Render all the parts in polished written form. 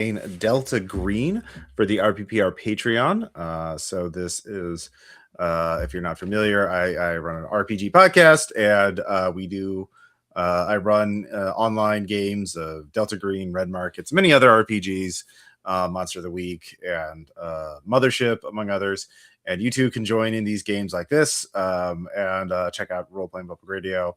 Delta Green for the RPPR Patreon. So this is, if you're not familiar, I run an RPG podcast, and I run online games of Delta Green, Red Markets, many other RPGs, Monster of the Week, and Mothership, among others. And you too can join in these games like this, and check out Role Playing Public Radio.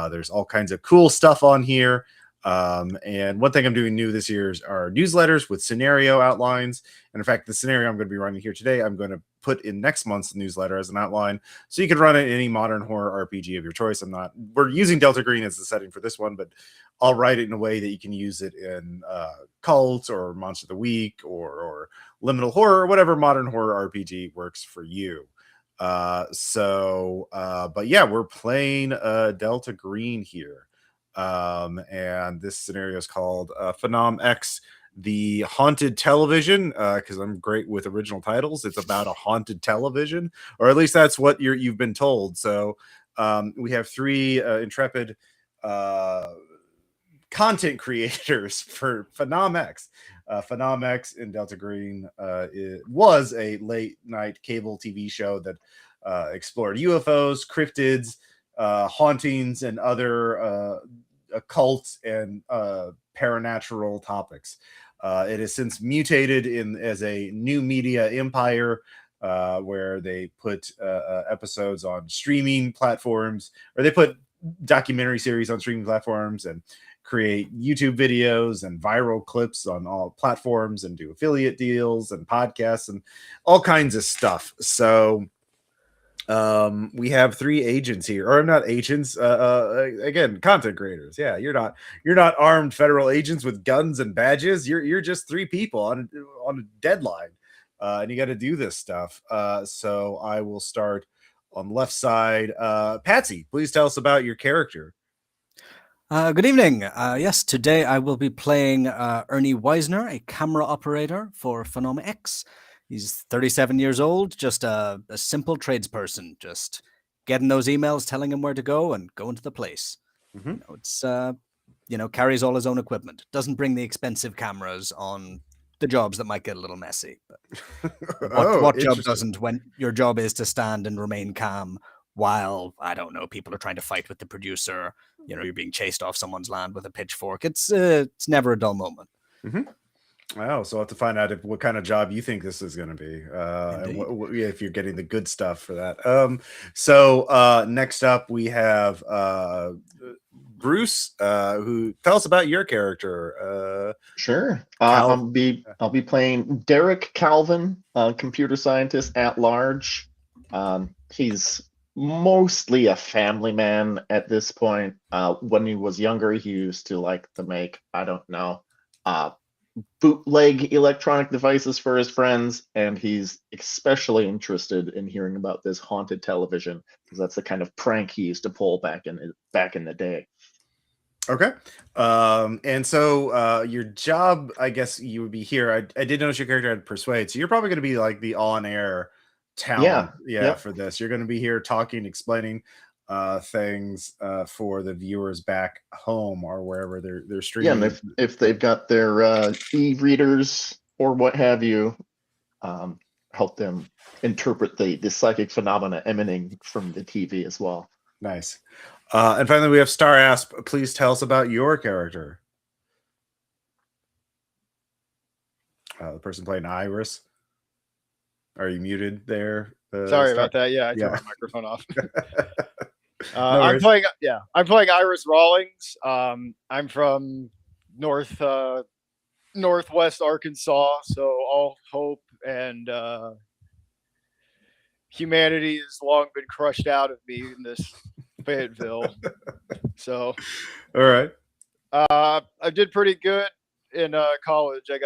There's all kinds of cool stuff on here. And one thing I'm doing new this year are newsletters with scenario outlines. And in fact, the scenario I'm going to be running here today, I'm going to put in next month's newsletter as an outline. So you can run it in any modern horror RPG of your choice. We're using Delta Green as the setting for this one, but I'll write it in a way that you can use it in Cult or Monster of the Week or Liminal Horror, or whatever modern horror RPG works for you. But yeah, we're playing Delta Green here. And this scenario is called Phenomen-X, the haunted television, because I'm great with original titles. It's about a haunted television, or at least that's what you've been told. So we have three intrepid content creators for Phenomen-X. Phenomen-X in Delta Green it was a late night cable TV show that explored UFOs, cryptids, hauntings, and other occult and paranatural topics. It has since mutated as a new media empire, where they put episodes on streaming platforms, or they put documentary series on streaming platforms, and create YouTube videos and viral clips on all platforms, and do affiliate deals and podcasts and all kinds of stuff. So we have three agents here, or not agents, again, content creators. Yeah, you're not armed federal agents with guns and badges. You're just three people on a deadline, and you got to do this stuff. So I will start on the left side. Patsy, please tell us about your character. Good evening. Yes, today I will be playing Ernie Weisner, a camera operator for Phenomen-X. He's 37 years old, just a simple tradesperson, just getting those emails telling him where to go and going to the place. Mm-hmm. It's carries all his own equipment. Doesn't bring the expensive cameras on the jobs that might get a little messy. But what job doesn't, when your job is to stand and remain calm while, I don't know, people are trying to fight with the producer, you're being chased off someone's land with a pitchfork. It's never a dull moment. Mm-hmm. Oh, so I'll have to find out what kind of job you think this is going to be, and if you're getting the good stuff for that. So next up we have Bruce, who tell us about your character. Sure. I'll be playing Derek Calvin, computer scientist at large. He's mostly a family man at this point. When he was younger, he used to like to make, I don't know, bootleg electronic devices for his friends, and he's especially interested in hearing about this haunted television, because that's the kind of prank he used to pull back in the day. Okay. And so your job, I guess you would be here. I did notice your character had Persuade, so you're probably going to be like the on-air talent for this. You're going to be here talking, explaining things for the viewers back home or wherever they're streaming. Yeah, and if they've got their e-readers or what have you, help them interpret the psychic phenomena emanating from the TV as well. Nice. And finally, we have Star Asp. Please tell us about your character. The person playing Iris. Are you muted there? Sorry about that. Yeah, I turned my microphone off. I'm playing Iris Rawlings. I'm from northwest Arkansas, so all hope and humanity has long been crushed out of me in this Fayetteville. So, all right. I did pretty good in college. I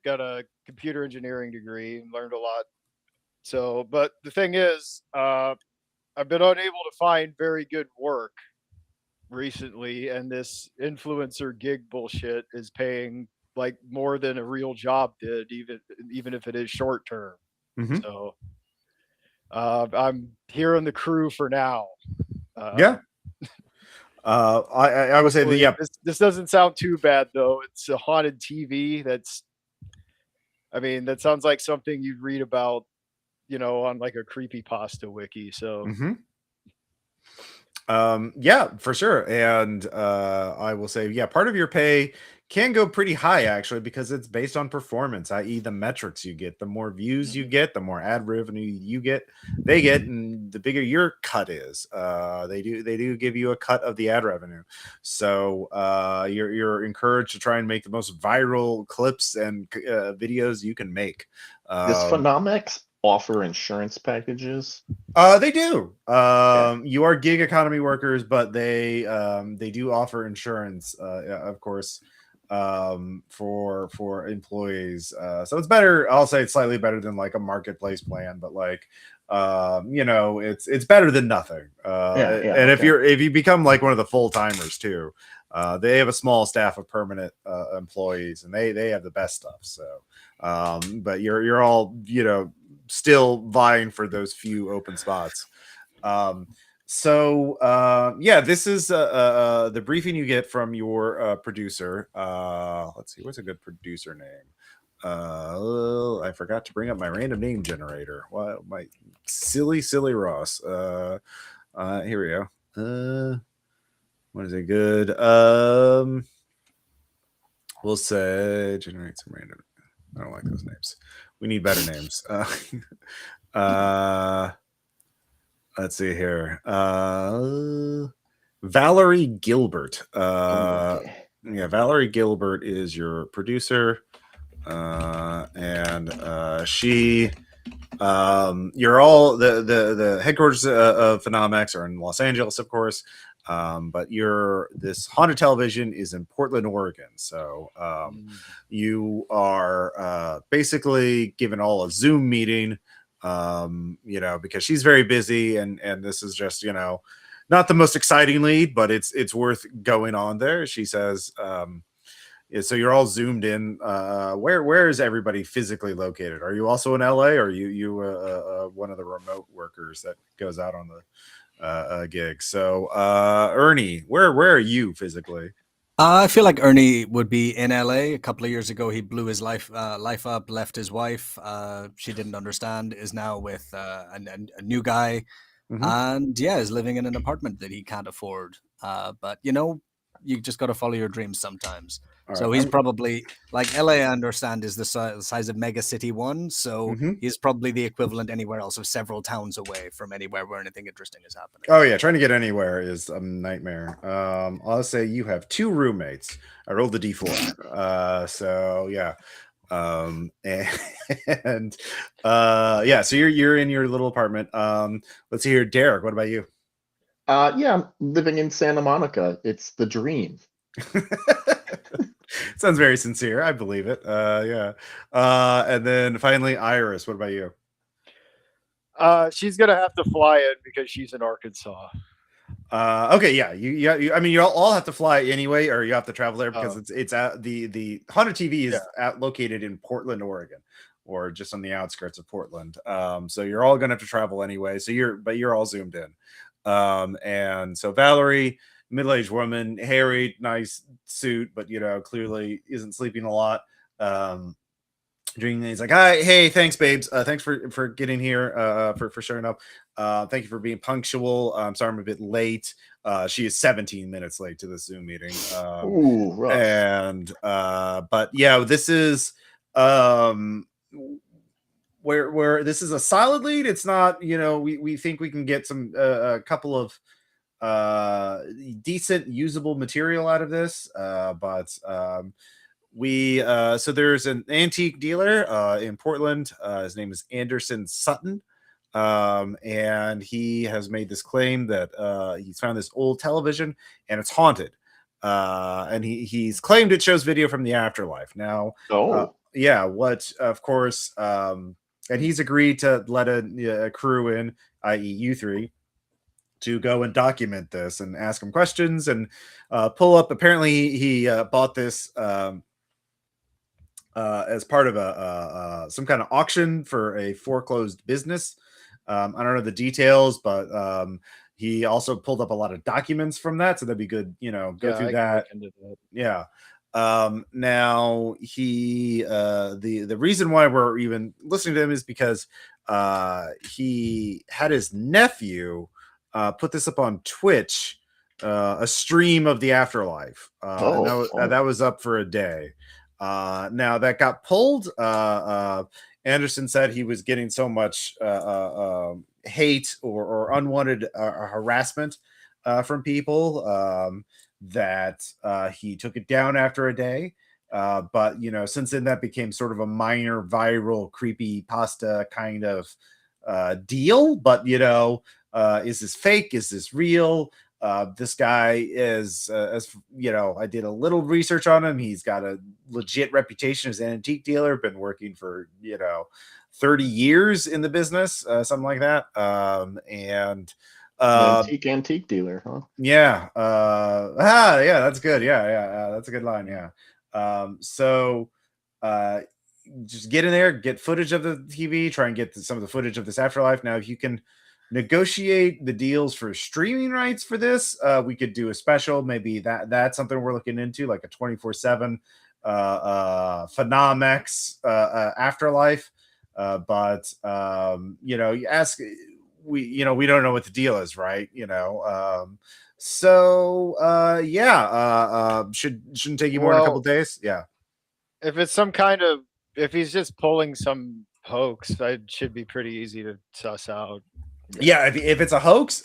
got a computer engineering degree and learned a lot. So, but the thing is, I've been unable to find very good work recently, and this influencer gig bullshit is paying like more than a real job did, even if it is short term. Mm-hmm. So I'm here in the crew for now. I would say Hopefully, yeah. This doesn't sound too bad though. It's a haunted TV. That sounds like something you'd read about, on like a creepypasta wiki. So Yeah, for sure. And I will say, yeah, part of your pay can go pretty high actually because it's based on performance, i.e., the metrics you get. The more views you get, the more ad revenue they get, and the bigger your cut is. They do give you a cut of the ad revenue. So you're encouraged to try and make the most viral clips and videos you can make. Does Phenomen-X offer insurance packages? They do. You are gig economy workers, but they do offer insurance, of course, for employees. So it's better. I'll say it's slightly better than like a marketplace plan, but like, it's better than nothing. And if you become like one of the full timers too, they have a small staff of permanent employees, and they have the best stuff. So, but you're all still vying for those few open spots. This is the briefing you get from your producer. Let's see, what's a good producer name? I forgot to bring up my random name generator. What my silly Ross. Here we go. What is it good? We'll say generate some random. I don't like those names. We need better names. Let's see here. Valerie Gilbert. Yeah, Valerie Gilbert is your producer. And she you're all the headquarters of Phenomen-X are in Los Angeles, of course. But this haunted television is in Portland, Oregon. So you are basically given all a Zoom meeting, because she's very busy, and this is just not the most exciting lead, but it's worth going on there. She says, so you're all zoomed in. Where is everybody physically located? Are you also in LA, or are you one of the remote workers that goes out on the gig? So Ernie, where are you physically? I feel like Ernie would be in LA. A couple of years ago, he blew his life up, left his wife. She didn't understand, is now with a new guy. And is living in an apartment that he can't afford. But you just got to follow your dreams sometimes. So he's probably like LA, I understand, is the size of Mega City 1. So he's probably the equivalent anywhere else of several towns away from anywhere where anything interesting is happening. Oh yeah, trying to get anywhere is a nightmare. I'll say you have 2 roommates. I rolled the D4. So yeah. So you're in your little apartment. Let's see here, Derek, what about you? I'm living in Santa Monica. It's the dream. Sounds very sincere. I believe it. And then finally, Iris, what about you? She's gonna have to fly in because she's in Arkansas. Okay, yeah. I mean, you all have to fly anyway, or you have to travel there because it's at the haunted TV is located in Portland, Oregon, or just on the outskirts of Portland. So you're all gonna have to travel anyway. So you're all zoomed in. And so Valerie, middle-aged woman, hairy, nice suit, but clearly isn't sleeping a lot. He's like, hi, hey, thanks, babes. Thanks for getting here, for showing up. Thank you for being punctual. I'm sorry I'm a bit late. She is 17 minutes late to the Zoom meeting. Ooh, rough. And but yeah, this is where this is a solid lead. It's not, we think we can get some a couple of decent usable material out of this, but so there's an antique dealer in Portland. His name is Anderson Sutton, and he has made this claim that he's found this old television and it's haunted, and he's claimed it shows video from the afterlife. Now what, of course, and he's agreed to let a crew in, i.e. you 3, to go and document this and ask him questions and pull up. Apparently he bought this as part of some kind of auction for a foreclosed business. I don't know the details, but He also pulled up a lot of documents from that, so that'd be good, go through that. Yeah. Now he the reason why we're even listening to him is because he had his nephew put this up on Twitch, a stream of the afterlife. That was up for a day. Now that got pulled. Anderson said he was getting so much hate or unwanted harassment from people that he took it down after a day. But since then that became sort of a minor viral creepy pasta kind of deal. But is this fake? Is this real? This guy is, as I did a little research on him. He's got a legit reputation as an antique dealer, been working for, 30 years in the business, something like that. And antique dealer, huh? Yeah. Yeah, that's good. Yeah. That's a good line. Yeah. So just get in there, get footage of the TV, try and get some of the footage of this afterlife. Now, if you can negotiate the deals for streaming rights for this, we could do a special. Maybe that's something we're looking into, like a 24/7 Phenomen-X afterlife. But you ask, we don't know what the deal is, right? Shouldn't take you more than a couple days. Yeah. If it's if he's just pulling some hoax, it should be pretty easy to suss out. Yeah, if it's a hoax,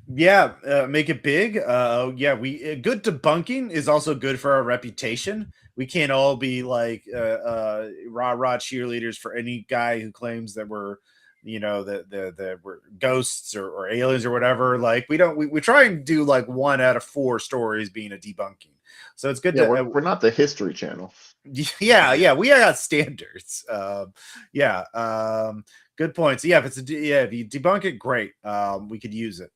make it big. Good debunking is also good for our reputation. We can't all be like rah cheerleaders for any guy who claims that we're that we're ghosts or aliens or whatever. Like we try and do like 1 out of 4 stories being a debunking. So it's good. We're not the History Channel. Yeah, we got standards. Good point. So if you debunk it, great. We could use it.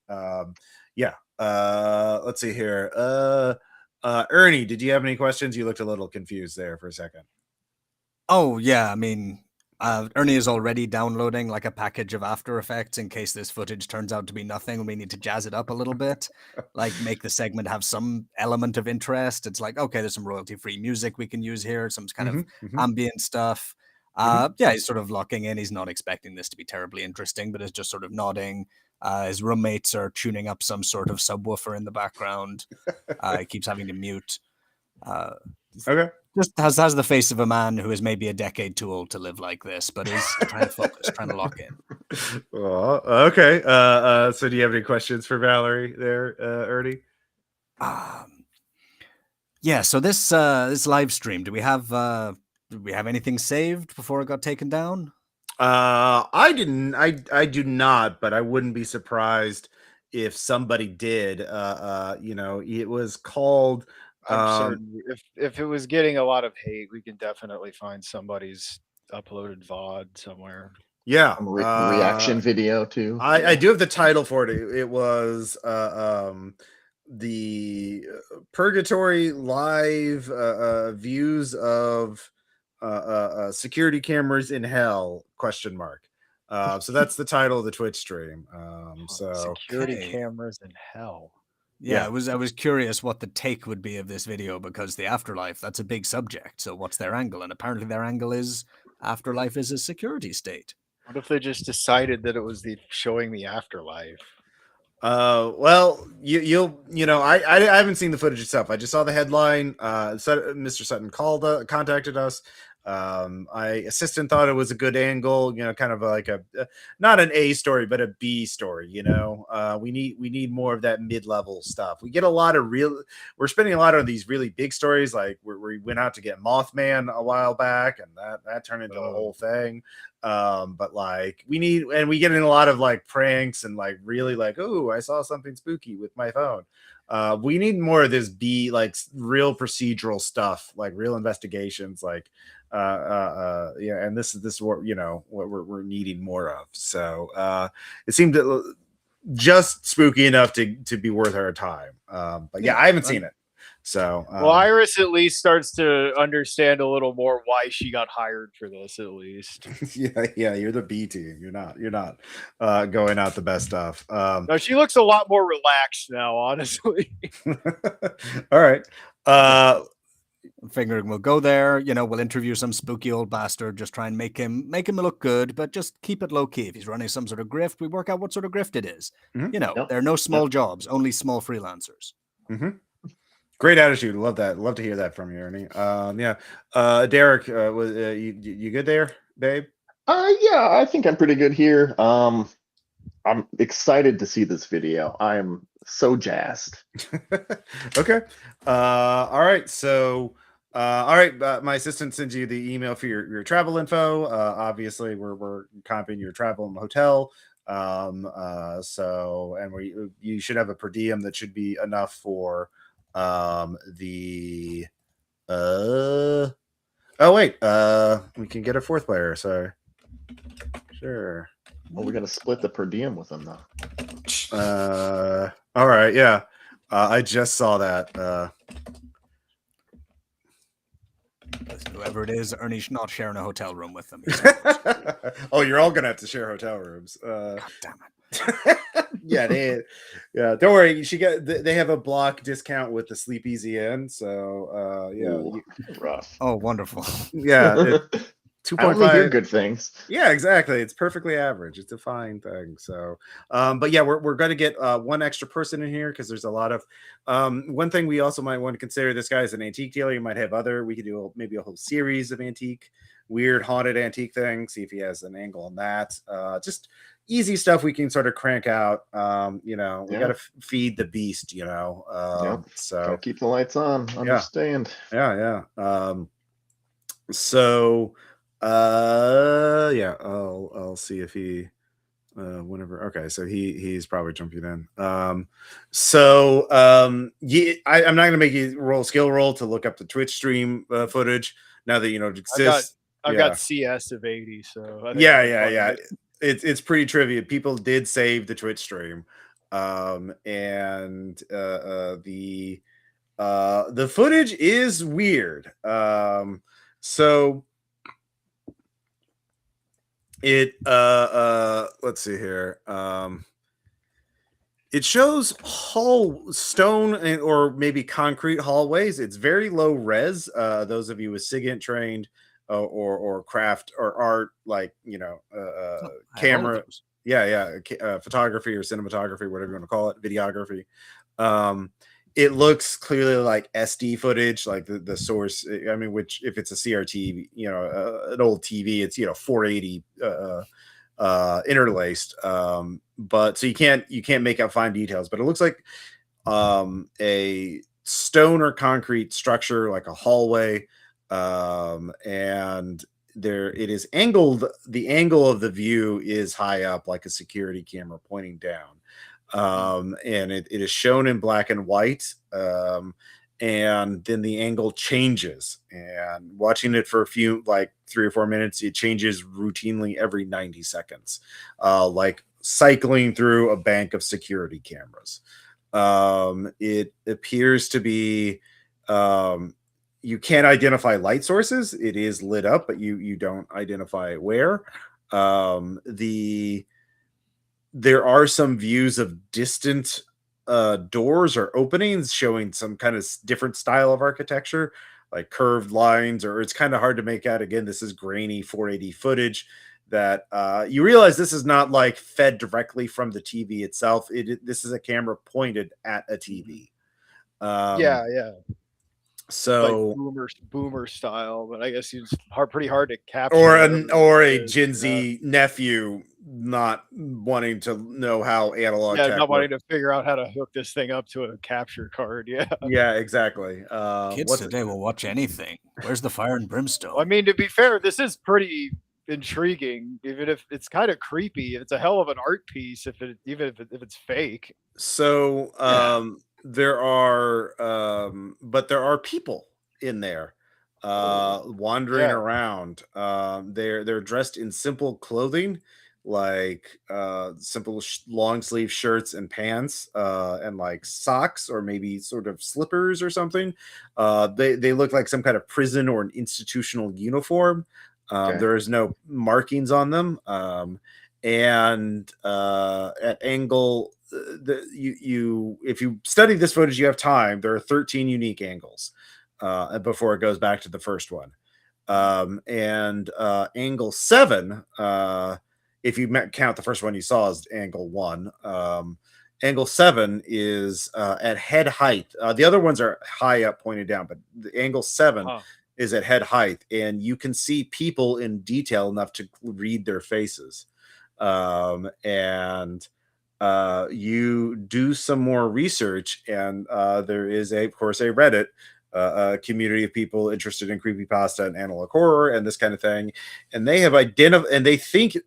Let's see here. Ernie, did you have any questions? You looked a little confused there for a second. Oh yeah, I mean, Ernie is already downloading like a package of After Effects in case this footage turns out to be nothing and we need to jazz it up a little bit, like make the segment have some element of interest. It's like, okay, there's some royalty-free music we can use here, some kind of ambient stuff. He's sort of locking in. He's not expecting this to be terribly interesting, but is just sort of nodding. His roommates are tuning up some sort of subwoofer in the background. He keeps having to mute. Okay. Just has the face of a man who is maybe a decade too old to live like this, but is trying to focus, trying to lock in. Well, okay. So do you have any questions for Valerie there, Ernie? So this live stream, do we have anything saved before it got taken down? I didn't. I do not, but I wouldn't be surprised if somebody did. It was called. I'm certain if it was getting a lot of hate, we can definitely find somebody's uploaded VOD somewhere. Yeah, reaction video too. I do have the title for it. It was the Purgatory live views of security cameras in hell ? So that's the title of the Twitch stream. Security cameras in hell. Yeah, I was curious what the take would be of this video, because the afterlife, that's a big subject. So what's their angle? And apparently their angle is afterlife is a security state. What if they just decided that it was showing the afterlife? Well, I haven't seen the footage itself. I just saw the headline. Mr. Sutton contacted us. My assistant thought it was a good angle, kind of like not an A story, but a B story. We need more of that mid-level stuff. We get a lot of we're spending a lot of these really big stories. Like we went out to get Mothman a while back, and that turned into a whole thing. But like we get in a lot of like pranks and like really like, oh, I saw something spooky with my phone. We need more of this like real procedural stuff, like real investigations, like and this is what what we're needing more of. So it seemed just spooky enough to be worth our time. But I haven't seen it. So Well, Iris at least starts to understand a little more why she got hired for this. At least, yeah, you're the B team. You're not going out the best stuff. no, she looks a lot more relaxed now. Honestly, All right. Figuring we'll go there, we'll interview some spooky old bastard, just try and make him look good, but just keep it low key. If he's running some sort of grift, we work out what sort of grift it is. Mhm. There are no small jobs, only small freelancers. Mm-hmm. Great attitude. Love that. Love to hear that from you, Ernie. Derek, you good there, babe? Yeah, I think I'm pretty good here. I'm excited to see this video. I'm so jazzed. Okay. All right. So, all right. My assistant sends you the email for your travel info. Obviously, we're comping your travel and hotel. So, and you should have a per diem that should be enough for the oh wait, we can get a fourth player. So, sure. Well, we're gonna split the per diem with them though. All right, yeah. I just saw that. Whoever it is, Ernie's not sharing a hotel room with them. Oh, you're all gonna have to share hotel rooms. God damn it. Yeah, don't worry. They have a block discount with the Sleep Easy Inn. So Ooh, rough. Oh, wonderful. Yeah. 2.5 hear good things. Yeah, exactly. It's perfectly average. It's a fine thing. So, but yeah, we're going to get one extra person in here because there's a lot of one thing we also might want to consider. This guy is an antique dealer. You might have we could do maybe a whole series of weird haunted antique things. See if he has an angle on that. Just easy stuff we can sort of crank out. We got to feed the beast. So gotta keep the lights on. Understand? Yeah. So. I'll see if he whenever. Okay, so he's probably jumping in. I'm not gonna make you roll a skill roll to look up the Twitch stream footage now that it exists. I've got CS of 80, so I think it's pretty trivia. People did save the Twitch stream, and the footage is weird. So it let's see here. It shows stone or maybe concrete hallways. It's very low res. Those of you with SIGINT trained or craft or art, like camera, photography or cinematography, whatever you want to call it, videography. It looks clearly like SD footage, like the source. I mean, which if it's a CRT, an old TV, it's 480 interlaced. But so you can't make out fine details. But it looks like a stone or concrete structure, like a hallway, and it is angled. The angle of the view is high up, like a security camera pointing down. And it is shown in black and white, and then the angle changes, and watching it for a few, like 3 or 4 minutes, it changes routinely every 90 seconds, like cycling through a bank of security cameras. It appears to be you can't identify light sources. It is lit up, but you don't identify where. There are some views of distant doors or openings showing some kind of different style of architecture, like curved lines, or it's kind of hard to make out. Again, this is grainy 480 footage that you realize this is not like fed directly from the TV itself. This is a camera pointed at a TV. So like boomer style, but I guess it's pretty hard to capture. Or a Gen Z nephew not wanting to know how analog. Yeah, not wanting to figure out how to hook this thing up to a capture card. Yeah, exactly. Kids today will watch anything. Where's the fire and brimstone? I mean, to be fair, this is pretty intriguing, even if it's kind of creepy. It's a hell of an art piece, if it's fake. So there are people in there wandering around. They're dressed in simple clothing. like simple long sleeve shirts and pants and like socks or maybe sort of slippers or something. They look like some kind of prison or an institutional uniform. Okay. There is no markings on them. And at angle, if you study this footage, you have time. There are 13 unique angles before it goes back to the first one. And angle 7, if you count the first one you saw as angle 1, angle 7 is at head height. The other ones are high up, pointed down, but the angle 7 is at head height, and you can see people in detail enough to read their faces. And you do some more research, and there is of course a Reddit community of people interested in creepypasta and analog horror and this kind of thing, and they have identified, and they think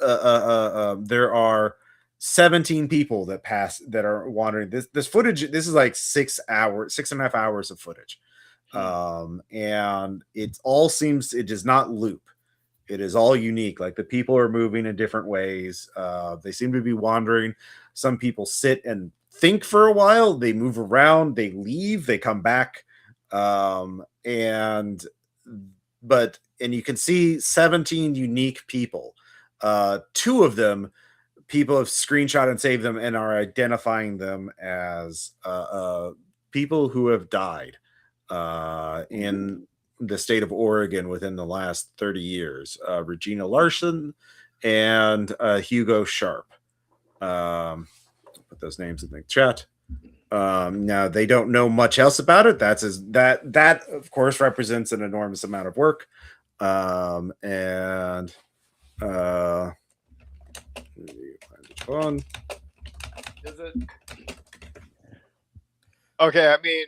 there are 17 people that are wandering this footage. This is like 6.5 hours of footage, and it does not loop. It is all unique. Like the people are moving in different ways. They seem to be wandering. Some people sit and think for a while. They move around. They leave. They come back. And you can see 17 unique people. 2 of them, people have screenshot and saved them and are identifying them as people who have died in the state of Oregon within the last 30 years. Regina Larson and Hugo Sharp. Put those names in the chat. Now they don't know much else about it. That of course represents an enormous amount of work. Which one? Is it? Okay, I mean,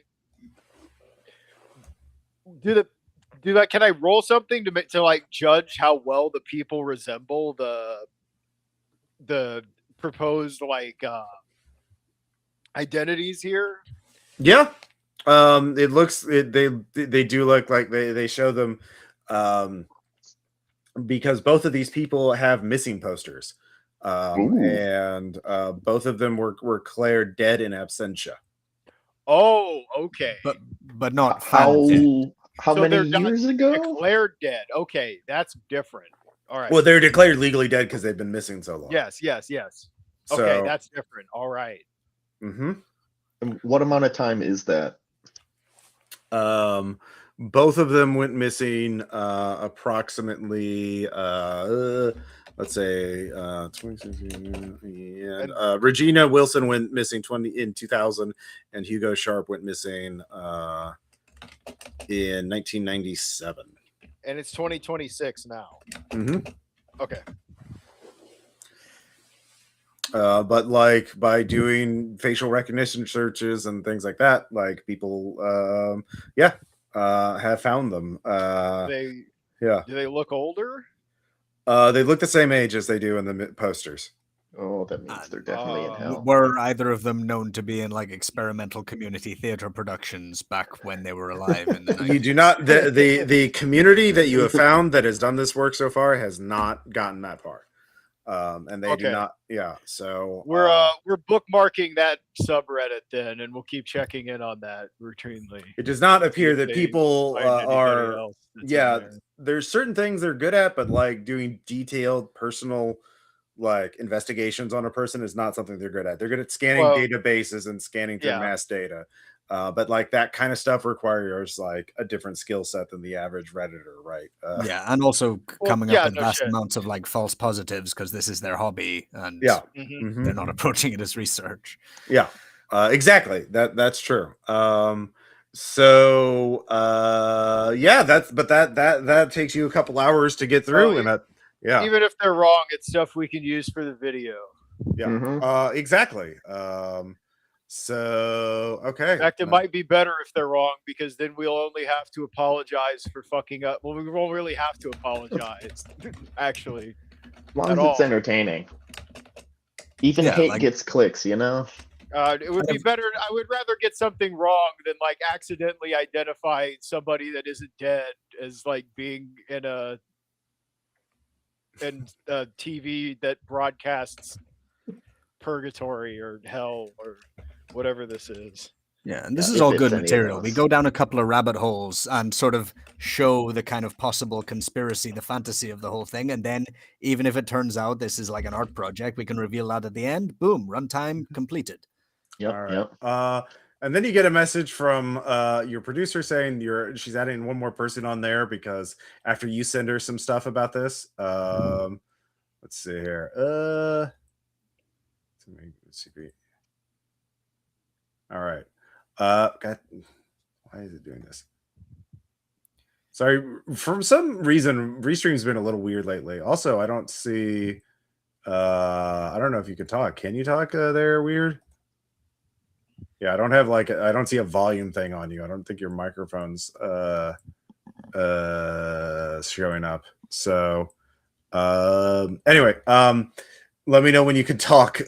can I roll something to like judge how well the people resemble the proposed like identities here? Yeah. It looks they do look like they show them because both of these people have missing posters. And both of them were declared dead in absentia. Oh, okay. But not found dead. How So many they're not years ago? declared dead. Okay, that's different. All right. Well, they're declared legally dead because they've been missing so long. Yes. So, Okay, that's different. All right. Mm-hmm. What amount of time is that? Both of them went missing approximately let's say 2016, and Regina Wilson went missing in 2000, and Hugo Sharp went missing in 1997. And it's 2026 now. Mm-hmm. Okay. But like by doing facial recognition searches and things like that, like people have found them. Do they look older? They look the same age as they do in the posters. Oh, that means they're definitely in hell. Were either of them known to be in like experimental community theater productions back when they were alive in the 90s? You do not. The community that you have found that has done this work so far has not gotten that far. And they do not. Yeah. So we're bookmarking that subreddit then, and we'll keep checking in on that routinely. It does not appear that people are. Yeah, there's certain things they're good at, but like doing detailed personal like investigations on a person is not something they're good at. They're good at scanning databases and scanning through mass data. But like that kind of stuff requires like a different skill set than the average Redditor, right? And also coming up with vast amounts of like false positives because this is their hobby, and they're not approaching it as research. Yeah, exactly. That's true. That takes you a couple hours to get through, and that even if they're wrong, it's stuff we can use for the video. Yeah, exactly. So, okay. In fact, it might be better if they're wrong, because then we'll only have to apologize for fucking up. Well, we won't really have to apologize, actually. As long as it's entertaining. Even hate gets clicks, you know? It would be better. I would rather get something wrong than like accidentally identify somebody that isn't dead as like being in a and TV that broadcasts purgatory or hell or whatever this is. Yeah, and this Yeah, is if all it's good any of material. We those. go down a couple of rabbit holes and sort of show the kind of possible conspiracy, the fantasy of the whole thing. And then, even if it turns out this is like an art project, we can reveal that at the end. Boom, runtime completed. Yep, All right. yep. And then you get a message from your producer saying she's adding one more person on there because after you send her some stuff about this. Let's see here. Let's see. All right. God, why is it doing this? Sorry, for some reason, Restream's been a little weird lately. Also, I don't see. I don't know if you can talk. Can you talk there, Weird? Yeah, I don't have I don't see a volume thing on you. I don't think your microphone's showing up. So anyway, let me know when you can talk.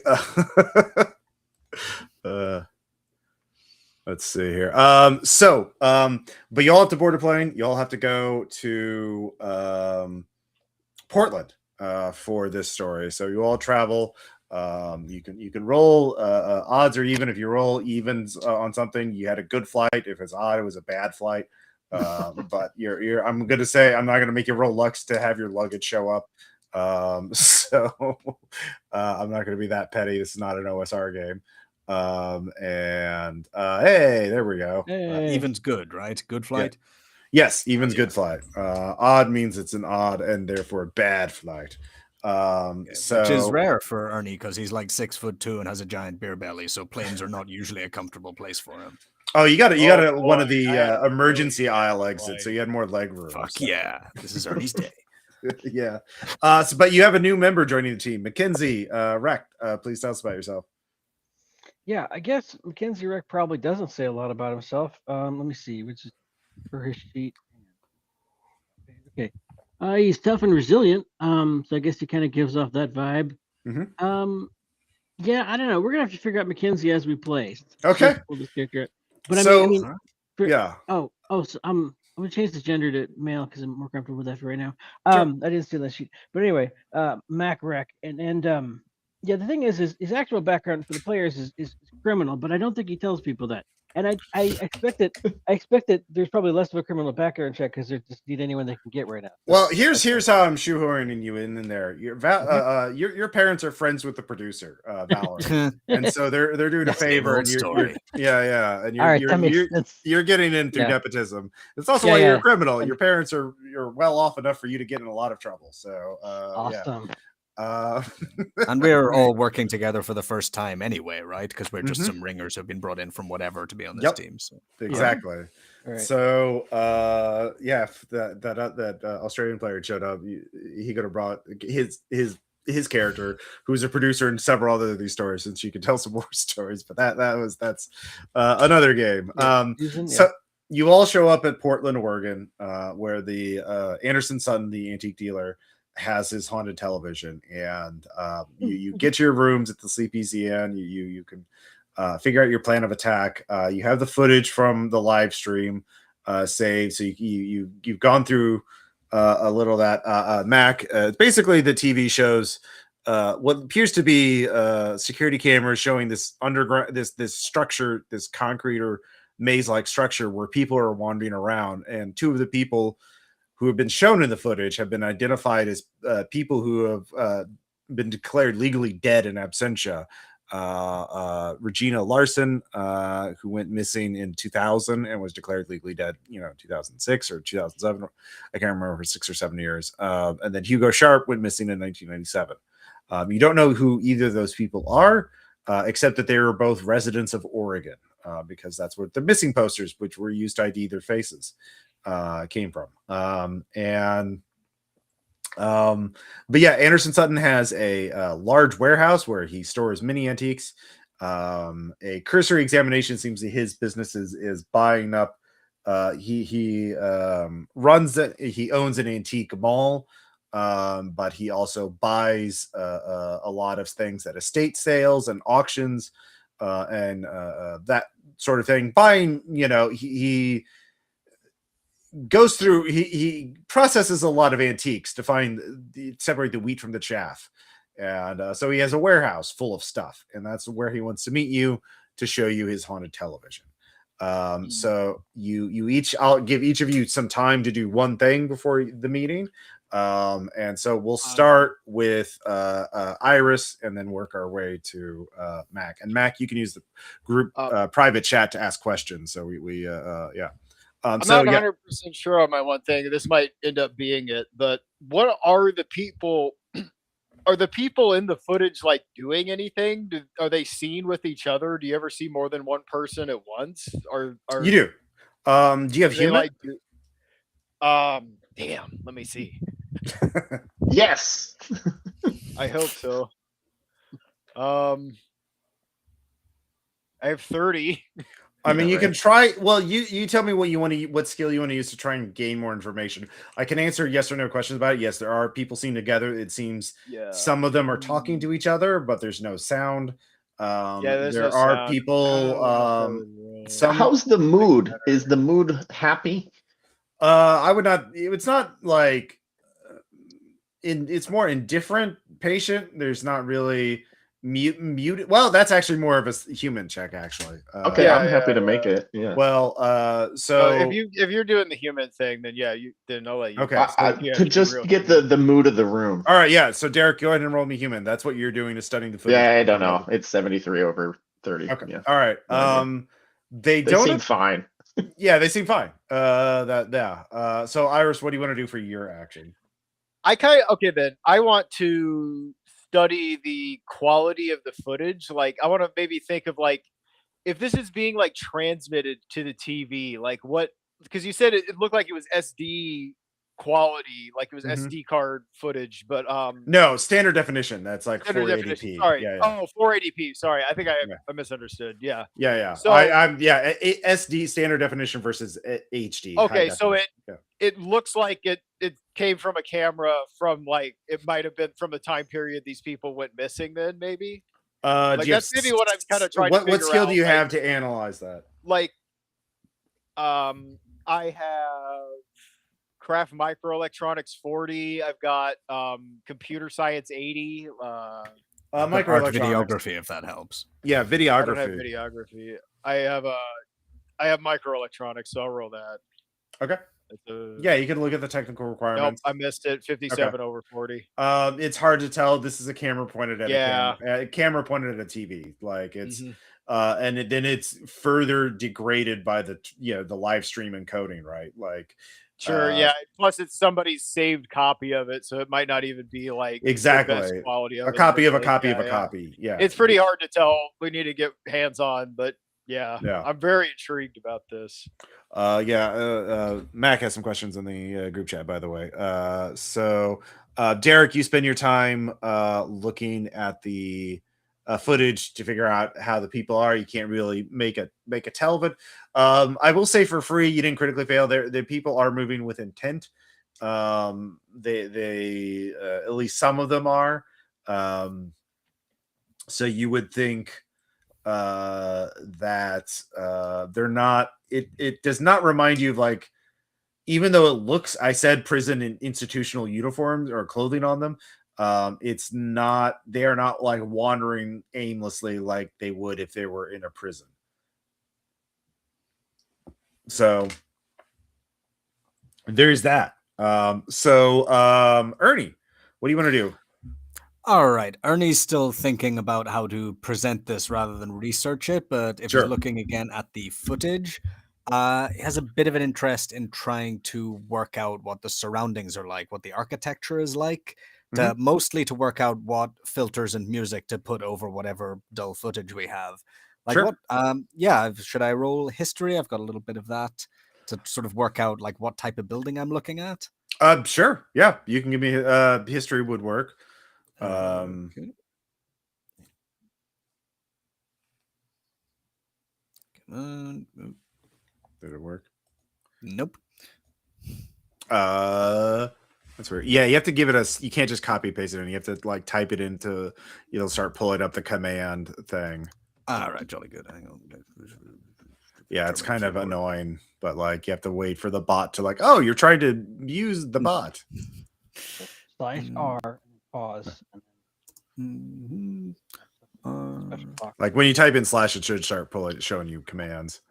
Let's see here. But y'all have to board a plane. Y'all have to go to Portland for this story. So you all travel. You can roll odds or even. If you roll evens on something, you had a good flight. If it's odd, it was a bad flight. But I'm gonna say I'm not gonna make you roll Lux to have your luggage show up. So I'm not gonna be that petty. This is not an OSR game. Hey, there we go. Even's good, right? Good flight. Yes, even's good flight. Odd means it's an odd and therefore a bad flight. Which is rare for Ernie because he's like 6'2" and has a giant beer belly, so planes are not usually a comfortable place for him. Oh, you got one of boy, the emergency aisle exits, so you had more leg room. Fuck yeah, this is Ernie's day. Yeah. But you have a new member joining the team, Mackenzie Reck. Please tell us about yourself. Yeah, I guess Mackenzie Reck probably doesn't say a lot about himself. Let me see, which is for his sheet. Okay. He's tough and resilient. So I guess he kind of gives off that vibe. Mm-hmm. Yeah, I don't know. We're gonna have to figure out Mackenzie as we play. Okay. This character. But So, I mean, yeah. So I'm gonna change this gender to male because I'm more comfortable with that for right now. Sure. I didn't see that sheet, but anyway, Mac Rec and yeah, the thing is his actual background for the players is criminal, but I don't think he tells people that. And I expect that there's probably less of a criminal background check because they just need anyone they can get right now. Well, here's how I'm shoehorning you in there. Your parents are friends with the producer, Valerie, and so they're doing a favor. And and you're getting in through nepotism. It's also why you're a criminal. Your parents you're well off enough for you to get in a lot of trouble. So awesome. And we're all working together for the first time anyway, right? Because we're just some ringers who've been brought in from whatever to be on this team. So. Exactly. Right. So that Australian player showed up. He could have brought his character, who's a producer in several other of these stories, since you could tell some more stories. But that's another game. So you all show up at Portland, Oregon, where the Anderson Sutton, the antique dealer, has his haunted television, and you get your rooms at the Sleepy Inn. You can figure out your plan of attack. You have the footage from the live stream saved, so you've gone through a little of that. Mac, basically the TV shows what appears to be security cameras showing this underground, this structure, this concrete or maze-like structure where people are wandering around, and two of the people who have been shown in the footage have been identified as people who have been declared legally dead in absentia. Regina Larson, who went missing in 2000 and was declared legally dead, 2006 or 2007. I can't remember, for 6 or 7 years. And then Hugo Sharp went missing in 1997. You don't know who either of those people are, except that they were both residents of Oregon, because that's what the missing posters, which were used to ID their faces, came from. But yeah, Anderson Sutton has a large warehouse where he stores mini antiques. A cursory examination seems that his business is buying up. He owns an antique mall, but he also buys a lot of things at estate sales and auctions, and that sort of thing. Buying, he goes through. He processes a lot of antiques to separate the wheat from the chaff, and so he has a warehouse full of stuff, and that's where he wants to meet you to show you his haunted television. So you each, I'll give each of you some time to do one thing before the meeting. And so we'll start with Iris and then work our way to Mac. And Mac, you can use the group private chat to ask questions. So yeah. I'm not 100% sure on my one thing. This might end up being it, but what are the people? Are the people in the footage like doing anything? Are they seen with each other? Do you ever see more than one person at once? Or you do? Do you have human? Damn. Let me see. Yes. I hope so. I have 30. I mean, you can try. Well, you tell me what skill you want to use to try and gain more information. I can answer yes or no questions about it. Yes, there are people seen together. It seems some of them are talking to each other, but there's no sound. There are people. How's the mood? Is the mood happy? I would not. It's not like. It's more indifferent, patient. There's not really muted. Well, that's actually more of a human check, actually. Okay, I'm happy to make it. Yeah. Well, so if you're doing the human thing, then then I'll let you. Okay. To just get the mood of the room. All right, yeah. So Derek, go ahead and roll me human. That's what you're doing, is studying the footage. Yeah, I don't know. It's 73 over 30. Okay. Yeah. All right. They don't seem fine. Yeah, they seem fine. So Iris, what do you want to do for your action? Then I want to study the quality of the footage. Like, I want to maybe think of like, if this is being like transmitted to the TV, like what, because you said it looked like it was SD quality, like it was SD card footage, but no, standard definition. That's like standard 480p. definition. Sorry. Yeah. Oh, 480p. Sorry. I think I misunderstood. Yeah. So SD standard definition versus HD. Okay, so it looks like it came from a camera from like, it might have been from a time period these people went missing then, maybe. That's maybe what I'm kind of trying to figure out. What skill do you have to analyze that? Like, I have craft microelectronics 40. I've got computer science 80. Microelectronics. Videography, if that helps. Yeah, videography. I don't have videography. I have microelectronics, so I'll roll that. Okay. Yeah, you can look at the technical requirements. Nope, I missed it. 57 over 40. It's hard to tell. This is a camera pointed at a camera pointed at a TV. Like it's then it's further degraded by the live stream encoding, right? Like sure, plus it's somebody's saved copy of it, so it might not even be like exactly the best quality of a copy of a copy of a copy. Yeah, it's pretty hard to tell. We need to get hands on, but I'm very intrigued about this. Mac has some questions in the group chat, by the way. So Derek, you spend your time looking at the footage to figure out how the people are. You can't really make a tell of it. I will say for free, you didn't critically fail. The people are moving with intent. They at least some of them are. So you would think that they're not. It does not remind you of like, even though it looks, I said prison and institutional uniforms or clothing on them. It's not. They are not like wandering aimlessly like they would if they were in a prison. So there's that. Ernie, what do you want to do? All right. Ernie's still thinking about how to present this rather than research it, but if you're looking again at the footage, he has a bit of an interest in trying to work out what the surroundings are like, what the architecture is like, mostly to work out what filters and music to put over whatever dull footage we have. Like should I roll history? I've got a little bit of that to sort of work out like what type of building I'm looking at. Sure. Yeah, you can give me history would work. Okay. Come on. Did it work? Nope. That's weird. Yeah, you have to give it you can't just copy paste it in. You have to like type it into, it'll start pulling up the command thing. All right, jolly good. Hang on. Yeah, it's German kind of keyboard. annoying, but like you have to wait for the bot to like, oh, you're trying to use the bot. Slash R, pause, and Mhm. then special box. Like when you type in slash, it should start showing you commands.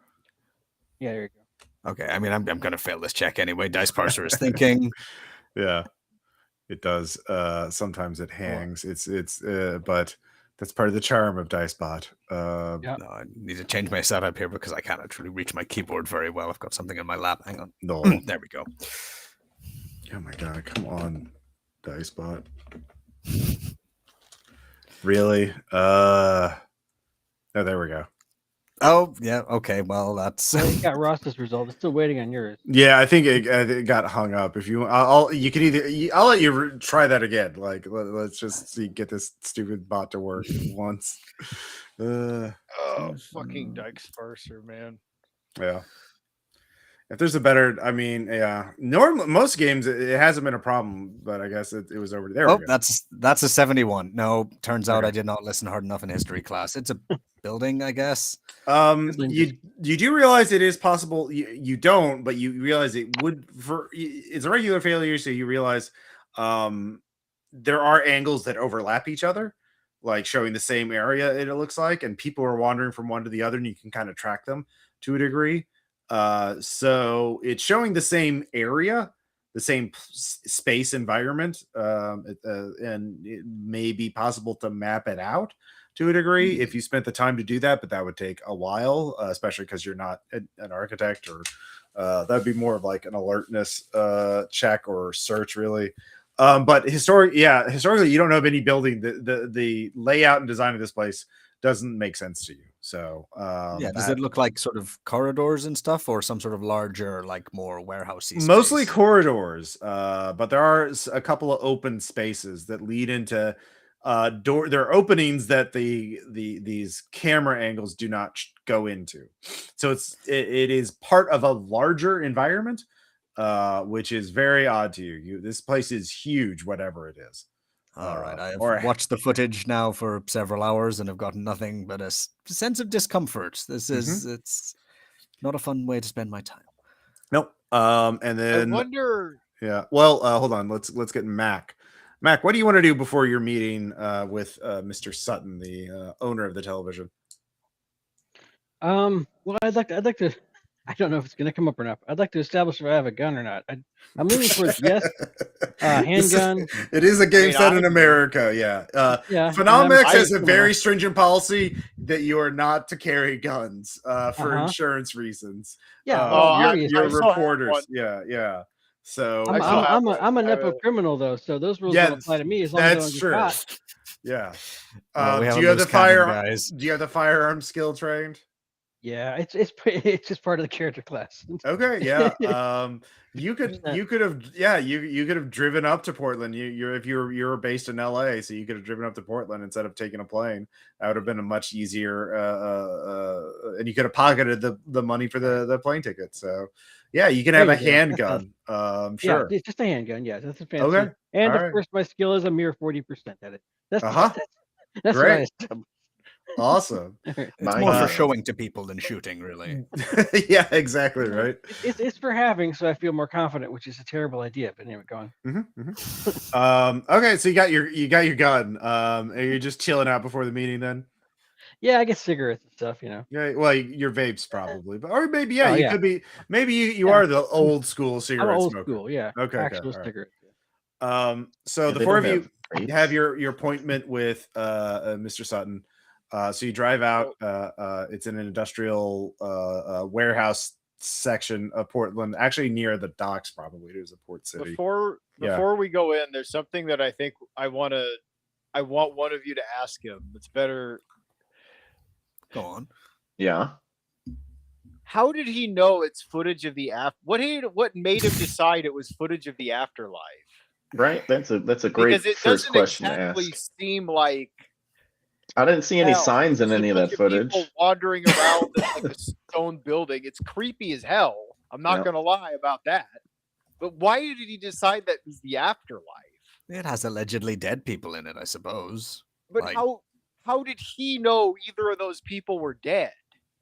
Yeah, there you go. Okay, I mean, I'm gonna fail this check anyway. Dice parser is thinking. Yeah, it does. Sometimes it hangs. But that's part of the charm of DiceBot. Yeah. No, I need to change my setup here because I can't actually reach my keyboard very well. I've got something in my lap. Hang on. No. There we go. Oh my god, come on, DiceBot. Really? Oh, there we go. Oh, yeah. Okay. Well, that's. Well, you got Ross's result. It's still waiting on yours. Yeah, I think it got hung up. If you, you can I'll let you try that again. Like, let's just see, get this stupid bot to work once. Oh, fucking Dykes Parser, man. Yeah. If there's a better, I mean, yeah. Most games it hasn't been a problem, but I guess it was over there. Oh, that's a 71. No, turns out Okay. I did not listen hard enough in history class. It's a building, I guess. You do realize it is possible. You don't, but you realize it would. It's a regular failure, so you realize there are angles that overlap each other, like showing the same area. It looks like, and people are wandering from one to the other, and you can kind of track them to a degree. So it's showing the same area, the same space environment, and it may be possible to map it out to a degree if you spent the time to do that, but that would take a while, especially because you're not an architect, or that'd be more of like an alertness check or search, really. But historically, you don't know of any building. The layout and design of this place doesn't make sense to you. So Does it look like sort of corridors and stuff, or some sort of larger, like more warehousey space? Mostly corridors, but there are a couple of open spaces that lead into there are openings that these camera angles do not go into. So it is part of a larger environment, which is very odd to you. This place is huge, whatever it is. All right, I have watched the footage now for several hours and have gotten nothing but a sense of discomfort. This is it's not a fun way to spend my time. Nope. And then I wonder. Yeah. Well, hold on. Let's get Mac. Mac, what do you want to do before your meeting with Mr. Sutton, the owner of the television? Well, I'd like to. I don't know if it's going to come up or not. I'd like to establish if I have a gun or not. I'm leaning towards yes. Handgun. It is a game set in America. Yeah. Phenomen-X has a very stringent policy that you are not to carry guns for insurance reasons. Yeah. You're reporters. Yeah. So I'm a nepo criminal though, so those rules don't apply to me as long as I don't get caught. Yeah. Do you have the firearms? Do you have the firearm skill trained? Yeah, it's just part of the character class. Okay, yeah. You could have driven up to Portland. You're based in LA, so you could have driven up to Portland instead of taking a plane. That would have been a much easier and you could have pocketed the money for the plane ticket. So yeah, you can have a handgun. Sure. Yeah, it's just a handgun. Yeah, that's a fancy. Okay. And of course, my skill is a mere 40% at it. That's great. What Awesome. It's more for showing to people than shooting, really. Yeah, exactly right. It's for having, so I feel more confident, which is a terrible idea. But anyway, go on. Okay, so you got your gun. Are you just chilling out before the meeting then? Yeah, I get cigarettes and stuff, you know. Yeah, well, your vapes probably, but or maybe you could be. Maybe you are the old school cigarette I'm old smoker. School, yeah. Okay, actual right. cigarette. So the four of you have your appointment with Mr. Sutton. So you drive out. It's in an industrial warehouse section of Portland, actually near the docks. Probably it was a port city. Before we go in, there's something that I think I want one of you to ask him. It's better. Go on. Yeah. How did he know it's footage of the what made him decide it was footage of the afterlife? Right. That's a great first question to ask. Seem like I didn't see any signs in any of that footage. People wandering around like a stone building. It's creepy as hell. I'm not going to lie about that. But why did he decide that was the afterlife? It has allegedly dead people in it, I suppose. But how did he know either of those people were dead?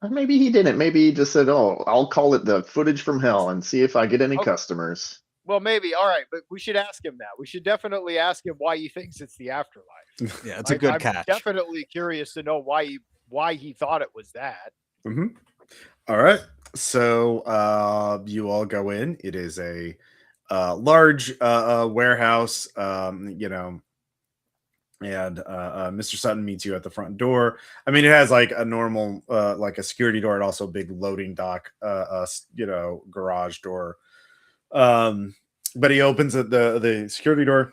Or maybe he didn't. Maybe he just said, "Oh, I'll call it the footage from hell and see if I get any customers." Well, maybe. All right, but we should ask him that. We should definitely ask him why he thinks it's the afterlife. Yeah, it's a good I'm catch. definitely curious to know why he thought it was that. Mm-hmm. All right. So you all go in. It is a large warehouse, and Mr. Sutton meets you at the front door. I mean, it has like a normal, like a security door, and also a big loading dock, garage door. But he opens the security door.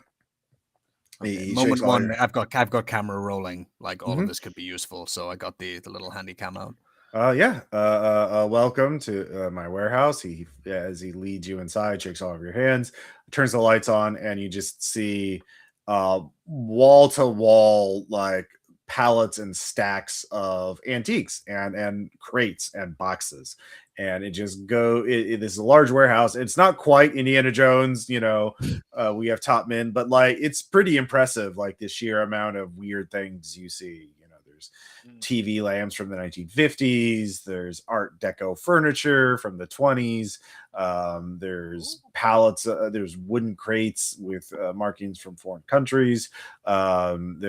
Okay, moment one, I've got camera rolling. Like all of this could be useful, so I got the little handy cam out. Welcome to my warehouse. As he leads you inside, shakes all of your hands, turns the lights on, and you just see wall to wall like pallets and stacks of antiques and crates and boxes. And it just this is a large warehouse. It's not quite Indiana Jones, we have top men, but like it's pretty impressive, like the sheer amount of weird things you see. There's TV lamps from the 1950s. There's Art Deco furniture from the 20s. There's pallets. There's wooden crates with markings from foreign countries. I'm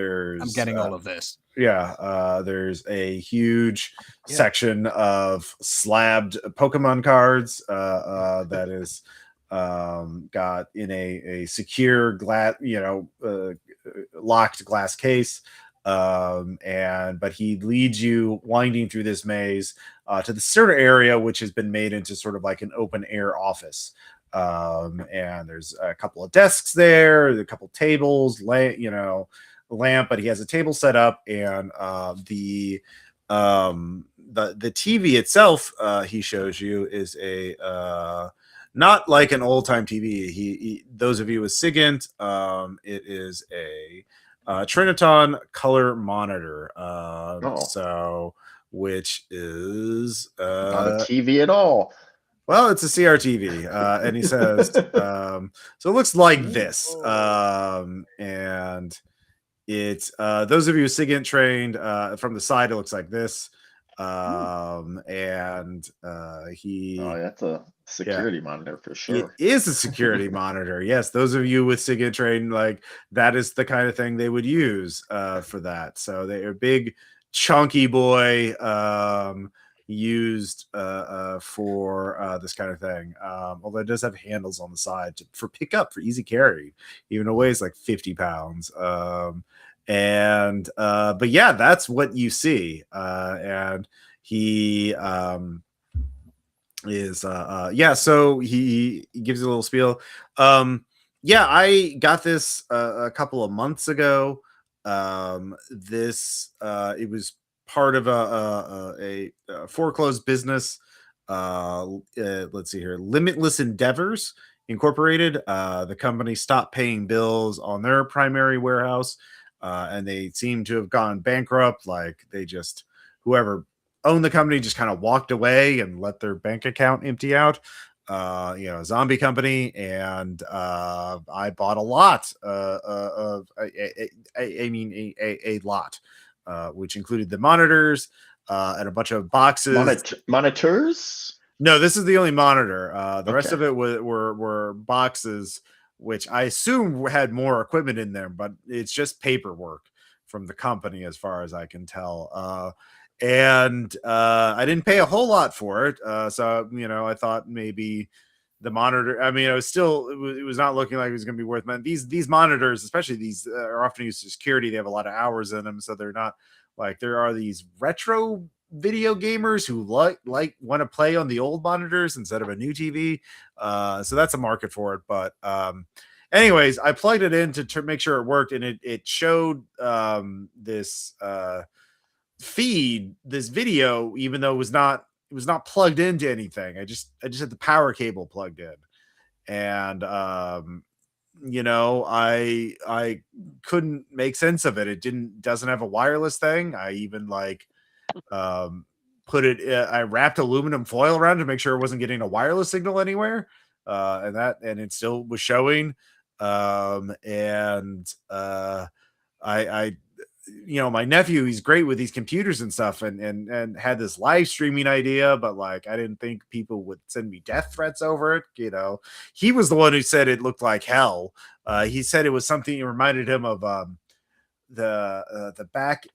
getting all of this. There's a huge section of slabbed Pokemon cards that is got in a secure glass, locked glass case. But he leads you winding through this maze to the center area, which has been made into sort of like an open air office. And there's a couple of desks there, a couple tables, lamp, but he has a table set up, and the TV itself he shows you is a not like an old time TV. Those of you with SIGINT, it is a Triniton color monitor. So which is not a TV at all. Well, it's a CRTV, and he says, so it looks like this, and it's those of you SIGINT trained from the side, it looks like this, and that's a security monitor for sure. It is a security monitor. Yes, those of you with SIGINT trained, like that is the kind of thing they would use for that. So they are big, chunky boy. Used for this kind of thing, although it does have handles on the side for pickup for easy carry, even though it weighs like 50 pounds. But yeah, that's what you see. And he so he gives you a little spiel. I got this a couple of months ago. It was part of a foreclosed business. Let's see here, Limitless Endeavors Incorporated. The company stopped paying bills on their primary warehouse, and they seem to have gone bankrupt. Like whoever owned the company just kind of walked away and let their bank account empty out. A zombie company, and I bought a lot of a lot. Which included the monitors and a bunch of boxes. Monitors? No, this is the only monitor. The rest of it were boxes, which I assume had more equipment in there, but it's just paperwork from the company, as far as I can tell. And I didn't pay a whole lot for it. So I thought maybe the monitor, I mean, it was not looking like it was going to be worth money. These monitors, especially these, are often used for security. They have a lot of hours in them, so they're not like, there are these retro video gamers who want to play on the old monitors instead of a new TV. So that's a market for it. But anyways, I plugged it in to make sure it worked, and it showed this feed, this video, even though it was not plugged into anything. I just had the power cable plugged in, and I couldn't make sense of it. It doesn't have a wireless thing. I even I wrapped aluminum foil around to make sure it wasn't getting a wireless signal anywhere, and it still was showing. I my nephew, he's great with these computers and stuff, and had this live streaming idea, but like I didn't think people would send me death threats over it. He was the one who said it looked like hell. He said it was something that reminded him of the back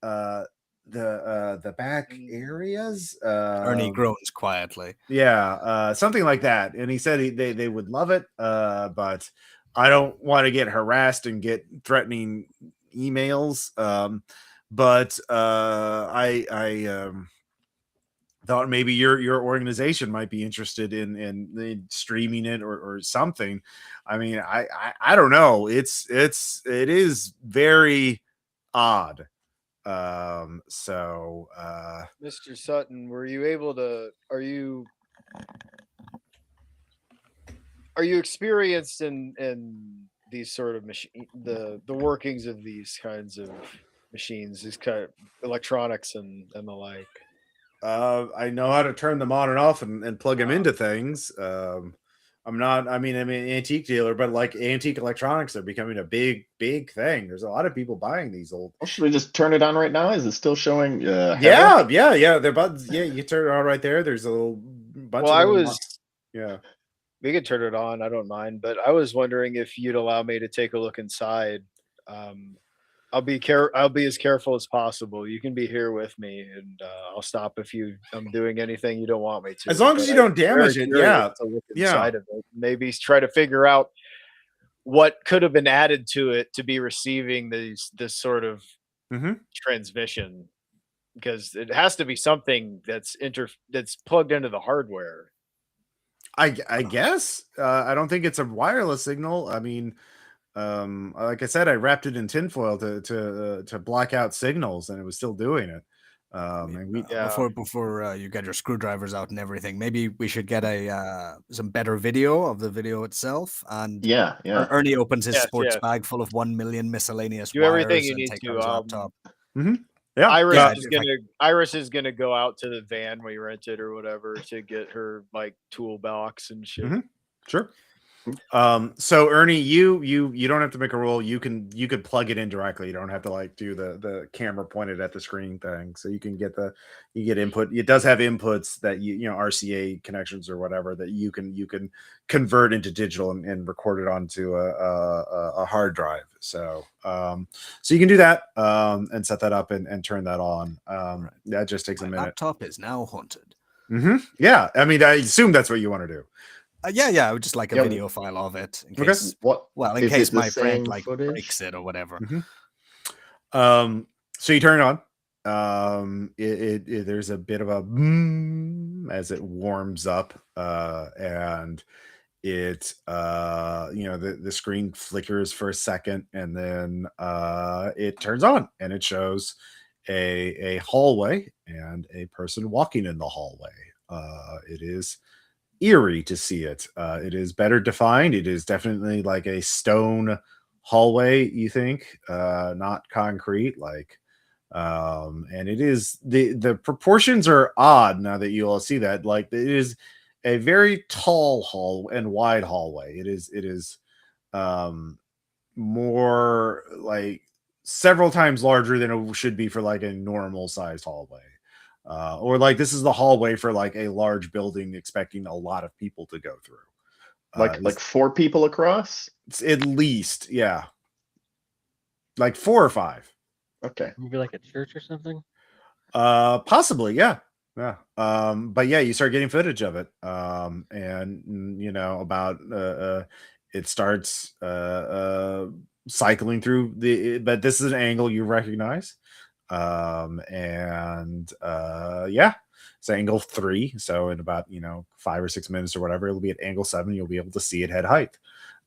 the back areas. Ernie groans quietly. Yeah, something like that. And he said they would love it, but I don't want to get harassed and get threatening emails. But I thought maybe your organization might be interested in streaming it or something. I mean, I don't know. It is very odd. So Mr. Sutton, are you experienced in these sort of the workings of these kinds of machines, these kind of electronics and the like? I know how to turn them on and off and plug them into things. I'm an antique dealer, but like antique electronics are becoming a big thing. There's a lot of people buying these old. Well, should we just turn it on right now? Is it still showing? Yeah. They're buttons. Yeah, you turn it on right there. There's a little bunch. Yeah. We could turn it on. I don't mind, but I was wondering if you'd allow me to take a look inside. I'll be as careful as possible. You can be here with me, and I'll stop if I'm doing anything you don't want me to. As long as you don't damage it, yeah. To look inside of it. Maybe try to figure out what could have been added to it to be receiving this sort of transmission, because it has to be something that's plugged into the hardware. I guess I don't think it's a wireless signal. I mean, like I said, I wrapped it in tinfoil to block out signals, and it was still doing it. Before you get your screwdrivers out and everything, maybe we should get some better video of the video itself. And Ernie opens his sports bag full of 1 million miscellaneous do wires everything you and need take to. laptop. Yeah, Iris is gonna go out to the van we rented or whatever to get her like toolbox and shit. Sure. So Ernie, you don't have to make a roll. You could plug it in directly. You don't have to like do the camera pointed at the screen thing. So you get input. It does have inputs that RCA connections or whatever that you can convert into digital and record it onto a hard drive. So you can do that and set that up and turn that on. That just takes a minute. Laptop is now haunted. Yeah, I mean, I assume that's what you want to do. I would just like a video file of it in case. In case my friend breaks it or whatever. So you turn it on. There's a bit of a as it warms up, and it the screen flickers for a second, and then it turns on, and it shows a hallway and a person walking in the hallway. It is eerie to see it. It is better defined. It is definitely like a stone hallway, you think, not concrete, and it is the proportions are odd now that you all see that. Like, it is a very tall hall and wide hallway. It is more like several times larger than it should be for like a normal sized hallway. Or like this is the hallway for like a large building expecting a lot of people to go through. Like 4 people across? It's at least, yeah. Like 4 or 5. Okay. Maybe like a church or something? Possibly, yeah. Yeah. But yeah, you start getting footage of it. And about it starts cycling through but this is an angle you recognize. It's angle 3, so in about 5 or 6 minutes or whatever, it'll be at angle 7. You'll be able to see it head height.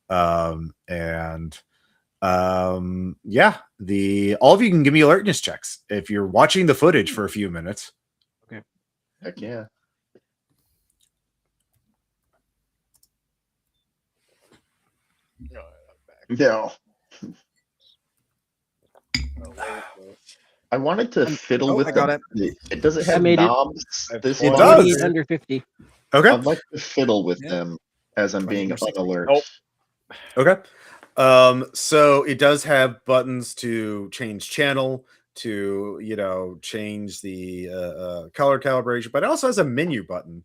All of you can give me alertness checks if you're watching the footage for a few minutes. Okay. Heck yeah. No. I wanted to fiddle with it. Does it have knobs? It does. Under 50. Okay. I'd like to fiddle with them as I'm being on alert. Okay. So it does have buttons to change channel, to change the color calibration, but it also has a menu button.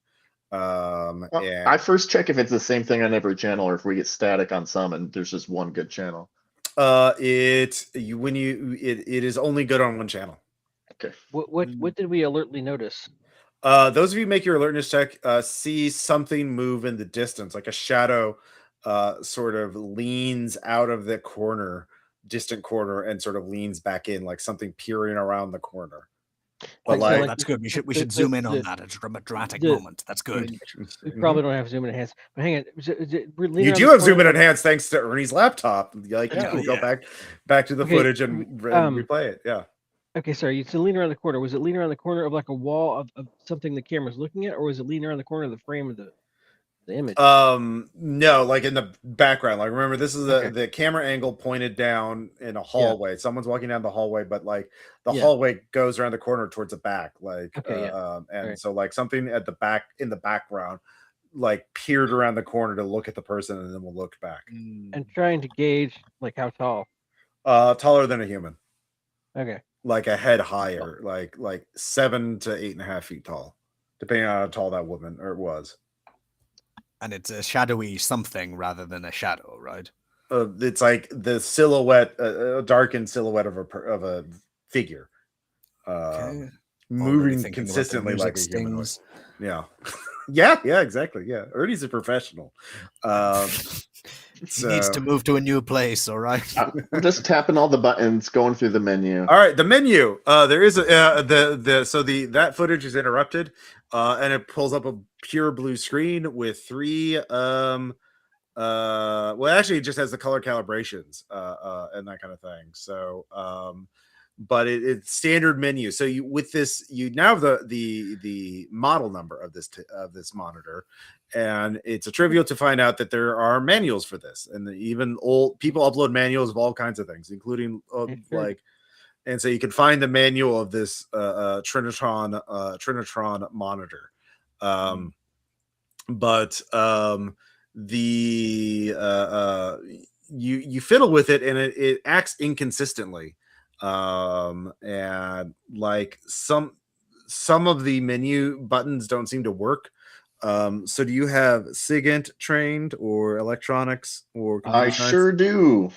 And I first check if it's the same thing on every channel, or if we get static on some, and there's just one good channel. it is only good on one channel. Okay. What did we alertly notice? Those of you make your alertness check, see something move in the distance, like a shadow sort of leans out of the distant corner, and sort of leans back in, like something peering around the corner. But Like, so, like, that's good. We should zoom in on that at a dramatic the- moment. That's good. We probably don't have zoom in enhance, but hang on. We're leaning You on do the have zoom in corner- enhanced thanks to Ernie's laptop. Like you Yeah. can go back to the Okay, footage and replay it. Yeah. Okay, sorry. You said lean around the corner. Was it leaning around the corner of like a wall of something the camera's looking at, or was it leaning around the corner of the frame of the image? No, like in the background. Like remember, this is Okay. the camera angle pointed down in a hallway. Someone's walking down the hallway, but like the Yeah. hallway goes around the corner towards the back. Like Okay, and Right. so like something at the back in the background, like peered around the corner to look at the person, and then we'll look back. And trying to gauge like how tall. Taller than a human. Okay. Like a head higher, like 7 to 8.5 feet tall, depending on how tall that woman or was. And it's a shadowy something rather than a shadow, right? It's like the silhouette, a darkened silhouette of a figure, Okay. moving thinking about the consistently like a music humanoid. stings. Yeah, yeah, exactly. Yeah, Ernie's a professional. He needs to move to a new place. All right. I'm just tapping all the buttons, going through the menu. All right, the menu. There is that footage is interrupted, and it pulls up a pure blue screen with three. Well, actually, it just has the color calibrations and that kind of thing. So, but it's standard menu. So you now have the model number of this monitor, and it's a trivial to find out that there are manuals for this, and even old people upload manuals of all kinds of things, including and so you can find the manual of this Trinitron monitor. You fiddle with it, and it acts inconsistently. And like some of the menu buttons don't seem to work. So do you have SIGINT trained or electronics or I sure do.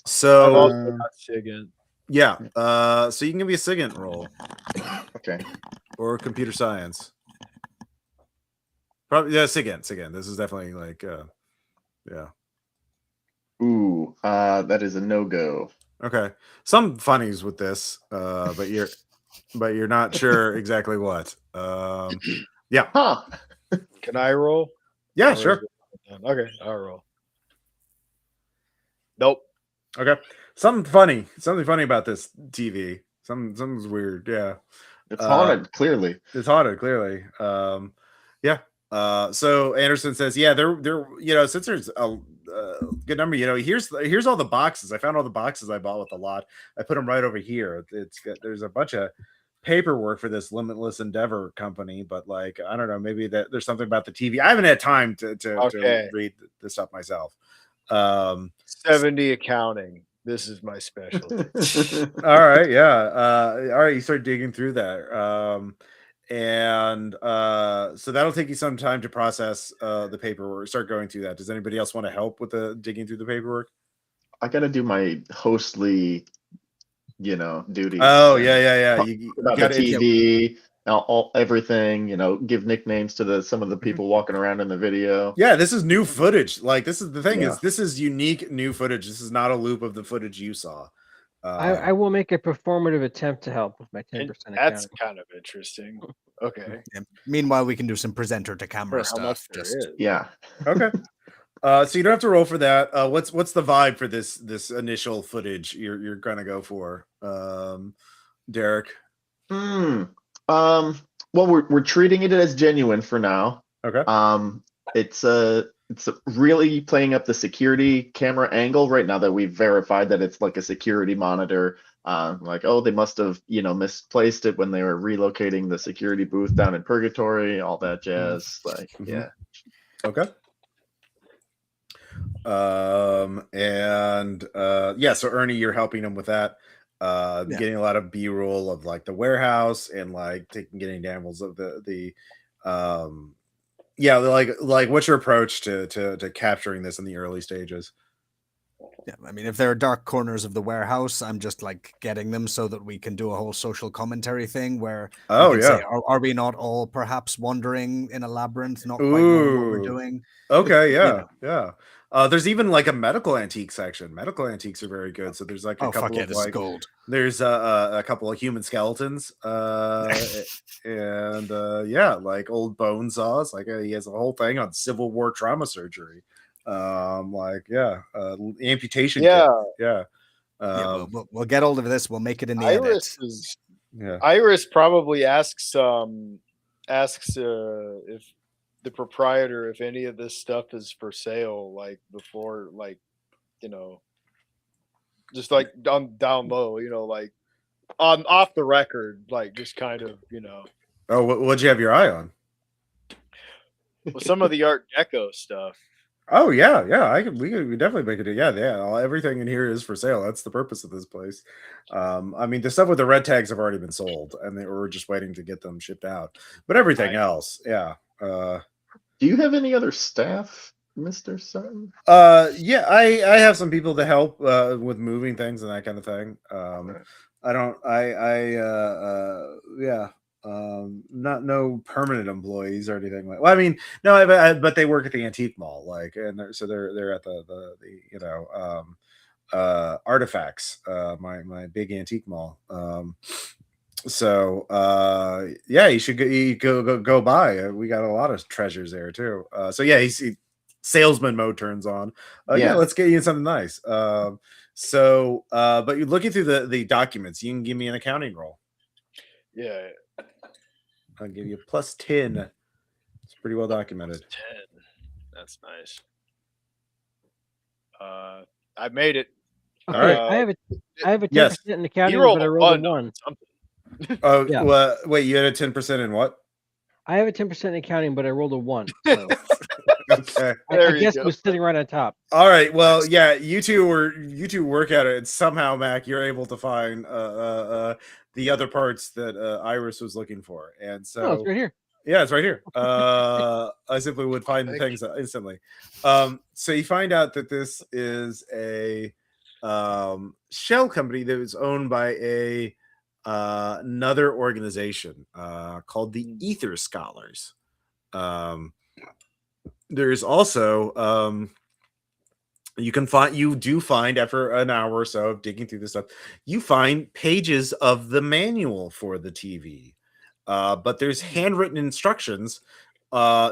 So I'm also not SIGINT. yeah, so you can give me a SIGINT roll. Okay. Or computer science. Probably SIGINT. This is definitely like yeah. Ooh, that is a no-go. Okay. Some funnies with this, but you're not sure exactly what. Yeah. Huh. Can I roll? Yeah, Or sure. is it- Okay, I'll roll. Nope. Okay. Something funny about this TV. Something's weird. Yeah. It's haunted, clearly. It's haunted, clearly. Yeah. So Anderson says, yeah, they're since there's a good number, here's all the boxes. I found all the boxes I bought with the lot. I put them right over here. There's a bunch of paperwork for this Limitless Endeavor company, but like I don't know, maybe that there's something about the TV. I haven't had time to read this stuff myself. 70 accounting. This is my specialty. All right, yeah. All right, you start digging through that. And so that'll take you some time to process the paperwork, start going through that. Does anybody else want to help with the digging through the paperwork? I gotta do my hostly, duties. Oh yeah. You About the got TV, everything. Give nicknames to some of the people walking around in the video. Yeah, this is new footage. Like this is the thing Yeah. is this is unique new footage. This is not a loop of the footage you saw. I will make a performative attempt to help with my 10% That's accounting. kind of interesting. Okay. Yeah. Meanwhile, we can do some presenter to camera How much stuff. there Just is. Yeah. Okay. So you don't have to roll for that. What's the vibe for this initial footage you're gonna go for, Derek? Well, we're treating it as genuine for now. Okay. It's really playing up the security camera angle right now that we've verified that it's like a security monitor. Like, oh, they must have, misplaced it when they were relocating the security booth down in Purgatory, all that jazz. Like, yeah. Okay. And yeah, so Ernie, you're helping him with that. Getting a lot of B-roll of like the warehouse and like getting demos of the yeah, like what's your approach to capturing this in the early stages? Yeah, I mean, if there are dark corners of the warehouse, I'm just like getting them so that we can do a whole social commentary thing where we can say, are we not all perhaps wandering in a labyrinth, not quite knowing what we're doing? Okay, yeah, You know. yeah. There's even like a medical antique section. Medical antiques are very good. So there's like a couple of this like is gold. There's a couple of human skeletons, and yeah, like old bone saws. Like he has a whole thing on Civil War trauma surgery. Like yeah, amputation. Yeah, kit. Yeah. Yeah, we'll get hold of this. We'll make it in the Iris edit. is. Yeah. Iris probably asks if the proprietor if any of this stuff is for sale, like before, like, you know, just like down low, you know, like on off the record, like just kind of, you know. Oh, what'd you have your eye on? Well, some of the Art Deco stuff. Oh yeah, yeah. We definitely make it. Yeah. Everything in here is for sale. That's the purpose of this place. I mean, the stuff with the red tags have already been sold, and we're just waiting to get them shipped out. But everything else, yeah. Do you have any other staff, Mr. Sutton? Yeah, I have some people to help with moving things and that kind of thing. I don't. Yeah. Not no permanent employees or anything like. Well, I mean, no, but they work at the antique mall, like, and they're at the you know Artifacts, my big antique mall. So yeah, you should go by. We got a lot of treasures there too. So yeah, salesman mode turns on. Yeah, let's get you something nice. So but you're looking through the documents. You can give me an accounting roll. Yeah. I'll give you +10. It's pretty well documented. +10. That's nice. I made it. Okay, All right. I have a 10% Yes. in accounting, You rolled but I a rolled a 1. 1. Oh, Yeah. well, wait, you had a 10% in what? I have a 10% in accounting, but I rolled a 1. So Okay. I guess it was sitting right on top. All right. Well, yeah, you two work at it, and somehow, Mac, you're able to find the other parts that Iris was looking for, and so Oh, it's right here. Yeah, it's right here. I simply would find the things instantly. So you find out that this is a shell company that was owned by another organization called the Ether Scholars. There's also you do find after an hour or so of digging through this stuff, you find pages of the manual for the TV. But there's handwritten instructions,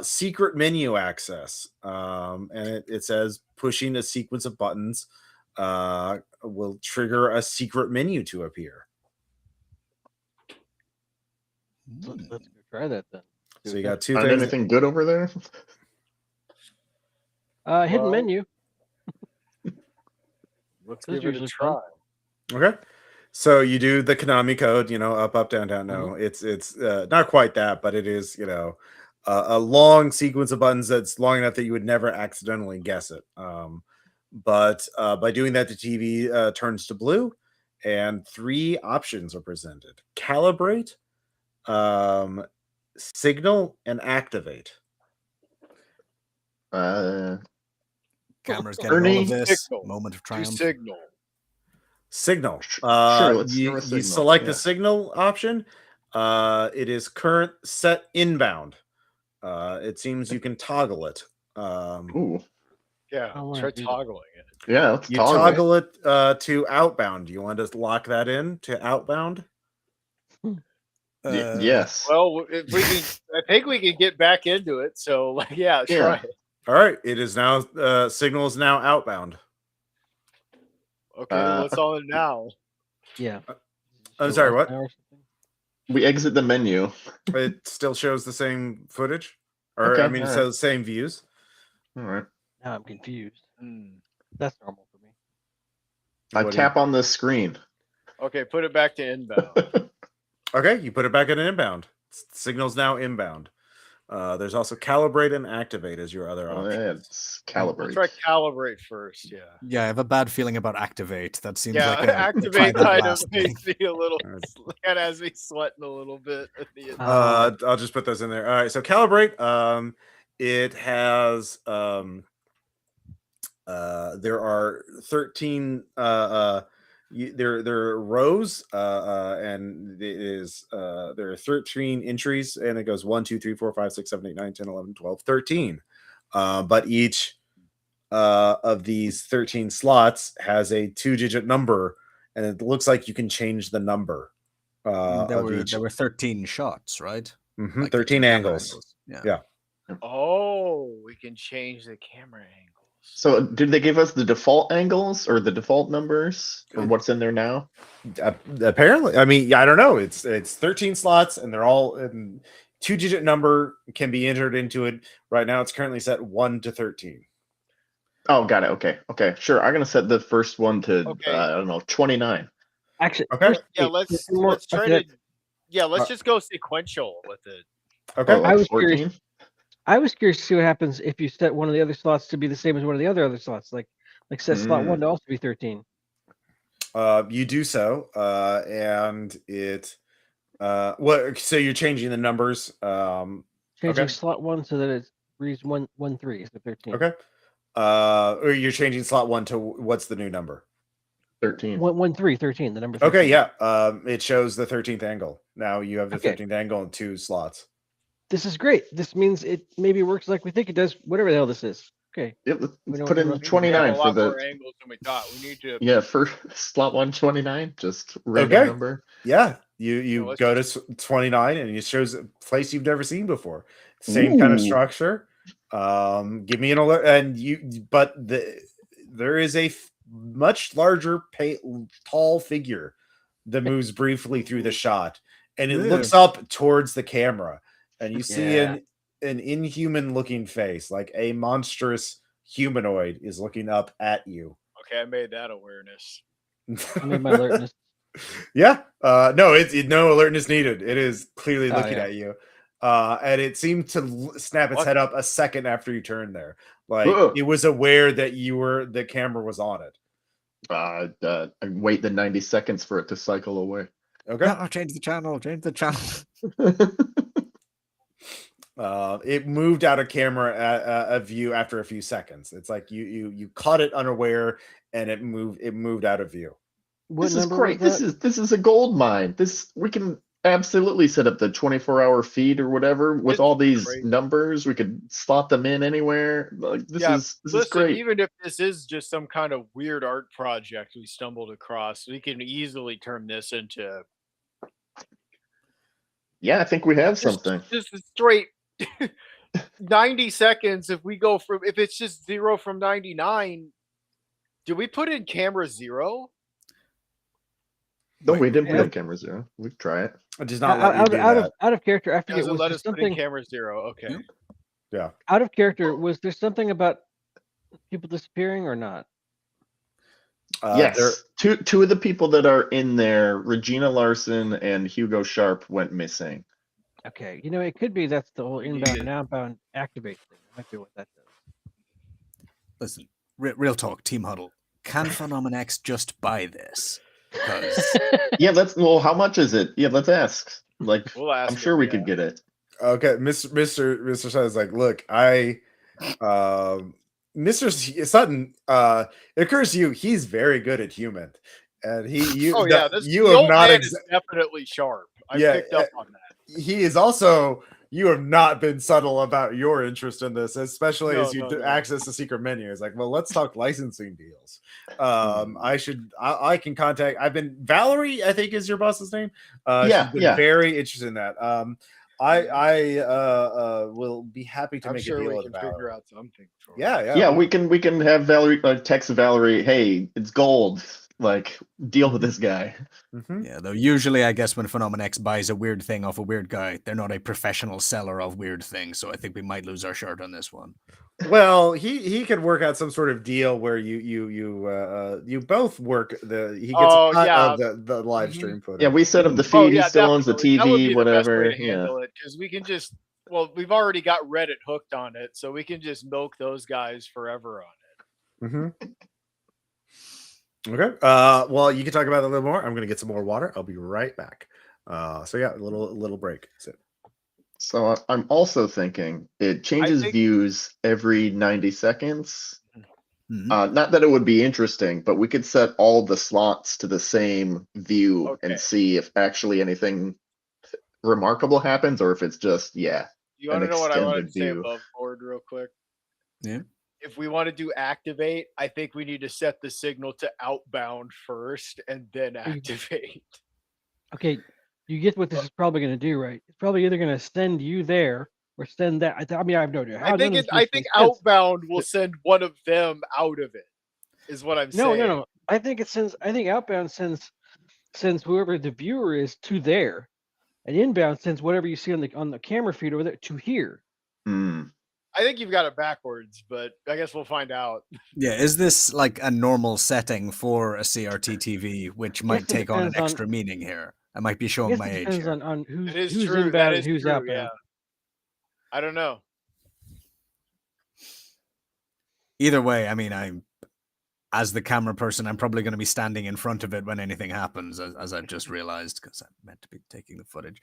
secret menu access, and it says pushing a sequence of buttons will trigger a secret menu to appear. Let's go try that then. So you got two Find things. anything good over there? Hidden menu. Let's Those give it a usually try. fun. Okay. So you do the Konami code, up, down, down. No, it's not quite that, but it is, a long sequence of buttons that's long enough that you would never accidentally guess it. But by doing that, the TV turns to blue, and 3 options are presented: calibrate, signal, and activate. Cameras getting all Ernie, of this. signal. Moment of Do triumph. signal. Sure, let's you throw a signal. select the Yeah. signal option. It is current set inbound. It seems you can toggle it. Ooh. Yeah, I wanna try do that. toggling it. Yeah, let's You toggle it. toggle it to outbound. Do you want to lock that in to outbound? Yes. Well, if we can, I think we can get back into it. So, like, yeah, try Yeah. it. All right. It is now signal is now outbound. Okay, what's on it now? Yeah. I'm sorry, what? We exit the menu. It still shows the same footage, or Okay, I mean, all so the same views. All right. Now I'm confused. Hmm. That's normal for me. I What do tap on the screen. Okay, put it back to inbound. Okay, you put it back in inbound. Signal's now inbound. There's also calibrate and activate as your other options. Let's I'll calibrate. try calibrate first. Yeah. Yeah, I have a bad feeling about activate. That seems Yeah, like a activate try that kind of last thing. makes me a little. Kind of has me sweating a little bit at the end. I'll just put those in there. All right, so calibrate. It has there are 13 there are rows and it is there are 13 entries, and it goes 1 2 3 4 5 6 7 8 9 10 11 12 13, but each of these 13 slots has a 2-digit number, and it looks like you can change the number There of each. were 13 shots, right? Mhm, Like 13 camera angles. Yeah. Yeah. Oh, we can change the camera angles. So did they give us the default angles or the default numbers or what's in there now? Apparently, I mean, I don't know. It's 13 slots, and they're all 2-digit number can be entered into it. Right now, it's currently set 1 to 13. Oh, got it. Okay, sure. I'm gonna set the first one to Okay. I don't know, 29. Actually, Okay. first, Yeah, wait, let's more- try okay, to. Yeah, let's just go sequential with it. Okay. Oh, I like was 14? curious. I was curious to see what happens if you set one of the other slots to be the same as one of the other slots, like set slot 1 to also be 13. You do so, and it what? So you're changing the numbers. Changing Okay. slot 1 so that it reads 1 1 3 is the 13. Okay. Or you're changing slot 1 to what's the new number? 13. 1 1 3 13. The number 13. Okay, yeah. It shows the 13th angle. Now you have the Okay. 13th angle in 2 slots. This is great. This means it maybe works like we think it does. Whatever the hell this is. Okay. Yep, We let's know put what in we're looking for. We have 29 a for lot more the angles than we thought. We need to. yeah for slot 129. Just random Okay. number. Yeah, you let's go to 29, and it shows a place you've never seen before. Same kind of Ooh. structure. Give me an alert, and but there is a much larger, tall figure that moves briefly through the shot, and it Yeah. looks up towards the camera, and you see Yeah. an inhuman looking face, like a monstrous humanoid is looking up at you. Okay, I made that awareness. I made my alertness. Yeah. No, no alertness needed. It is clearly Oh, looking yeah. at you. And it seemed to snap its What? head up a second after you turned there. Like Ugh. it was aware that the camera was on it. I wait the 90 seconds for it to cycle away. Okay. No, change the channel. Change the channel. It moved out of camera a view after a few seconds. It's like you caught it unaware, and it moved out of view. What This is number great. was This is a gold mine. We can absolutely set up the 24-hour feed or whatever with It's all these great. numbers. We could slot them in anywhere. Like this Yeah, is Listen, great. even if this is just some kind of weird art project we stumbled across, we can easily turn this into Yeah, I think we have just, something. just a straight 90 seconds. If we go from if it's just 0 from 99, do we put in camera 0? No, Wait, we didn't put yeah. in camera 0. We could try it. It does not let you do that. out of character. I forget. Doesn't Was let there us put in something camera 0. Okay. Yeah. out of character? Was there something about people disappearing or not? Yes, two of the people that are in there, Regina Larson and Hugo Sharp, went missing. Okay, it could be that's the whole We need inbound to- and outbound activate thing. That might be what that does. Listen, real talk, Team Huddle. Can Phenomen-X just buy this? Because Yeah, how much is it? Yeah, let's ask. Like, We'll ask I'm sure him, we yeah. could get it. Okay, Mr. Sutton is like, look, Mr. Sutton, it occurs to you he's very good at human, and you the have old not man is definitely sharp. I picked up on that. he is also, you have not been subtle about your interest in this, especially as you No. access the secret menu. It's like, well, let's talk licensing deals. I can contact, Valerie, I think is your boss's name. She's been very interested in that. I will be happy to I'm make sure a deal we with can Valerie. figure out something. For it. Yeah. We can have Valerie text Valerie, hey, it's gold. Like, deal with this guy. Mhm. yeah, though usually I guess when Phenomen-X buys a weird thing off a weird guy, they're not a professional seller of weird things. So I think we might lose our shirt on this one. Well, he could work out some sort of deal where you both work he gets a cut of the live stream footage. Yeah, we set up the feed. He still owns the definitely. That would TV, be the best way whatever. to handle it, because we can just Well, we've already got Reddit hooked on it, so we can just milk those guys forever on it. Mm-hmm. Okay. Well, you can talk about it a little more. I'm going to get some more water. I'll be right back. So yeah, a little break. So I'm also thinking it changes views every 90 seconds. Not that it would be interesting, but we could set all the slots to the same view and see if actually anything remarkable happens, or if it's just You want to know what I wanted to say view. above board real quick? Yeah. If we want to do activate, I think we need to set the signal to outbound first and then activate. Okay, you get what this is probably going to do, right? It's probably either going to send you there or send that. I mean, I have no idea. I think outbound will send one of them out of it. Is what I'm saying. No. I think outbound sends whoever the viewer is to there, and inbound sends whatever you see on the camera feed over there to here. I think you've got it backwards, but I guess we'll find out. Yeah, is this like a normal setting for a CRT TV, which might take on an extra meaning here? I might be showing my age here. Depends on who's true. inbound and who's outbound. Yeah. I don't know. Either way, I mean, as the camera person, I'm probably going to be standing in front of it when anything happens, as I've just realized, because I'm meant to be taking the footage.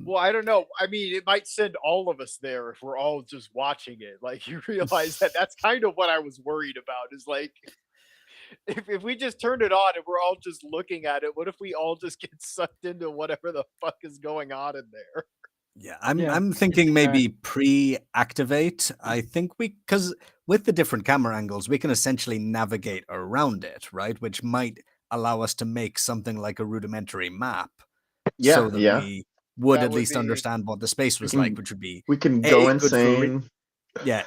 Well, I don't know. I mean, it might send all of us there if we're all just watching it. Like, you realize that's kind of what I was worried about, is like, if we just turned it on and we're all just looking at it, what if we all just get sucked into whatever the fuck is going on in there? Yeah, I'm thinking maybe pre-activate. I think because with the different camera angles, we can essentially navigate around it, right? Which might allow us to make something like a rudimentary map. So that we would at least understand what the space was like, which would be we can go insane.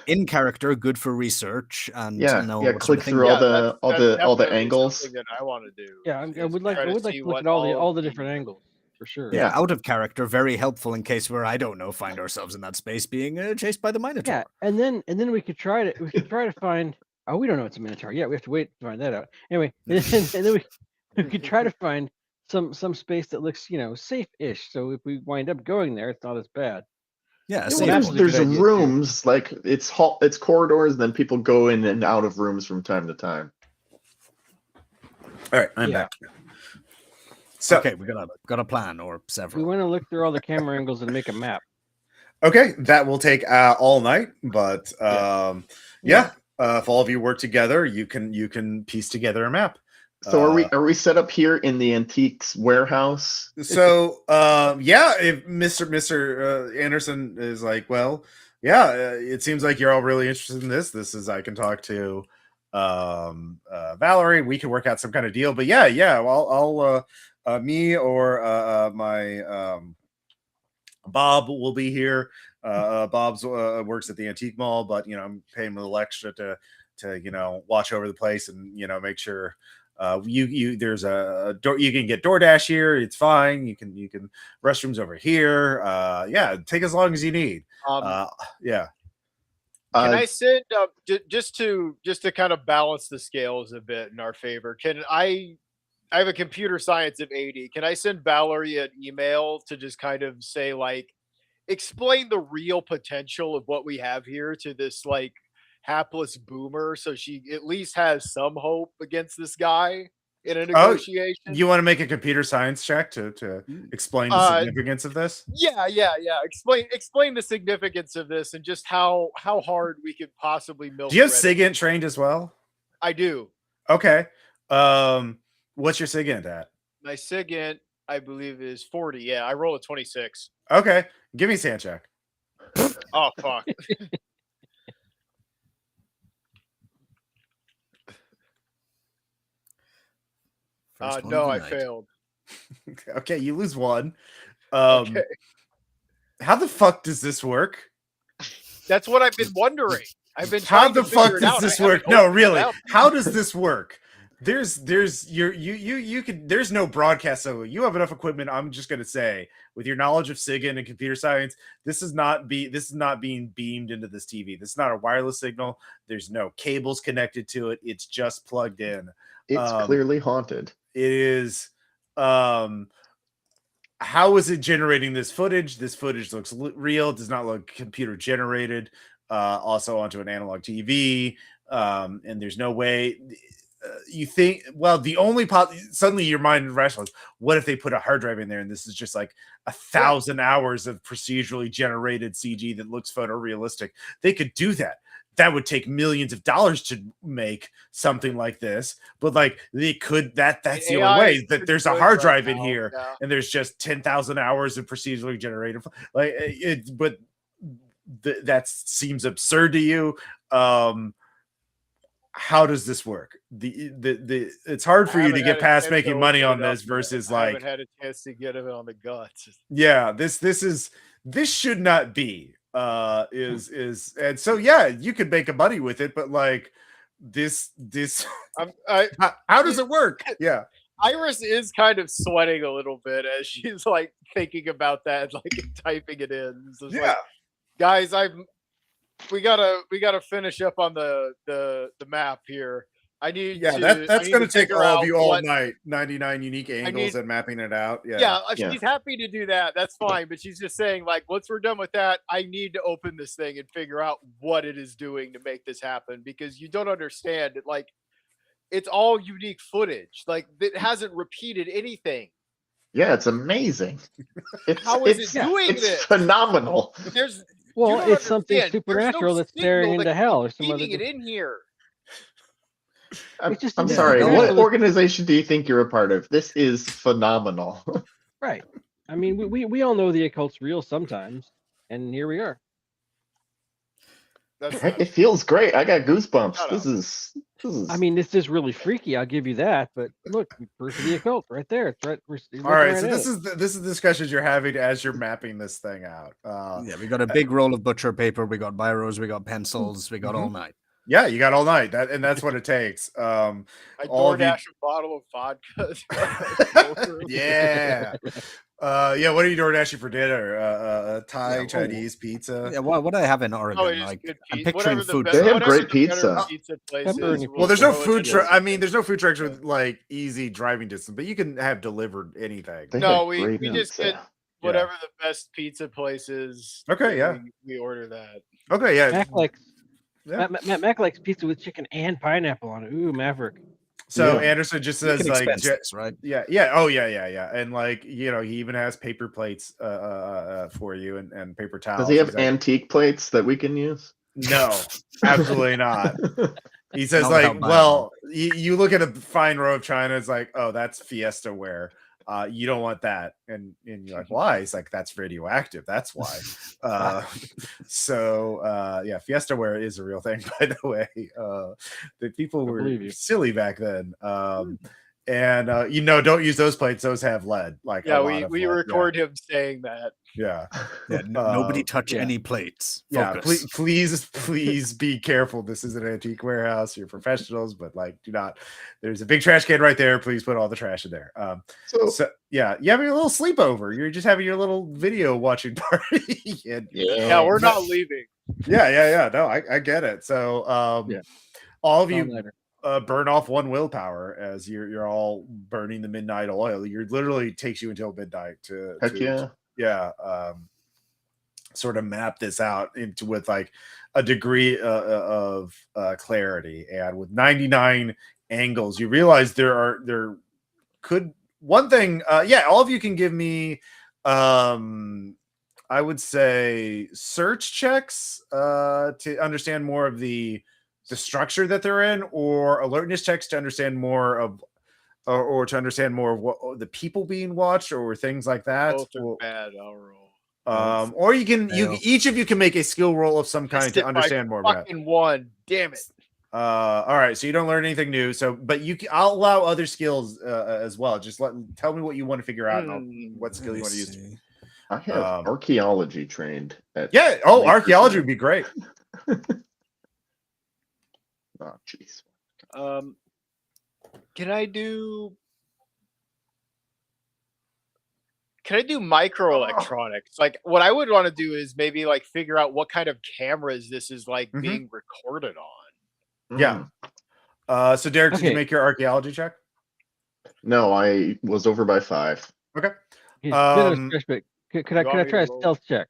In character, good for research and click through all the angles. Something that I want to do. Yeah, I would like to look at all the different angles. For sure. Yeah, out of character, very helpful in case where I don't know, find ourselves in that space being chased by the Minotaur. Yeah, and then we could try to find. Oh, we don't know it's a Minotaur. Yeah, we have to wait to find that out. Anyway, and then we could try to find some space that looks safe-ish. So if we wind up going there, it's not as bad. Yeah, there's rooms like it's corridors. Then people go in and out of rooms from time to time. All right, I'm back. So okay, we got a plan or several. We want to look through all the camera angles and make a map. Okay, that will take all night, but if all of you work together, you can piece together a map. So are we set up here in the antiques warehouse? So if Mr. Anderson is like, well, it seems like you're all really interested in this. I can talk to Valerie. We can work out some kind of deal. But I'll me or my Bob will be here. Bob's works at the antique mall, but I'm paying him a little extra to watch over the place and make sure there's a door. You can get DoorDash here. It's fine. You can restrooms over here. Take as long as you need. Can I send just to kind of balance the scales a bit in our favor? Can I have a computer science of 80. Can I send Valerie an email to just kind of say, like, explain the real potential of what we have here to this, like, hapless boomer, so she at least has some hope against this guy in a negotiation? You want to make a computer science check to explain the significance of this? Yeah. Explain the significance of this and just how hard we could possibly milk. Do you have SIGINT trained as well? I do. Okay. What's your SIGINT at? My SIGINT, I believe, is 40. Yeah, I roll a 26. Okay. Give me a sand check. Oh, fuck. No, I failed. Okay, you lose one. Okay. How the fuck does this work? That's what I've been wondering. How the fuck does this work? No, really. How does this work? There's no broadcast. So you have enough equipment. I'm just gonna say, with your knowledge of SIGINT and computer science, this is not being beamed into this TV. This is not a wireless signal. There's no cables connected to it. It's just plugged in. It's clearly haunted. It is. how is it generating this footage? This footage looks real. It does not look computer generated. Also onto an analog TV. And there's no way you think, well, the only suddenly your mind rationalizes, what if they put a hard drive in there and this is just like 1,000 hours of procedurally generated CG that looks photorealistic? They could do that. That would take millions of dollars to make something like this, but like they could, that's the only way, that there's a hard drive in here and there's just 10,000 hours of procedurally generated, like it, but that seems absurd to you. How does this work? It's hard for you to get past making money on this versus like, I haven't had a chance to get it on the guts. Yeah, this should not be. And so yeah, you could make a money with it, but like this how does it work? Yeah. Iris is kind of sweating a little bit as she's like thinking about that, like typing it in. So yeah, like, guys, we gotta finish up on the map here. I need that's gonna take all of you all night. 99 unique angles and mapping it out. Yeah, she's happy to do that. That's fine, but she's just saying like, once we're done with that, I need to open this thing and figure out what it is doing to make this happen, because you don't understand it. Like, it's all unique footage. Like, it hasn't repeated anything. Yeah, it's amazing. How is it doing this? It's phenomenal. It's something supernatural that's staring into hell or some other. It in here. I'm sorry. What organization do you think you're a part of? This is phenomenal. Right. I mean, we all know the occult's real sometimes, and here we are. It feels great. I got goosebumps. This is. I mean, this is really freaky. I'll give you that. But look, proof of the occult right there. It's right. All right. So this is the discussions you're having as you're mapping this thing out. We got a big roll of butcher paper. We got biros. We got pencils. We got all night. Yeah, you got all night. That's what it takes. I DoorDash a bottle of vodka. Yeah. What are you DoorDashing for dinner? Thai, Chinese pizza? Yeah, what I have in Oregon, I'm picturing food. They have great pizza. Well, there's no food truck. I mean, there's no food trucks with like easy driving distance, but you can have delivered anything. No, we just get whatever the best pizza place is. Okay, yeah. We order that. Okay, yeah. Mac likes pizza with chicken and pineapple on it. Ooh, Maverick. So Anderson just says like, right? Yeah. Oh yeah. And like, he even has paper plates for you and paper towels. Does he have antique plates that we can use? No, absolutely not. He says like, well, you look at a fine row of china, it's like, oh, that's Fiesta ware. You don't want that, and you're like, why? He's like, that's radioactive. That's why. Fiesta ware is a real thing, by the way. The people were silly back then. And don't use those plates. Those have lead. Like, we record him saying that. Yeah. Nobody touch any plates. Focus. Please be careful. This is an antique warehouse. You're professionals, but like, do not. There's a big trash can right there. Please put all the trash in there. You're having a little sleepover. You're just having your little video watching party. We're not leaving. Yeah. No, I get it. So, all of you. Burn off one willpower as you're all burning the midnight oil. You're literally takes you until midnight to sort of map this out with like a degree of clarity. And with 99 angles, you realize there could one thing. All of you can give me I would say search checks to understand more of the structure that they're in, or alertness checks to understand more of or to understand more of what the people being watched or things like that. Both are bad. I'll roll. Or you can each of you can make a skill roll of some kind to understand more about it. One. Damn it. All right, so you don't learn anything new. So, but I'll allow other skills as well. Just tell me what you want to figure out and what skill you want to use. I have archaeology trained. Archaeology would be great. Oh, jeez. Can I do microelectronics? Like, what I would want to do is maybe like figure out what kind of cameras this is like being recorded on. Yeah. So Derek, did you make your archaeology check? No, I was over by 5. Okay. Could I try a stealth check?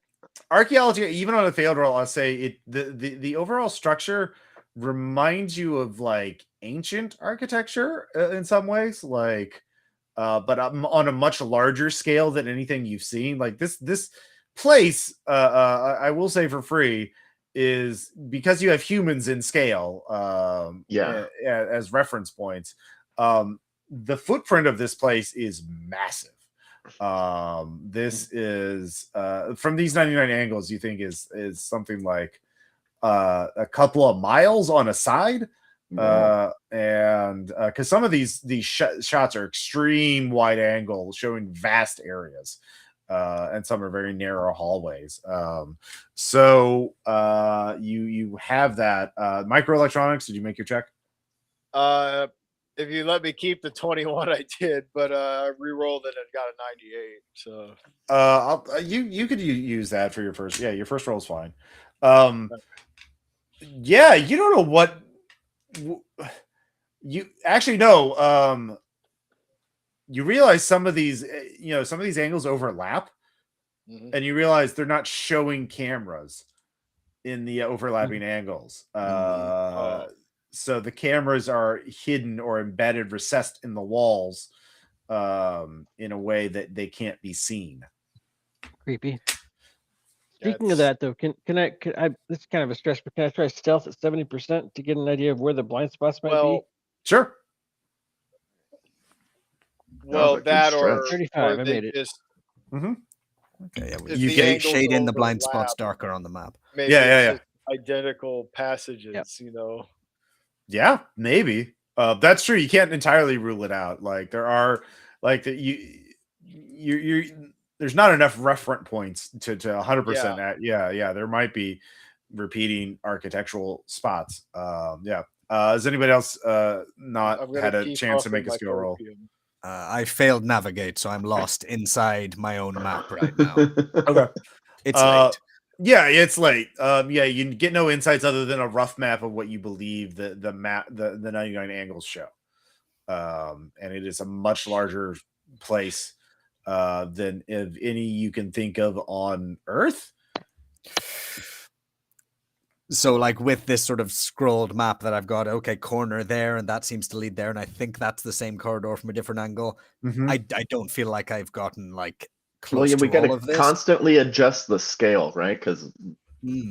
Archaeology, even on a failed roll, I'll say the overall structure reminds you of like ancient architecture in some ways, like but on a much larger scale than anything you've seen. Like this place, I will say for free, is because you have humans in scale, as reference points. The footprint of this place is massive. This is from these 99 angles, you think is something like a couple of miles on a side. And because some of these shots are extreme wide angle, showing vast areas, and some are very narrow hallways. So you have that microelectronics. Did you make your check? If you let me keep the 21, I did, but I re-rolled it and got a 98. So you could use that for your first. Yeah, your first roll is fine. Yeah, you don't know what you actually know. You realize some of these, some of these angles overlap, and you realize they're not showing cameras in the overlapping angles. So the cameras are hidden or embedded, recessed in the walls, in a way that they can't be seen. Creepy. Speaking of that, though, can I? This is kind of a stretch, but can I try stealth at 70% to get an idea of where the blind spots might be? Sure. Well, that or 35. or I they made it. just Okay, yeah, if you the get angles shade in the blind overlap, spots darker on the map. maybe Yeah. just identical passages. Yep. Yeah, maybe. That's true. You can't entirely rule it out. Like there are, like you there's not enough reference points to 100%. Yeah. There might be repeating architectural spots. Has anybody else not had a chance to make a skill roll? I failed navigate, so I'm lost inside my own map right now. Okay. It's late. Yeah, it's late. You get no insights other than a rough map of what you believe the map, the 99 angles show. And it is a much larger place than if any you can think of on Earth. So, like with this sort of scrolled map that I've got, okay, corner there, and that seems to lead there, and I think that's the same corridor from a different angle. I don't feel like I've gotten like close to we all got of to this. constantly adjust the scale, right? Because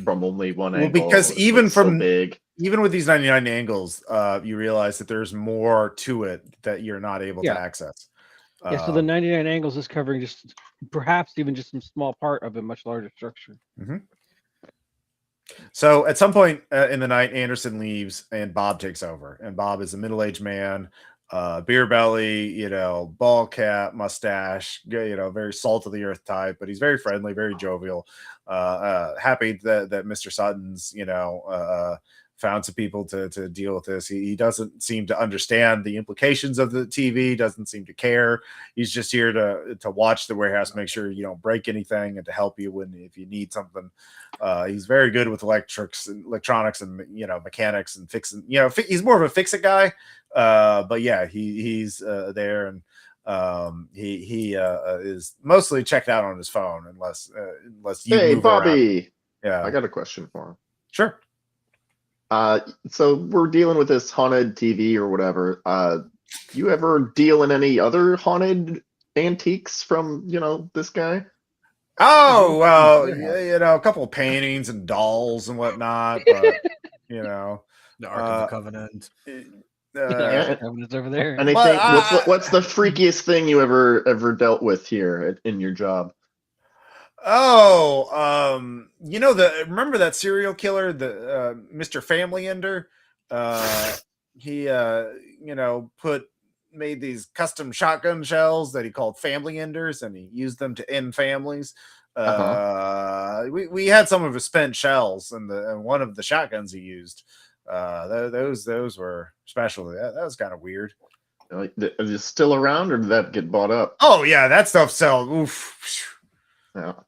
from only one angle, because even from so big, even with these 99 angles, you realize that there's more to it that you're not able to access. So the 99 angles is covering just perhaps even just some small part of a much larger structure. So at some point in the night, Anderson leaves and Bob takes over. And Bob is a middle-aged man, beer belly, ball cap, mustache, very salt of the earth type, but he's very friendly, very jovial, happy that Mr. Sutton's, found some people to deal with this. He doesn't seem to understand the implications of the TV, doesn't seem to care. He's just here to watch the warehouse, make sure you don't break anything, and to help you if you need something. He's very good with electronics and mechanics and fixing. He's more of a fix-it guy. But yeah, he's there, and he is mostly checked out on his phone unless you move Bobby. around. Yeah, I got a question for him. Sure. So we're dealing with this haunted TV or whatever. You ever deal in any other haunted antiques from this guy? Oh well, a couple of paintings and dolls and whatnot, but the Ark of the Covenant. Covenant's over there. Anything? What's the freakiest thing you ever dealt with here in your job? Remember that serial killer, the Mr. Family Ender? He made these custom shotgun shells that he called family enders, and he used them to end families. We had some of his spent shells, and one of the shotguns he used. Those were special. That was kind of weird. Is it still around, or did that get bought up? Oh yeah, that stuff sells. Oof. No.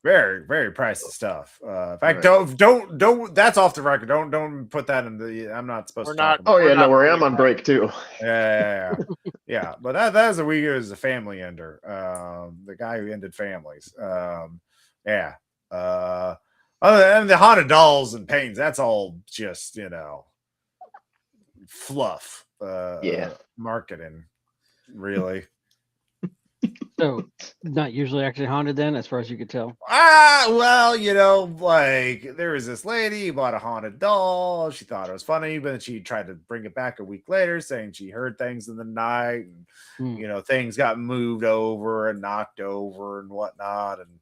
Very, very pricey stuff. In fact, Right. don't. That's off the record. Don't put that in the. I'm not supposed We're to talk not- about. Oh yeah, not no worry. doing I'm on that. break too. Yeah. But that is a week as a family ender. The guy who ended families. Yeah. Other than the haunted dolls and paintings, that's all just fluff. Yeah. Marketing, really. So not usually actually haunted then, as far as you could tell. Well, like there was this lady who bought a haunted doll. She thought it was funny, but she tried to bring it back a week later, saying she heard things in the night, and things got moved over and knocked over and whatnot, and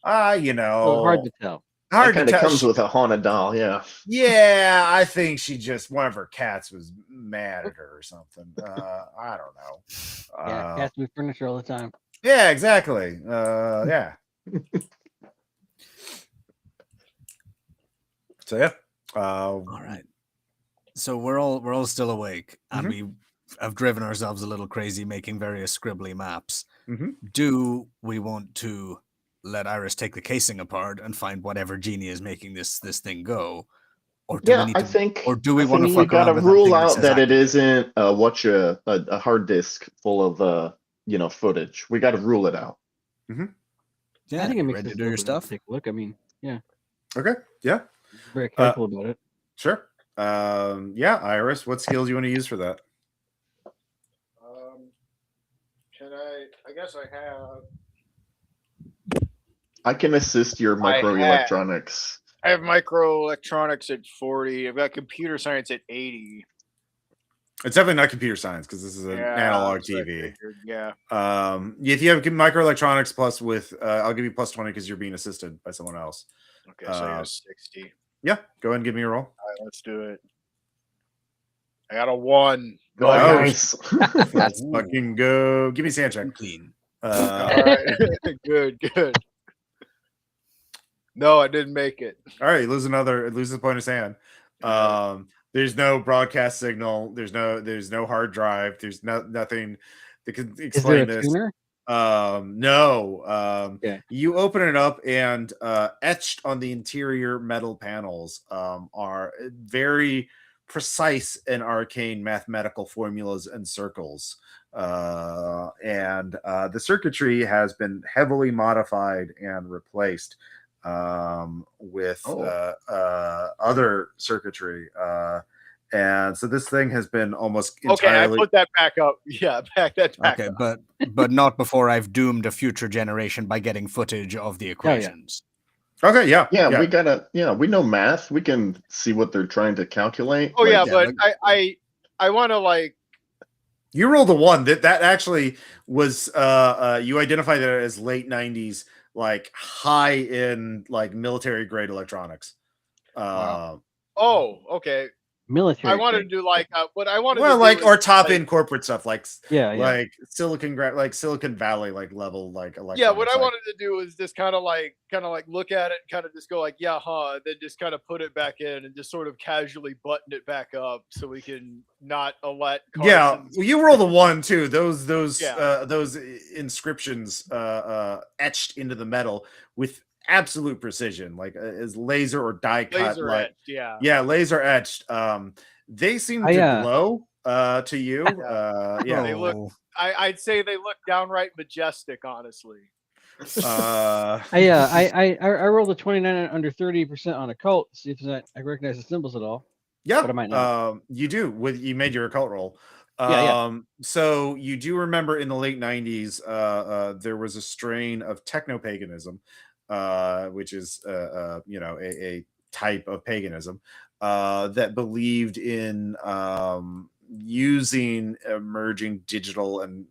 So hard to tell. hard That to kind of tell. comes with a haunted doll. Yeah. Yeah, I think she just one of her cats was mad at her or something. I don't know. Yeah, cats move furniture all the time. Yeah, exactly. Yeah. So yeah. All right. So we're all still awake, and we have driven ourselves a little crazy, making various scribbly maps. Do we want to let Iris take the casing apart and find whatever genie is making this thing go, or do we need to? I think. Or do we I want to think we fuck around gotta with that rule thing out says that it activate? isn't a hard disk full of footage. We got to rule it out. Yeah, I think it makes ready sense to do your stuff. Take a look. I mean, yeah. Okay. Yeah. Very careful about it. Sure. Yeah, Iris, what skills you want to use for that? Can I guess I have. I can assist your microelectronics. I have microelectronics at 40. I've got computer science at 80. It's definitely not computer science because this is an analog that's what I TV. figured, Yeah. If you have microelectronics plus I'll give you plus 20 because you're being assisted by someone else. Okay, so I got 60. Yeah, go ahead and give me a roll. All right, let's do it. I got a 1. Oh, nice. Let's fucking go. Give me a sand check. Clean. All right. Good. No, I didn't make it. All right, loses a point of sand. There's no broadcast signal. There's no hard drive. There's nothing that can explain this. Tuner? No. Okay. You open it up, and etched on the interior metal panels are very precise and arcane mathematical formulas and circles. And the circuitry has been heavily modified and replaced with other circuitry. And so this thing has been almost entirely... Okay, I put that back up. Yeah, back that back up. but not before I've doomed a future generation by getting footage of the equations. Okay, yeah. We know math. We can see what they're trying to calculate. Oh, yeah, but I want to, like... You rolled a 1. That actually was... you identified it as late 90s, like, high-end, like, military-grade electronics. Oh, okay. Military. I wanted to do like what I wanted. Well, to like do or top end corporate stuff, like like Silicon Valley, like level, like yeah. What I wanted to do was just kind of like look at it, and kind of just go like, yeah, then just kind of put it back in and just sort of casually button it back up so we can not let. Carson's... Yeah, you roll the 1 too. Those inscriptions etched into the metal with absolute precision, like is laser or die cut, like etched, laser etched. They seem to glow to you. They look. I'd say they look downright majestic, honestly. I rolled a 29 under 30% on occult. See if I recognize the symbols at all. Yeah, but I might not. You do. You made your occult roll. So you do remember in the late 90s, there was a strain of techno-paganism, which is a type of paganism that believed in using emerging digital and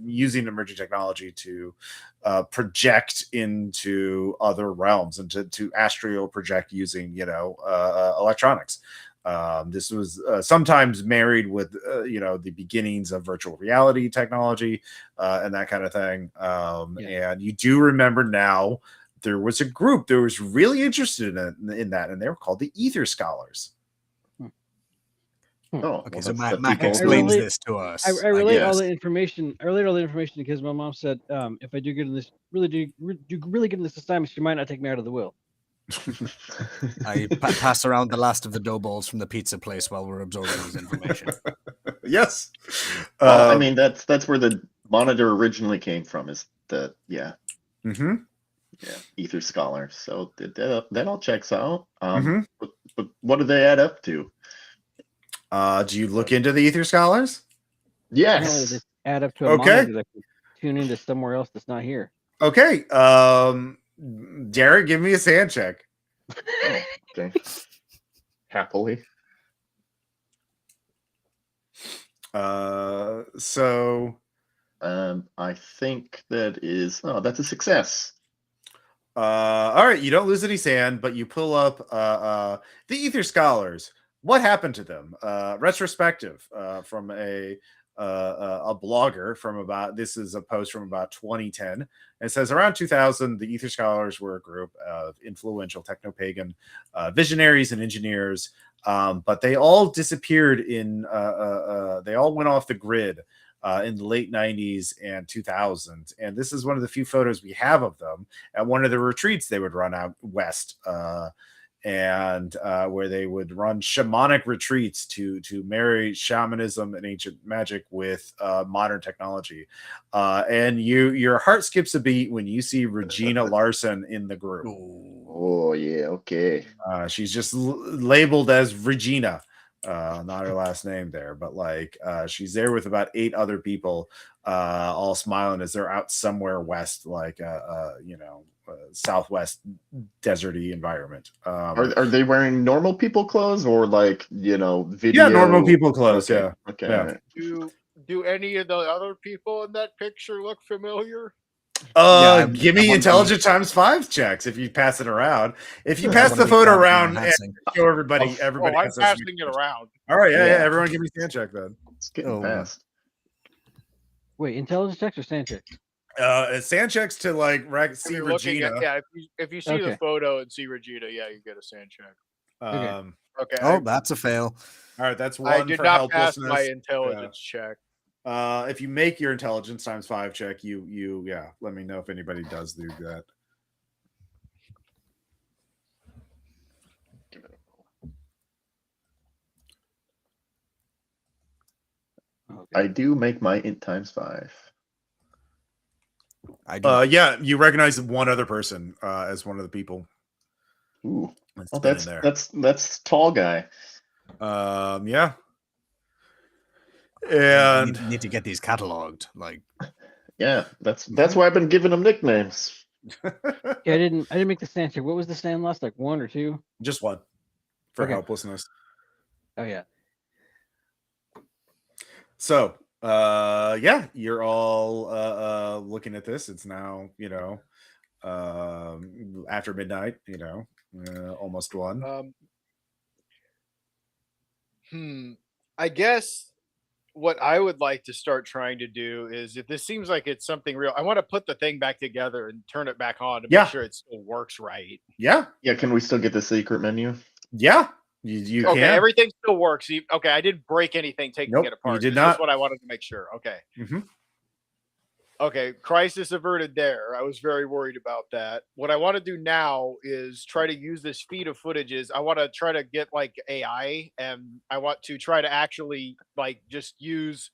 using emerging technology to project into other realms and to astral project using electronics. This was sometimes married with the beginnings of virtual reality technology and that kind of thing. And you do remember now there was a group that was really interested in that, and they were called the Ether Scholars. Oh, Okay, well, so that's the Mac people explains who- relate- this to us. I relate all guess. the information. I relate all the information because my mom said, if I do good in this, do really good in this assignment, she might not take me out of the will. I pass around the last of the dough balls from the pizza place while we're absorbing this information. Yes. Well, I mean, that's where the monitor originally came from. Is the Mhm. Ether Scholar. So that all checks out. Mhm. But what do they add up to? Do you look into the Ether Scholars? Yes. Apparently, they add up to a Okay. monitor that can tune into somewhere else that's not here. Okay. Derek, give me a sand check. Oh, okay. Happily. So I think that's a success. all right, you don't lose any sand, but you pull up the Ether Scholars. What happened to them? Retrospective from a blogger from about, this is a post from about 2010. It says around 2000, the Ether Scholars were a group of influential techno-pagan visionaries and engineers, but they all disappeared they all went off the grid in the late 90s and 2000s. And this is one of the few photos we have of them at one of the retreats they would run out west, and where they would run shamanic retreats to marry shamanism and ancient magic with modern technology. And your heart skips a beat when you see Regina Larson in the group. Oh yeah, okay. She's just labeled as Regina. Not her last name there, but like she's there with about 8 other people, all smiling as they're out somewhere west, like southwest deserty environment. Are they wearing normal people clothes or like video? Yeah, normal people clothes. Okay. Yeah. Okay. Yeah. All right. Do any of the other people in that picture look familiar? Give me intelligence ×5 checks if you pass it around. If you pass the photo around and show everybody, everybody I'm has passing it around. All right, yeah, Yeah. everyone give me a sand check then. It's getting past. Wait, intelligence checks or sand checks? Sand checks to like If see you're looking Regina. at, if you see the Okay. photo and see Regina, yeah, you get a sand check. Okay. Oh, that's a fail. All right, that's 1 I did for not pass helplessness. my intelligence check. If you make your intelligence ×5 check, you let me know if anybody does do that. I do make my int ×5. I do. Yeah, you recognize one other person as one of the people. Ooh. That's Oh, been in there. that's tall guy. Yeah. And need to get these cataloged. Like, Yeah, that's why I've been giving them nicknames. Yeah, I didn't make the sand check. What was the sand loss? Like 1 or 2? just 1 for Okay. helplessness. Oh yeah. So, yeah, you're all looking at this. It's now, after midnight, almost 1. I guess what I would like to start trying to do is, if this seems like it's something real, I want to put the thing back together and turn it back on to Yeah. make sure it still works right. Yeah. Yeah, can we still get the secret menu? Yeah. You Okay, can. everything still works. Okay, I didn't break anything taking Nope, it apart. you did This not. is what I wanted to make sure. Okay. Mhm. Okay, crisis averted there. I was very worried about that. What I want to do now is try to use this feed of footages. I want to try to get like AI, and I want to try to actually like just use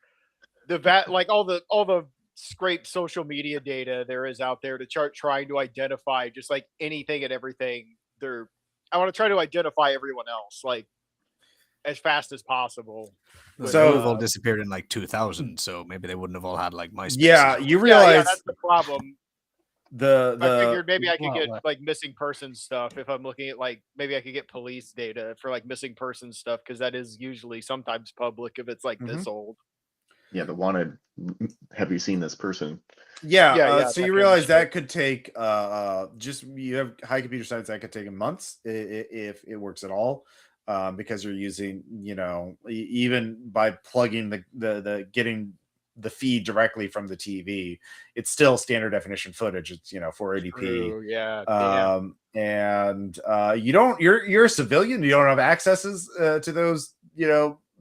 like all the scraped social media data there is out there to trying to identify just like anything and everything there. I want to try to identify everyone else like as fast as possible. so we've all disappeared in like 2000, so maybe they wouldn't have all had like MySpace. Yeah, you realize yeah, that's the problem. I I figured maybe I could get what? like missing persons stuff if I'm looking at like maybe I could get police data for like missing person stuff, because that is usually sometimes public if it's like this old. Yeah, the wanted. Have you seen this person? Yeah, Yeah, so that you kind of realize shit. that could take just, you have high computer science, that could take a month if it works at all, because you're using, even by plugging the getting the feed directly from the TV, it's still standard definition footage. It's 480p. True, yeah. And you're a civilian, you don't have accesses to those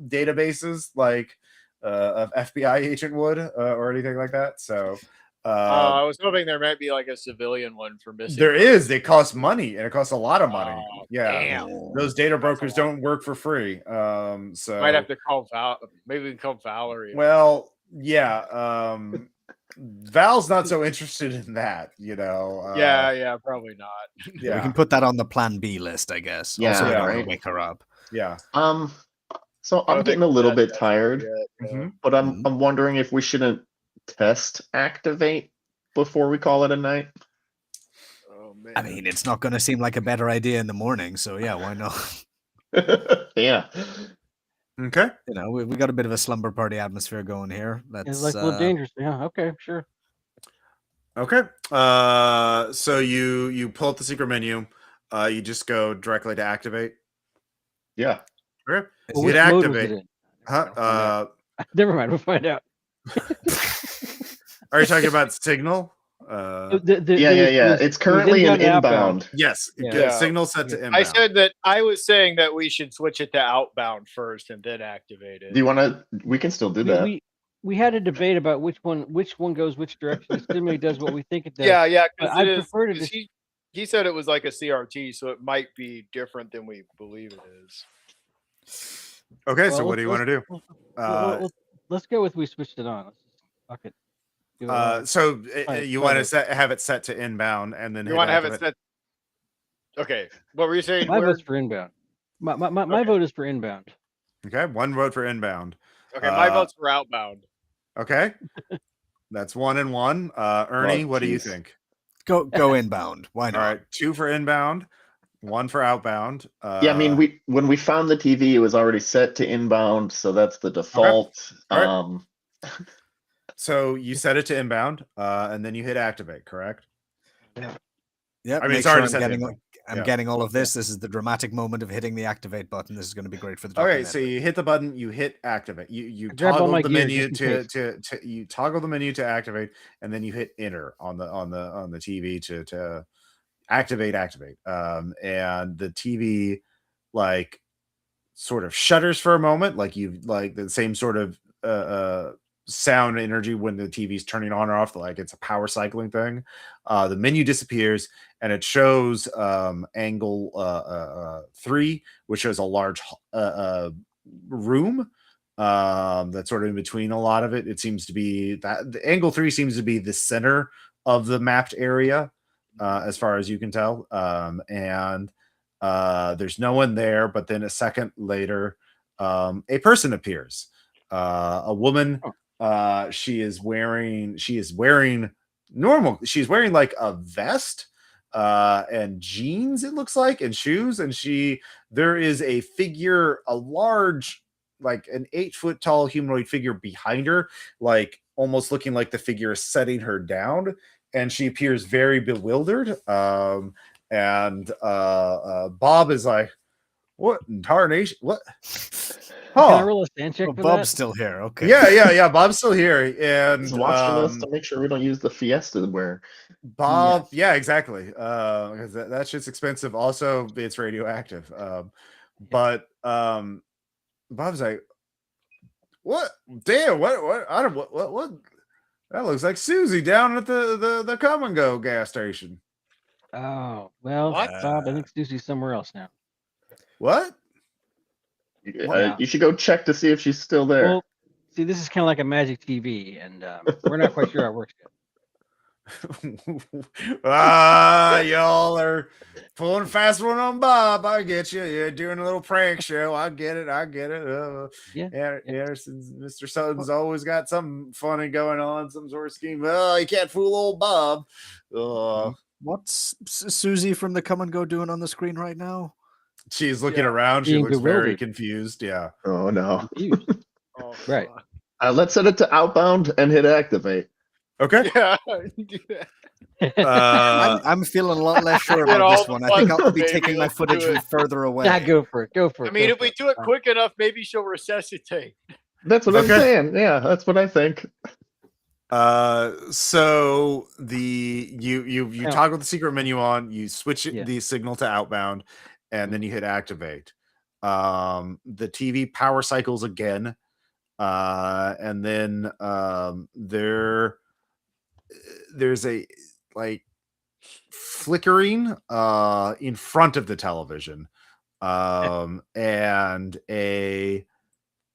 databases like of FBI agent would or anything like that. So I was hoping there might be like a civilian one for missing. there is. They cost money, and it costs a lot of money. Oh, Yeah, damn. those data That's a brokers lot. don't work for free. So Might have to call maybe we can call Valerie. well, yeah. Val's not so interested in that, you know. Yeah, probably not. We can put that on the plan B list, I guess. Yeah, Also, we don't want right. to wake her up. Yeah. So I'm getting a little bit tired, Mhm. but I'm wondering if we shouldn't test activate before we call it a night. Oh man. I mean, it's not going to seem like a better idea in the morning, so yeah, why not? Yeah. Okay. You know, we got a bit of a slumber party atmosphere going here. Let's It's like a little dangerous. Yeah. Okay. Sure. Okay. So you pull up the secret menu. You just go directly to activate. Yeah. Okay. Well, You which hit mode was it activate. in? Huh? Never mind. We'll find out. Are you talking about signal? Yeah. It's currently in inbound. Yes. Yeah. Good. Signal set to inbound. I said that I was saying that we should switch it to outbound first and then activate it. Do you want to? We can still do that. We had a debate about which one goes which direction. It still does what we think it does. Yeah, But because I prefer to he said it was like a CRT, so it might be different than we believe it is. Okay. So what do you want to do? Let's go with we switched it on. Let's just fuck it. Do it So Right, you try want to have it set to inbound, and then You want to have it set. Okay, what were you saying? My Word? vote's for inbound. My vote is for inbound. Okay, one vote for inbound. Okay, my vote's for outbound. Okay, that's 1 and 1. Ernie, what do you think? Go inbound. Why not? All right, 2 for inbound, 1 for outbound. Yeah, I mean, when we found the TV, it was already set to inbound, so that's the default. All right. So you set it to inbound, and then you hit activate, correct? Yeah. I mean, it's already set. I'm getting all of this. This is the dramatic moment of hitting the activate button. This is going to be great for the documentary. Okay, so you hit the button, you hit activate. You grab all toggle my the gear menu just in to you toggle the menu to activate, and then you hit enter on the TV to activate. And the TV like sort of shudders for a moment, like the same sort of sound energy when the TV's turning on or off, like it's a power cycling thing. The menu disappears and it shows angle 3, which shows a large room that's sort of in between a lot of it. It seems to be that the angle 3 seems to be the center of the mapped area, as far as you can tell. And there's no one there, but then a second later, a person appears. A woman. She's wearing like a vest and jeans, it looks like, and shoes, and there is a figure, a large, like an 8-foot tall humanoid figure behind her, like almost looking like the figure is setting her down, and she appears very bewildered. And Bob is like, what in tarnation? What? Can I roll a stand check for Bob's that? still here. Okay. Yeah. Bob's still here, and He's watching us to make sure we don't use the Fiesta where Bob. Yeah, exactly. Because that shit's expensive. Also, it's radioactive. But Bob's like, what? Damn! What? I don't. What? That looks like Susie down at the Come and Go gas station. Oh well, Bob. I think Susie's somewhere else now. What? you should go check to see if she's still there. Well, see, this is kind of like a magic TV, and we're not quite sure how it works yet. Y'all are pulling a fast one on Bob. I get you. You're doing a little prank show. I get it. Anderson's Mr. Sutton's always got something funny going on, some sort of scheme. You can't fool old Bob. What's Susie from the Come and Go doing on the screen right now? She's looking around. She looks very confused. Yeah. Oh no. Right. Let's set it to outbound and hit activate. Okay. Yeah, do that. I'm feeling a lot less sure about this one. I think I'll be taking my footage from further away. Yeah, go for it. I mean, if we do it quick enough, maybe she'll resuscitate. That's what I'm saying. Yeah, that's what I think. So you toggle the secret menu on, you switch the signal to outbound, and then you hit activate. The TV power cycles again, and then there's a like flickering in front of the television, and a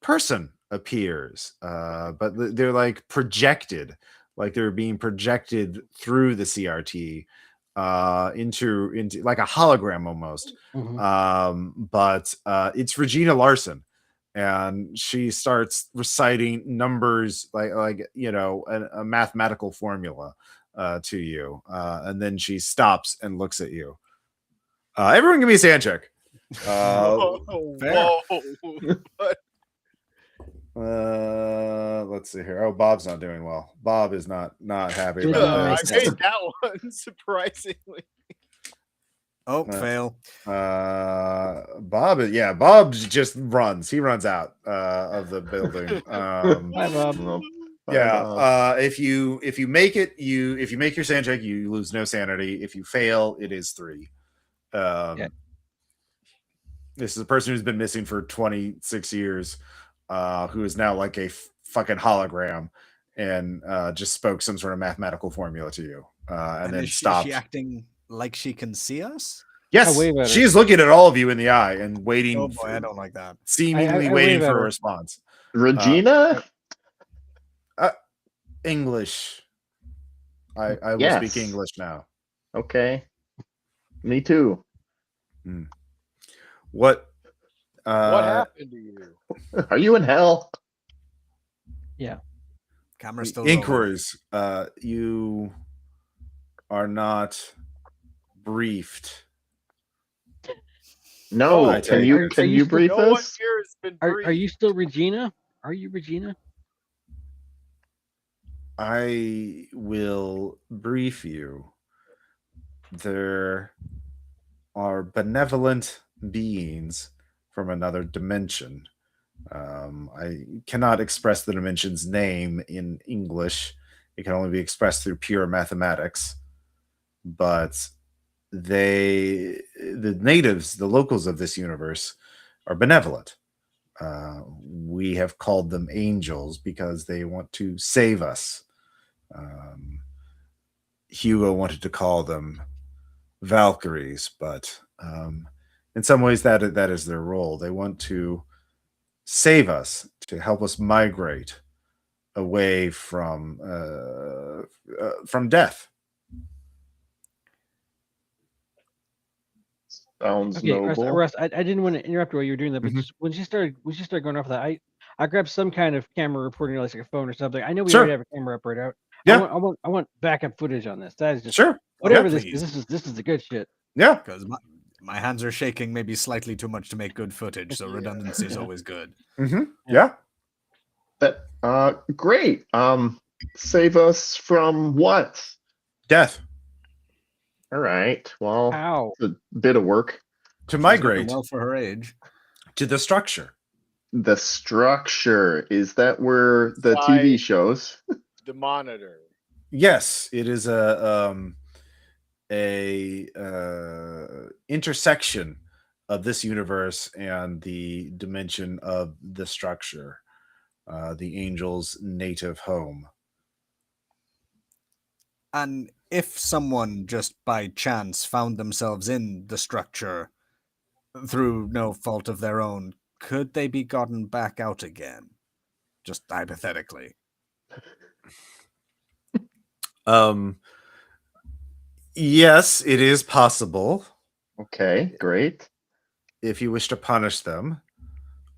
person appears, but they're like projected, like they're being projected through the CRT into like a hologram almost. But it's Regina Larson, and she starts reciting numbers like a mathematical formula to you, and then she stops and looks at you. Everyone give me a sand check. Whoa. Let's see here. Oh, Bob's not doing well. Bob is not happy I about I this. made that one surprisingly. Fail. Bob just runs. He runs out of the building. Hi, Bob. If you make it, if you make your sand check, you lose no sanity. If you fail, it is 3. This is a person who's been missing for 26 years, who is now like a fucking hologram, and just spoke some sort of mathematical formula to you, and then stopped. Is she acting like she can see us? Yes, she's looking at all of you in the eye and waiting. Oh boy, I don't like that. Seemingly waiting for a response. Regina? English. I will speak English now. Okay. Me too. What happened to you? Are you in hell? Yeah. Camera's still inquiries. You are not briefed. No, can you brief no one us? here has been Are you still Regina? Are you Regina? I will brief you. There are benevolent beings from another dimension. I cannot express the dimension's name in English. It can only be expressed through pure mathematics. But the natives, the locals of this universe, are benevolent. We have called them angels because they want to save us. Hugo wanted to call them Valkyries, but in some ways that is their role. They want to save us, to help us migrate away from death. Sounds noble. Russ, I didn't want to interrupt while you were doing that, but just when she started going off that, I grabbed some kind of camera recording, like a phone or something. I know we already have a camera up right out. Yeah. I want backup footage on this. That is just sure. Whatever this is the good shit. Yeah. Because my hands are shaking maybe slightly too much to make good footage, so redundancy is always good. Yeah. That great. Save us from what? Death. All right. Well, How? it's a bit of work. To migrate Well for her age. to the structure. The structure, is that where the TV shows? The monitor. Yes, it is a intersection of this universe and the dimension of the structure, the angel's native home. And if someone just by chance found themselves in the structure through no fault of their own, could they be gotten back out again? Just hypothetically. Yes, it is possible. Okay, great. If you wish to punish them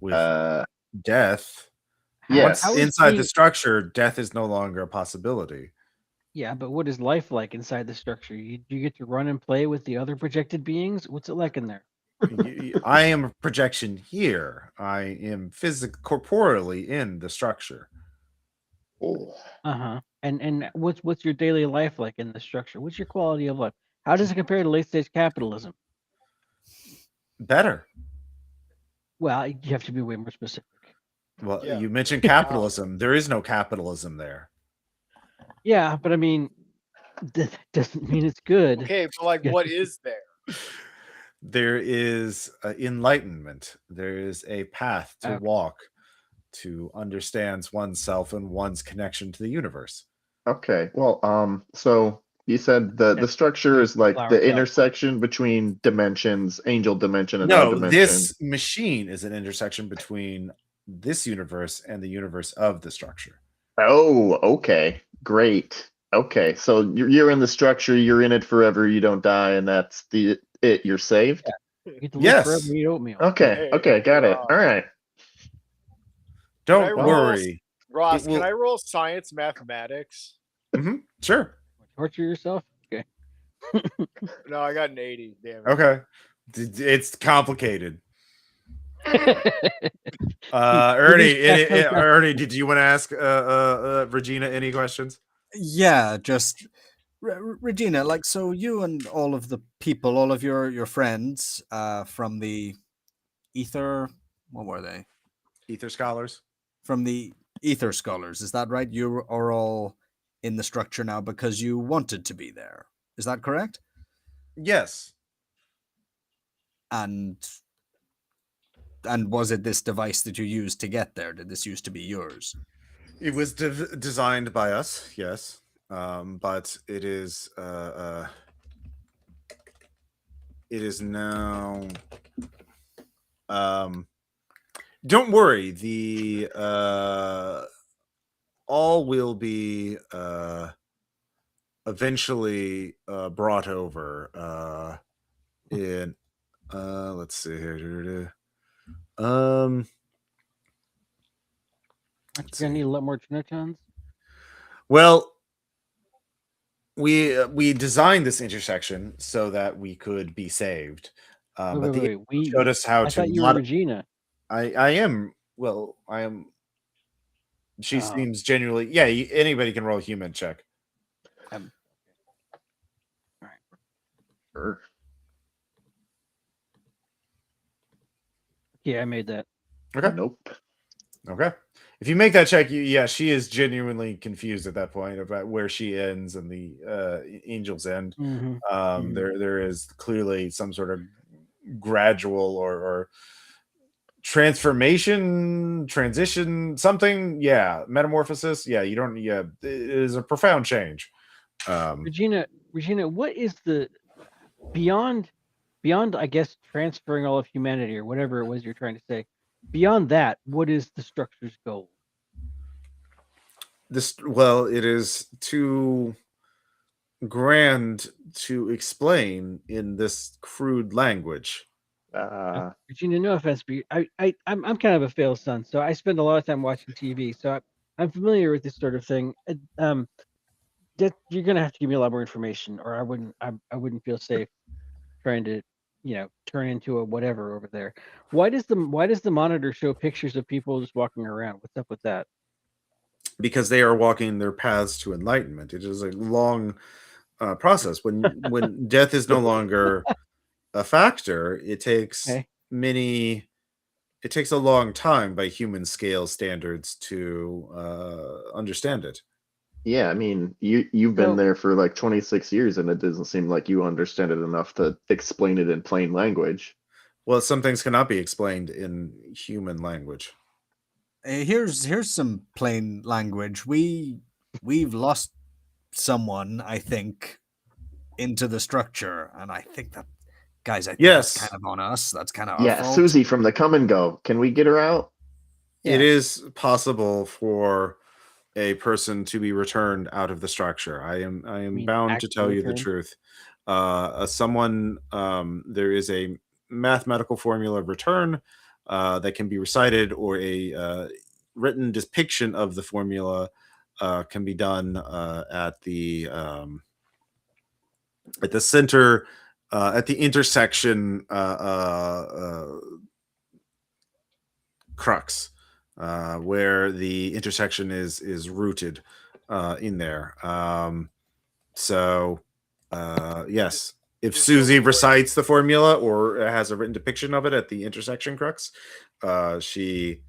with death. Yes. Once inside the structure, death is no longer a possibility. Yeah, but what is life like inside the structure? You get to run and play with the other projected beings? What's it like in there? I am a projection here. I am corporeally in the structure. Oh. Uh-huh. And what's your daily life like in the structure? What's your quality of life? How does it compare to late stage capitalism? Better. Well, you have to be way more specific. Well, Yeah. you mentioned capitalism. There is no capitalism there. Yeah, but I mean, that doesn't mean it's good. Okay, but like, what is there? there is enlightenment. There is a path to Okay. walk to understand oneself and one's connection to the universe. Okay. Well, so you said the structure is like Flower the shop. intersection between dimensions, angel dimension and our No, dimension. this machine is an intersection between this universe and the universe of the structure. Oh, okay. Great. Okay. So you're in the structure, you're in it forever, you don't die, and that's it. You're saved? You get to live Yes. forever and eat oatmeal. Okay. Hey, Okay, got it. Ross. All right. Don't I roll- worry. Ross, It will- can I roll science mathematics? Sure. Torture yourself? Okay. No, I got an 80. Damn it. Okay. It's complicated. Ernie, Ernie, did you want to ask Regina any questions? Yeah, just Regina, like, so you and all of the people, all of your friends from the Ether, what were they? Ether scholars. From the Ether Scholars, is that right? You are all in the structure now because you wanted to be there. Is that correct? Yes. And was it this device that you used to get there? Did this used to be yours? It was designed by us, yes. But it is now don't worry, the all will be eventually brought over in let's see here. Aren't you gonna need a lot more Trinitons? Well, we designed this intersection so that we could be saved. But they showed us how I to. thought you were Regina. I am. Well, I am. She Oh. seems genuinely. Yeah, anybody can roll a human check. Sure. Yeah, I made that. Okay. Nope. Okay. If you make that check, she is genuinely confused at that point about where she ends and the angel's end. Mm-hmm. There is clearly some sort of gradual or transition, something. Yeah, metamorphosis. Yeah, you don't. Yeah, it is a profound change. Regina, what is the beyond? I guess transferring all of humanity or whatever it was you're trying to say. Beyond that, what is the structure's goal? It is too grand to explain in this crude language. Regina, no offense, but I'm kind of a failed son, so I spend a lot of time watching TV, so I'm familiar with this sort of thing. That you're gonna have to give me a lot more information, or I wouldn't feel safe trying to turn into a whatever over there. Why does the monitor show pictures of people just walking around? What's up with that? Because they are walking their paths to enlightenment. It is a long process. When death is no longer a factor, it takes Okay. it takes a long time by human scale standards to understand it. Yeah, I mean, you've been there for like 26 years, and it doesn't seem like you understand it enough to explain it in plain language. Well, some things cannot be explained in human language. Here's some plain language. We've lost someone, I think, into the structure, and I think that, guys, I think that's kind of on us. That's kind of our fault. Susie from the Come and Go. Can we get her out? It is possible for a person to be returned out of the structure. I am bound to tell you the truth. Someone there is a mathematical formula of return that can be recited, or a written depiction of the formula can be done at the center, at the intersection crux, where the intersection is rooted in there. Yes, if Susie recites the formula or has a written depiction of it at the intersection crux, she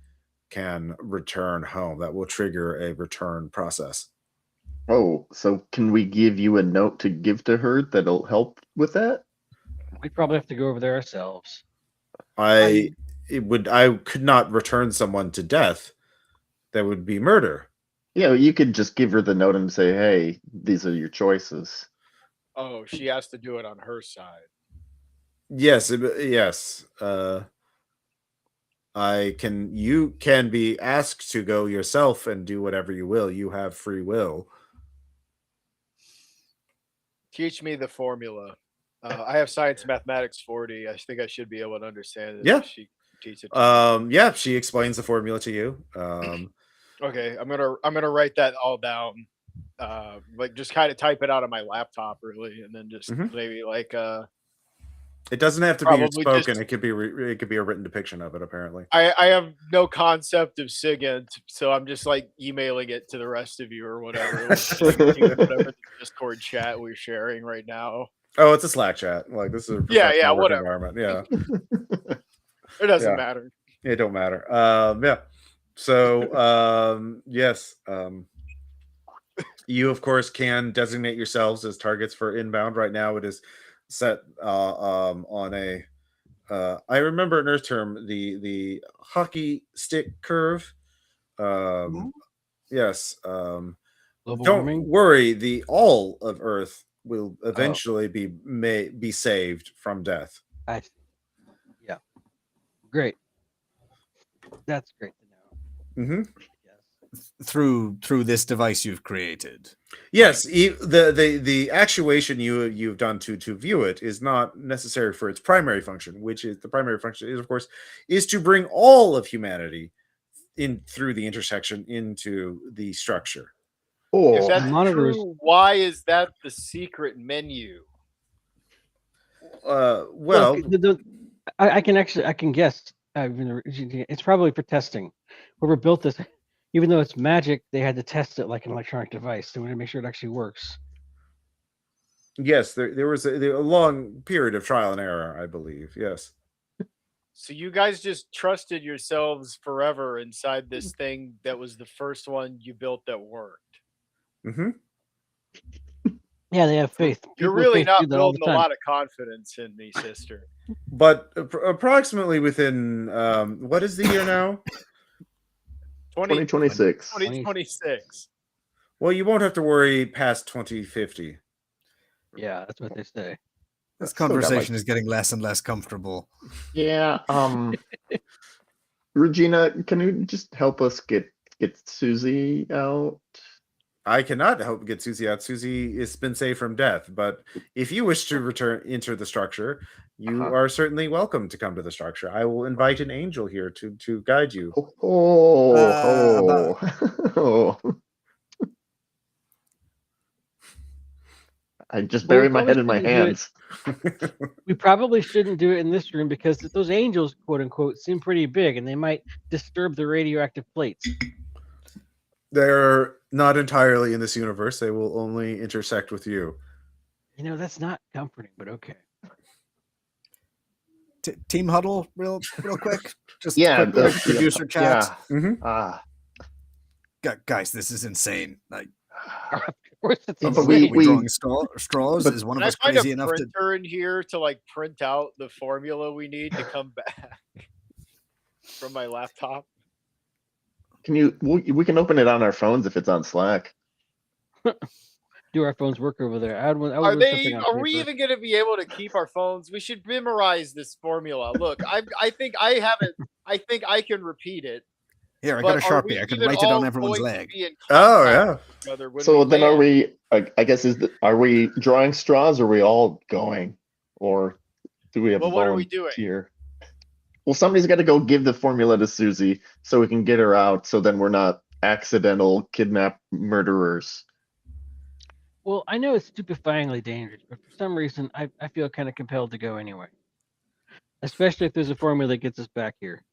can return home. That will trigger a return process. Oh, so can we give you a note to give to her that'll help with that? We'd probably have to go over there ourselves. I could not return someone to death. That would be murder. Yeah, you could just give her the note and say, "Hey, these are your choices." Oh, she has to do it on her side. Yes, yes. You can be asked to go yourself and do whatever you will. You have free will. Teach me the formula. I have science mathematics 40. I think I should be able to understand it. Yeah. If she teaches it to me. Yeah, she explains the formula to you. Okay, I'm gonna write that all down. Like just kind of type it out on my laptop, really, and then just maybe like it doesn't have to be probably spoken. just- It could be a written depiction of it. Apparently, I have no concept of SIGINT, so I'm just like emailing it to the rest of you or whatever. Whatever the Discord chat we're sharing right now. oh, it's a Slack chat. Like this is a professional work whatever. environment. Yeah, It doesn't Yeah. matter. it don't matter. Yeah. So yes. You of course can designate yourselves as targets for inbound. Right now, it is set on a. I remember an Earth term, the hockey stick curve. Yes. Global Don't warming. worry. The all of Earth will eventually be saved from death. Yeah. Great. That's great to know. Yes. Through this device you've created. Yes, the actuation you've done to view it is not necessary for its primary function, which is the primary function is of course is to bring all of humanity in through the intersection into the structure. Oh, If that's monitors- true, why is that the secret menu? Well, Look, I can guess. It's probably for testing. Whoever built this, even though it's magic, they had to test it like an electronic device. They wanted to make sure it actually works. yes, there was a long period of trial and error, I believe. Yes. So you guys just trusted yourselves forever inside this thing that was the first one you built that worked. Mm-hmm. Yeah, they have faith. You're People with really faith not do that all the building a time. lot of confidence in me, sister. But approximately within what is the year now? 2026. 2026. Well, you won't have to worry past 2050. Yeah, that's what they say. This Still got, conversation like- is getting less and less comfortable. Yeah. Regina, can you just help us get Susie out? I cannot help get Susie out. Susie has been saved from death, but if you wish to enter the structure, you are certainly welcome to come to the structure. I will invite an angel here to guide you. Oh. I just buried my head in my hands. We probably shouldn't do it in this room because those angels, quote unquote, seem pretty big and they might disturb the radioactive plates. They're not entirely in this universe. They will only intersect with you. You know, that's not comforting, but okay. Team huddle, real quick. Just Yeah, quick the- producer chat. Yeah. Mhm. Guys, this is insane. Like, Of course, it's But insane. we- we drawing straws? but- Is one of Can I us find a crazy enough to? printer in here to like print out the formula we need to come back from my laptop? We can open it on our phones if it's on Slack. Do our phones work over there? I would Are want they? something on Are we paper. even going to be able to keep our phones? We should memorize this formula. Look, I think I have it. I think I can repeat it. Here, I but got a are we Sharpie. I can even write it all on everyone's going to leg. be in Oh contact yeah. with each other when So we then are land? we, I guess, are we drawing straws? Or are we all going? Or do we have Well, a what are we doing? volunteer? Well, somebody's got to go give the formula to Susie so we can get her out. So then we're not accidental kidnap murderers. Well, I know it's stupefyingly dangerous, but for some reason, I feel kind of compelled to go anyway. Especially if there's a formula that gets us back here.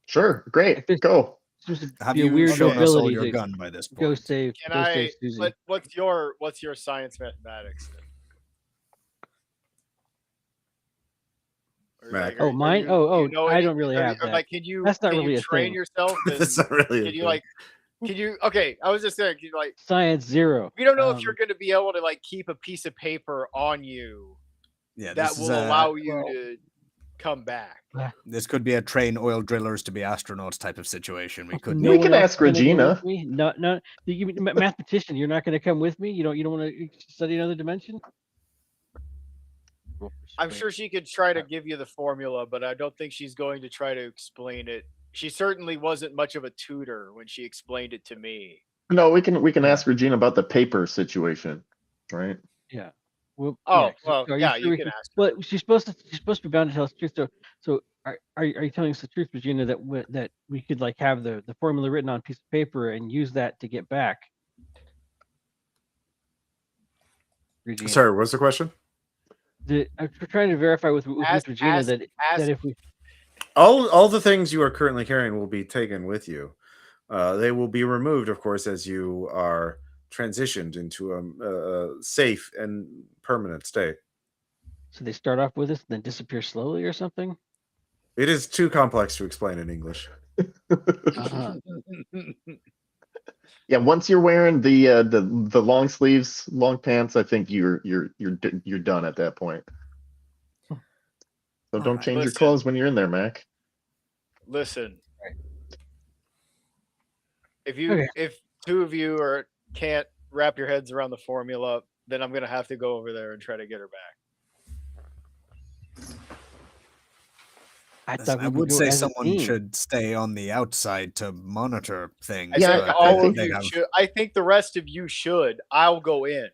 Sure, great, If there's- go. Seems to Have be a you weird shown us all ability your to gun by this go point? save. Can go I? save Susie. What's your science mathematics? Then? Or, Mac. Oh, mine? you I any- don't really or- have or, that. Like, can you? That's not can really you a train thing. yourself? That's And not really. can you like? Can you? Okay, I was just saying. Can you like? Science 0. We don't know if you're Um, going to be able to like keep a piece of paper on you Yeah, that this will is allow you to come back. this could be a train oil drillers to be astronauts type of situation. We could. We can else ask is gonna go Regina. with me? No. You mean mathematician? You're not going to come with me? You don't want to study another dimension? I'm sure she could try to give you the formula, but I don't think she's going to try to explain it. She certainly wasn't much of a tutor when she explained it to me. No, we can ask Regina about the paper situation, right? Yeah. Well, Oh, yeah. well, So yeah, sure you we can ask her. Well, she's supposed to be bound to tell us the truth. So are you telling us the truth, Regina, that we could like have the formula written on a piece of paper and use that to get back? Regina. Sorry, what's the question? I'm trying to verify with Regina that if we All the things you are currently carrying will be taken with you. They will be removed, of course, as you are transitioned into a safe and permanent state. so they start off with us and then disappear slowly or something. It is too complex to explain in English. Uh-huh. Yeah, once you're wearing the long sleeves, long pants, I think you're done at that point. So don't right. change your Listen. clothes when you're in there, Mac. Listen, Right. if two of you can't wrap your heads around the formula, then I'm gonna have to go over there and try to get her back. I would say someone should stay on the outside to monitor things. I think all of you should. I think the rest of you should. I'll go in.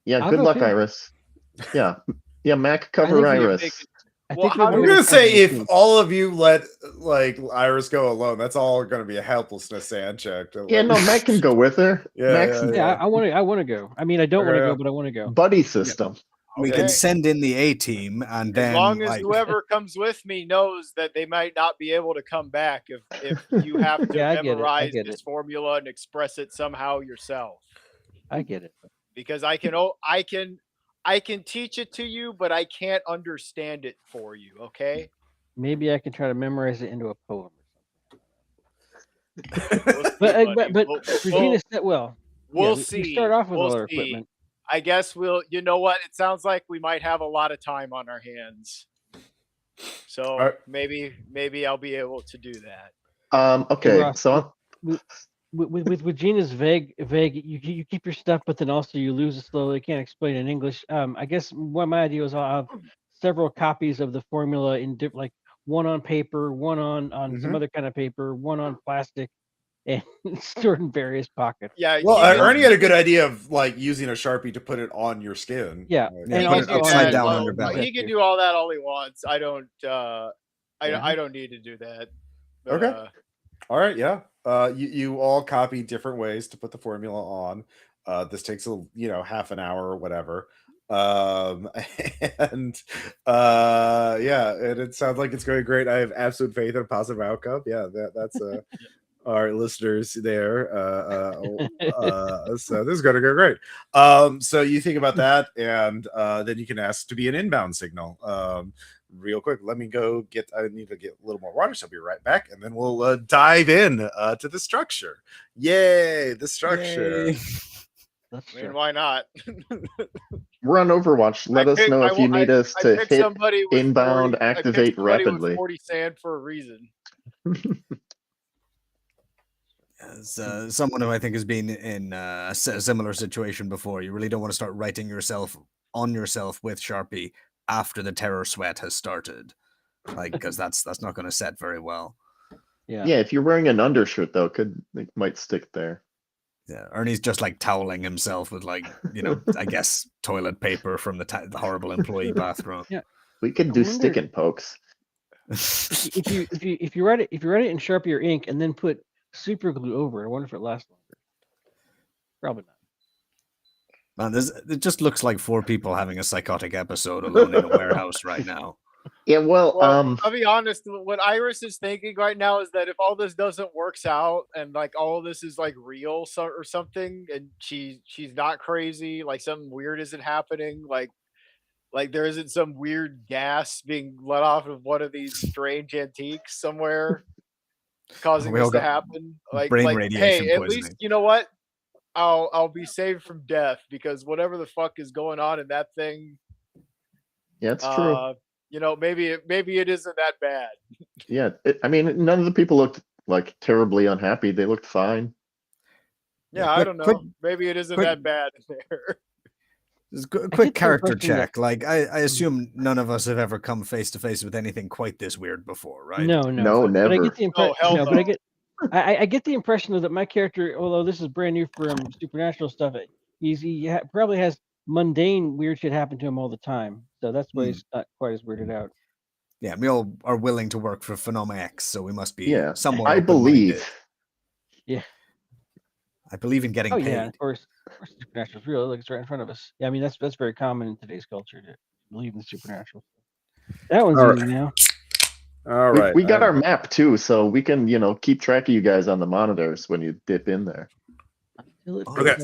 Yeah, I'll good go luck, too. Iris. Yeah, Mac, cover Iris. I'm gonna say if all of you let like Iris go alone, that's all going to be a helplessness sand check. Yeah, no, Mac can go with her. I want to go. I mean, I don't want to go, but I want to go. Buddy system. We can send in the A team, and then as long as whoever comes with me knows that they might not be able to come back if you have to memorize this formula and express it somehow yourself. I get it. Because I can teach it to you, but I can't understand it for you. Okay. Maybe I can try to memorize it into a poem. But Regina said, "Well, we'll see. We start off with all our equipment. I guess we'll. You know what? It sounds like we might have a lot of time on our hands. So maybe I'll be able to do that. Okay. Ross, so with Regina's vague, you keep your stuff, but then also you lose it slowly. Can't explain in English. I guess what my idea was, I'll have several copies of the formula in different, like one on paper, one on some other kind of paper, one on plastic, and stored in various pockets. Yeah. Well, Ernie had a good idea of like using a Sharpie to put it on your skin. Yeah, and also upside down on your belly. He can do all that all he wants. I don't. I don't need to do that. Okay. All right. Yeah. You all copy different ways to put the formula on. This takes half an hour or whatever. And it sounds like it's going great. I have absolute faith in a positive outcome. Yeah, that's our listeners there. So this is going to go great. So you think about that, and then you can ask to be an inbound signal. Real quick, let me go get. I need to get a little more water, so I'll be right back, and then we'll dive in to the structure. Yay, the structure! Yay. I mean, why not? We're on Overwatch. Let us know if you need us to hit inbound, activate rapidly. 40 sand for a reason. As someone who I think has been in a similar situation before, you really don't want to start writing on yourself with Sharpie after the terror sweat has started, like, because that's not going to set very well. Yeah. If you're wearing an undershirt though, it might stick there. Yeah, Ernie's just like toweling himself with I guess toilet paper from the horrible employee bathroom. Yeah, we could do stick and pokes. If you write it in Sharpie or ink and then put super glue over it, I wonder if it lasts longer. Probably not. Man, it just looks like 4 people having a psychotic episode alone in a warehouse right now. Yeah, well, I'll be honest. What Iris is thinking right now is that if all this doesn't works out and like all this is like real or something, and she's not crazy, like something weird isn't happening, like there isn't some weird gas being let off of one of these strange antiques somewhere causing this to happen. Like radiation hey, at poisoning. least you know what? I'll be saved from death because whatever the fuck is going on in that thing, Yeah, it's true. You know, maybe it isn't that bad. Yeah, I mean, none of the people looked like terribly unhappy. They looked fine. Yeah, I don't know. Maybe it isn't quick- that bad in there. Just a get quick the character impression that- check. Like I assume none of us have ever come face to face with anything quite this weird before, right? No, No, but I never. get the impression. hell But I no. get, I get the impression though that my character, although this is brand new for him, supernatural stuff, probably has mundane weird shit happen to him all the time. So that's why he's not quite as weirded out. Yeah, we all are willing to work for Phenomen-X, so we must be somewhat I open-minded. believe. Yeah. I believe in getting Oh paid. yeah, of course supernatural is real. It looks right in front of us. Yeah, I mean that's very common in today's culture to believe in the supernatural. That one's All easy now. All right. We got our map too, so we can, keep track of you guys on the monitors when you dip in there. Okay.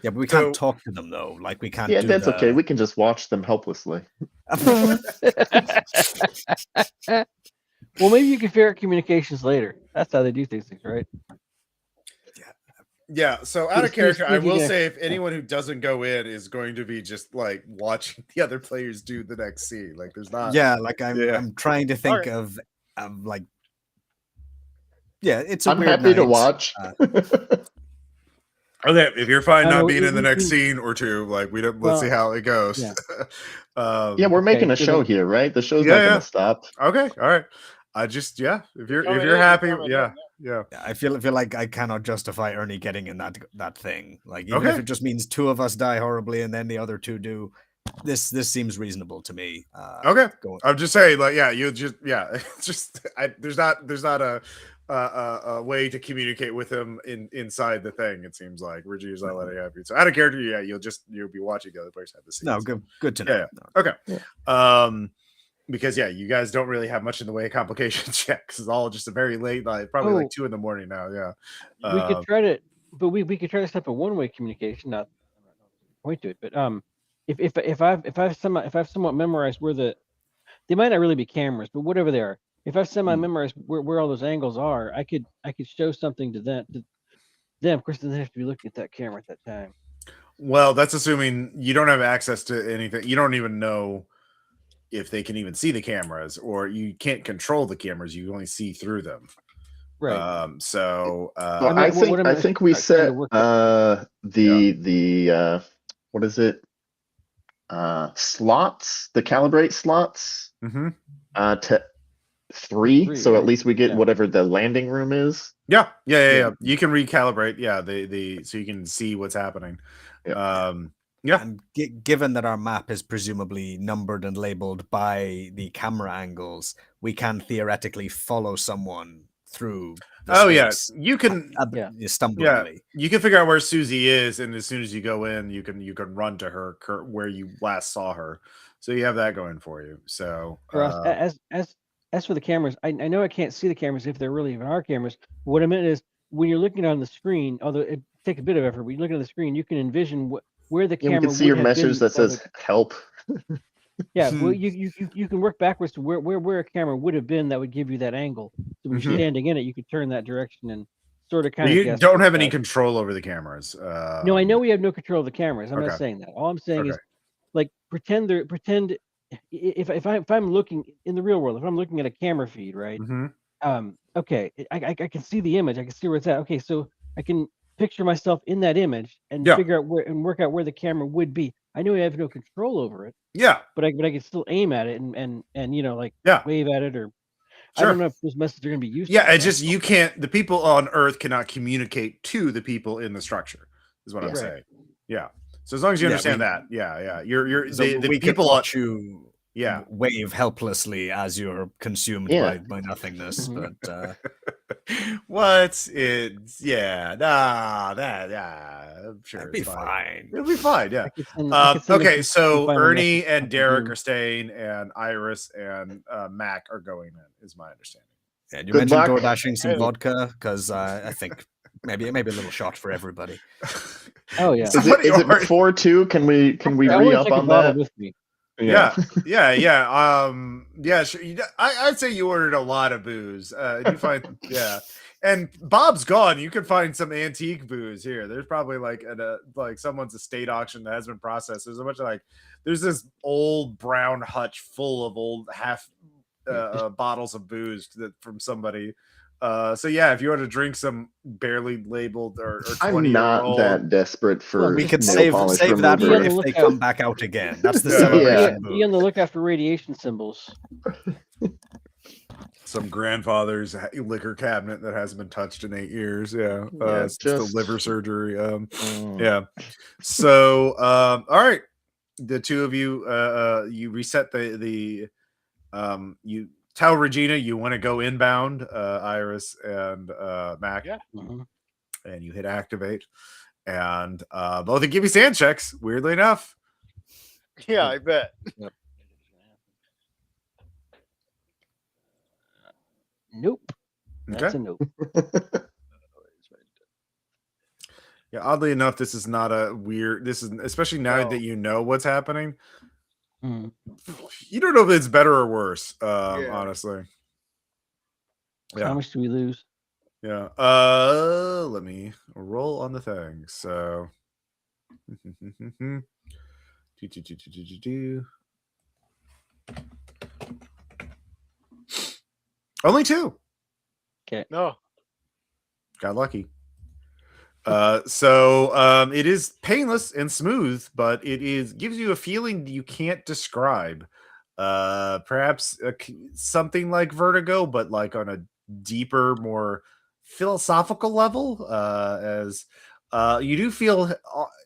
Yeah, but we can't talk to them though. Like we can't. Yeah, do that's the... okay. We can just watch them helplessly. Well, maybe you can figure out communications later. That's how they do things, right? Yeah, so out of character, I will speaking of- say if anyone who doesn't go in is going to be just like watching the other players do the next scene, like there's not. Yeah, like I'm trying to think of like. Yeah, it's. I'm weird happy to night. watch. Okay, if you're fine I not know, being in the next we- scene or two, like we don't. Let's see how it goes. yeah. Yeah, we're making a so show then- here, right? The show's Yeah, not yeah. going to stop. Okay, all right. I just if you're Coming in, happy, coming in, yeah. Yeah, I feel like I cannot justify Ernie getting in that thing. Like even Okay. if it just means two of us die horribly and then the other two do, this seems reasonable to me. Okay, Going. I'm just saying, like, you just, it's just, there's not a way to communicate with him inside the thing. It seems like we're just not letting it happen. So out of character, you'll be watching the other person have the scene. No, good to know. Yeah. Okay. Yeah. Because you guys don't really have much in the way of complications yet. Because it's all just a very late night, probably like 2 a.m. now. Yeah. We could try to, but we could try to set up a one-way communication. Not point to it, but if I've somewhat memorized where they might not really be cameras, but whatever they are, if I've memorized where all those angles are, I could show something to them. Of course, they have to be looking at that camera at that time. Well, that's assuming you don't have access to anything. You don't even know if they can even see the cameras, or you can't control the cameras. You only see through them. Right. I think we set the what is it? Slots, the calibrate slots to 3, so at least we get whatever the landing room is. Yeah. You can recalibrate. Yeah, so you can see what's happening. Yeah. And given that our map is presumably numbered and labeled by the camera angles, we can theoretically follow someone through. Yes, you can. Stumblingly. You can figure out where Susie is, and as soon as you go in, you can run to her where you last saw her. So you have that going for you. So as for the cameras, I know I can't see the cameras if they're really even our cameras. What I meant is when you're looking on the screen, although it takes a bit of effort, when you look at the screen, you can envision where the camera. You can see your message that says "help." Yeah, well, you can work backwards to where a camera would have been that would give you that angle. So when you're standing in it, you could turn that direction and sort of kind of. You don't have any control over the cameras. No, I know we have no control of the cameras. I'm not saying that. All I'm saying is, like, pretend if I'm looking in the real world, if I'm looking at a camera feed, right? Okay, I can see the image. I can see where it's at. Okay, so I can picture myself in that image and figure out work out where the camera would be. I know I have no control over it. Yeah, but I can still aim at it and wave at it, or I don't know if those messages are going to be used. Yeah, it's just you can't. The people on Earth cannot communicate to the people in the structure. Is what I'm saying. Yeah. So as long as you understand that, you're the people watch you. Yeah, wave helplessly as you're consumed by nothingness. But what's it? Yeah, I'm sure it'll be fine. It'll be fine. Yeah. Okay, so Ernie and Derek are staying, and Iris and Mac are going in. Is my understanding. And you mentioned door dashing some vodka because I think maybe a little shot for everybody. Oh yeah. Is it before 2? Can we re-up on that? With me. Yeah. Sure. I'd say you ordered a lot of booze. You find, And Bob's gone. You can find some antique booze here. There's probably like like someone's estate auction that has been processed. There's a bunch of there's this old brown hutch full of old half bottles of booze from somebody. So yeah, if you want to drink some barely labeled or I'm not that desperate for. Well, we could nail save polish that for remover. if they come back out again. That's the Yeah. celebration. Be on the lookout for radiation symbols. Some grandfather's liquor cabinet that hasn't been touched in 8 years. Yeah, Yeah, it's just a just- liver surgery. Yeah. So, all right, the two of you, you reset the you tell Regina you want to go inbound, Iris and Mac. Yeah. And you hit activate, and both of you give me sand checks. Weirdly enough. Yeah, I bet. Nope. That's Okay. a nope. Yeah, oddly enough, this is not a weird. This is especially now No. that you know what's happening. Mm. You don't know if it's better or worse. Yeah. Honestly. So Yeah. how much do we lose? Yeah. Let me roll on the thing. So. Only 2. No. Got lucky. So it is painless and smooth, but it gives you a feeling you can't describe. Perhaps something like vertigo, but like on a deeper, more philosophical level. As you do feel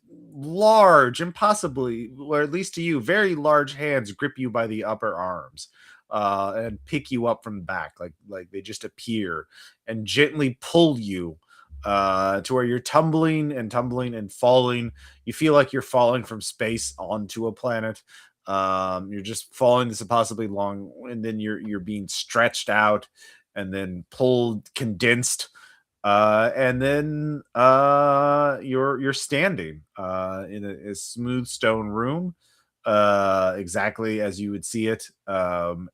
large, impossibly, or at least to you, very large hands grip you by the upper arms. And pick you up from the back, like they just appear and gently pull you to where you're tumbling and falling. You feel like you're falling from space onto a planet. You're just falling this impossibly long, and then you're being stretched out and then pulled, condensed, and then you're standing in a smooth stone room. Exactly as you would see it, and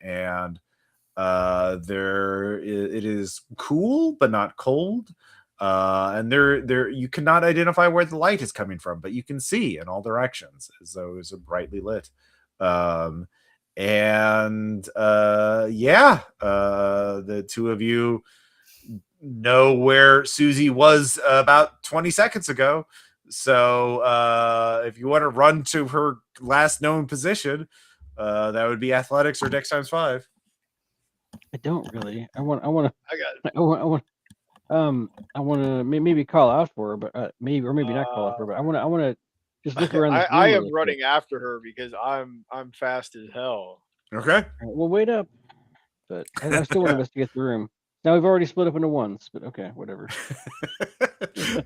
it is cool but not cold, and there you cannot identify where the light is coming from, but you can see in all directions as though it was brightly lit. And the two of you know where Susie was about 20 seconds ago. So if you want to run to her last known position, that would be athletics or dex times 5. I don't really. I want. I got it. I want to maybe call out for her, but maybe not call out for her. But I want to just look around. This I room am really running quick. after her because I'm fast as hell. Okay. All right, well, wait up. But I still want to investigate the room. Now we've already split up into ones, but okay, whatever.